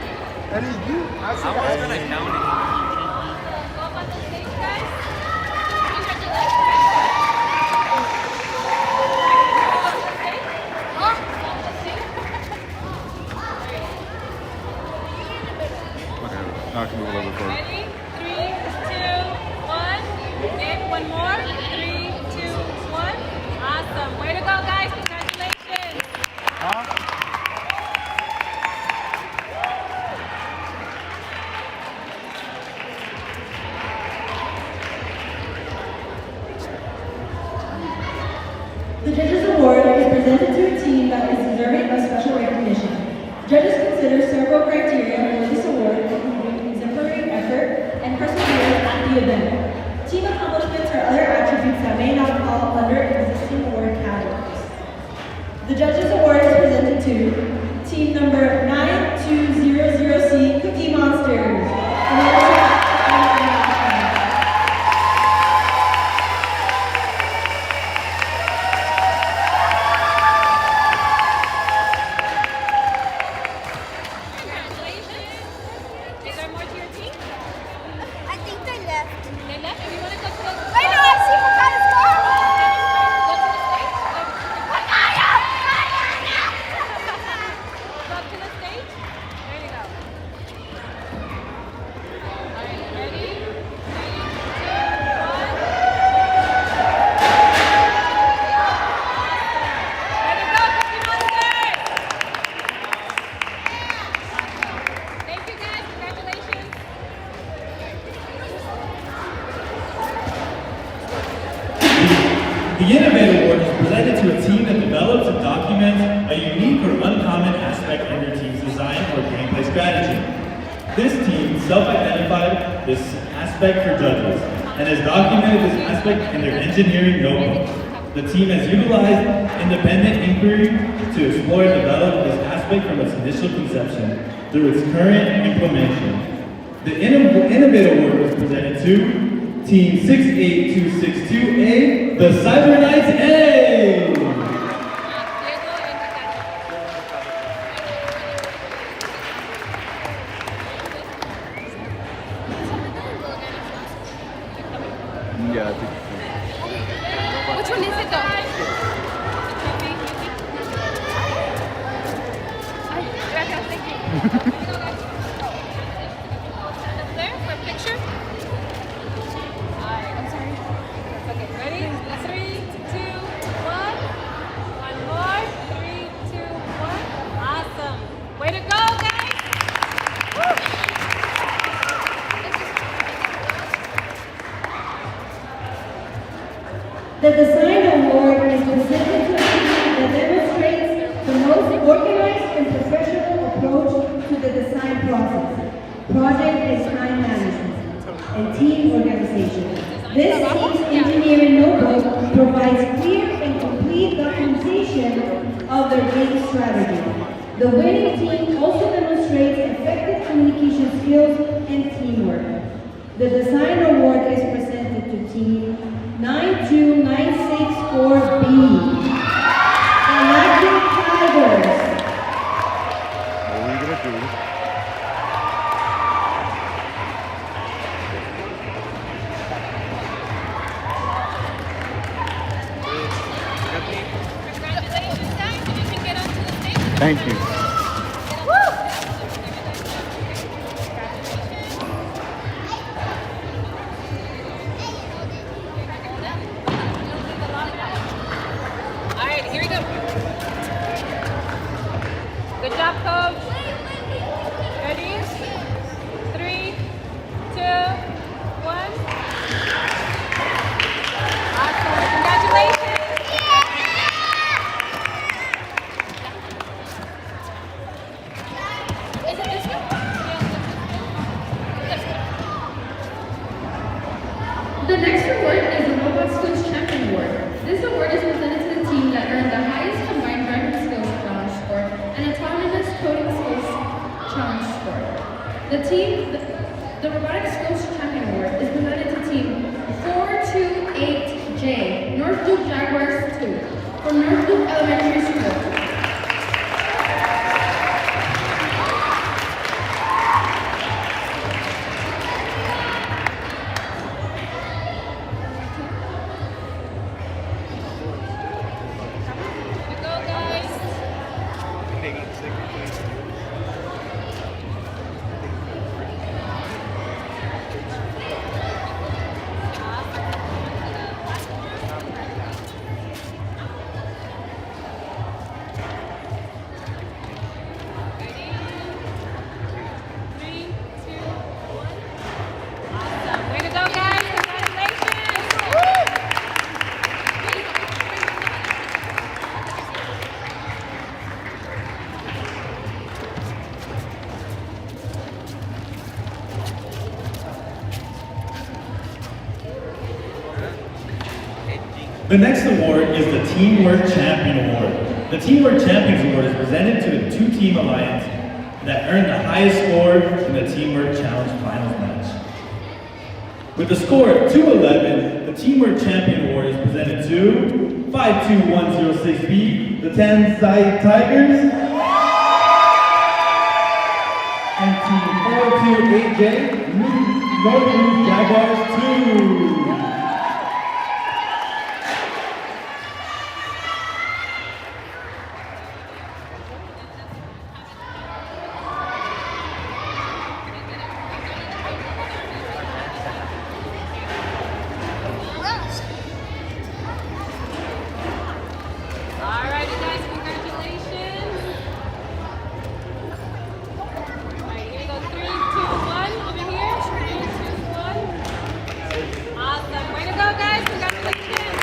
S4: Eddie, you.
S3: I was gonna count it.
S4: Okay, now I can move a little bit forward.
S2: Ready? 3, 2, 1. Okay, one more. 3, 2, 1. Awesome. Way to go, guys. Congratulations.
S9: The Judges Award is presented to a team that is deserving of special recognition. Judges consider several criteria for this award, including exemplary effort and perseverance at the event, team accomplishments, or other attributes that may not fall under existing award categories. The Judges Award is presented to team number 9200C Cookie Monsters.
S2: Is there more to your team?
S10: I think they left.
S2: They left. If you want to go to the
S10: Wait, no, I see what kind of star.
S2: go to the stage. Go up to the stage. There you go. All right, ready? 3, 2, 1. Way to go, Cookie Monsters! Thank you, guys. Congratulations.
S6: The Innovate Award is presented to a team that develops and documents a unique or uncommon aspect in their team's design or gameplay strategy. This team self-identified this aspect for judges and has documented this aspect in their engineering notebook. The team has utilized independent inquiry to explore and develop this aspect from its initial conception through its current implementation. The Innovate Award was presented to Team 68262A, the Cyber Knights A!
S4: Yeah, I think.
S2: Which one is it though? Thank you. Stand up there for a picture. Alright, I'm sorry. That's okay. Ready? 3, 2, 1. One more. 3, 2, 1. Awesome. Way to go, guys. Woo.
S9: The Design Award is presented to a team that demonstrates the most organized and professional approach to the design process, project and time management, and team organization. This team's engineering notebook provides clear and complete documentation of their game strategy. The winning team also demonstrates effective communication skills and teamwork. The Design Award is presented to Team 92964B, the Magic Tigers.
S4: What are you gonna do?
S2: Congratulations, guys. You can get onto the stage.
S4: Thank you.
S2: All right, here we go. Good job, coach. Ready? 3, 2, 1. Awesome. Congratulations. Is it this one? Yeah, this one.
S1: The next award is the Robot Skills Champion Award. This award is presented to the team that earned the highest combined random skills challenge score and autonomous coding skills challenge score. The Robotic Skills Champion Award is presented to team 428J, North Duke Jaguars 2, from North Duke Elementary School.
S11: The next award is the Teamwork Champion Award. The Teamwork Champions Award is presented to the two-team alliance that earned the highest score in the Teamwork Challenge Finals match. With a score of 211, the Teamwork Champion Award is presented to 52106B, the Tansai Tigers, and Team 428J, North Roof Jaguars 2.
S2: All right, you guys, congratulations. All right, here we go. 3, 2, 1. Over here. 3, 2, 1. Awesome. Way to go, guys. Congratulations.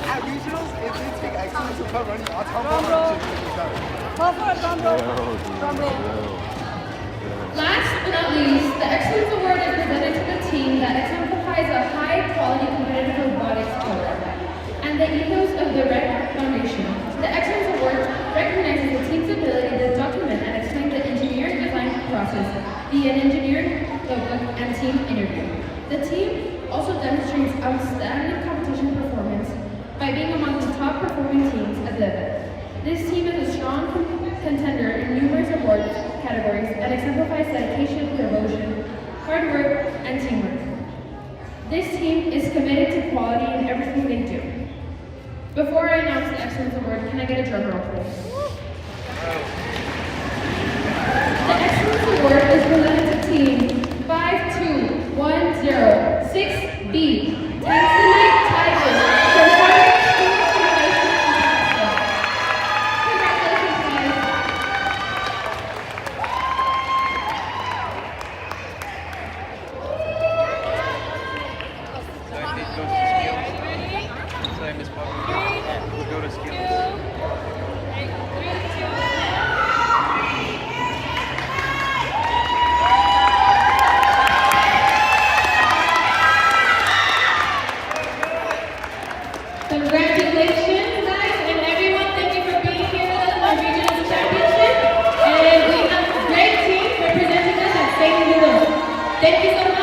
S12: At regionals, it did take excellence to put running on top of
S13: Last but not least, the Excellence Award is presented to the team that exemplifies a high-quality competitive robotics program and the ethos of the REC Foundation. The Excellence Award recognizes the team's ability to document and explain the engineering design process via an engineering notebook and team interview. The team also demonstrates outstanding competition performance by being among the top performing teams at the event. This team is a strong contender in numerous awards categories and exemplifies dedication, devotion, hard work, and teamwork. This team is committed to quality in everything they do. Before I announce the Excellence Award, can I get a drum roll, please? The Excellence Award is presented to team 52106B, Tanzanite Tigers, for hard school coordination and success. Congratulations, guys. Congratulations, guys, and everyone. Thank you for being here with us on Regional Championship. And we have a great team representing us at St. Louis. Thank you so much.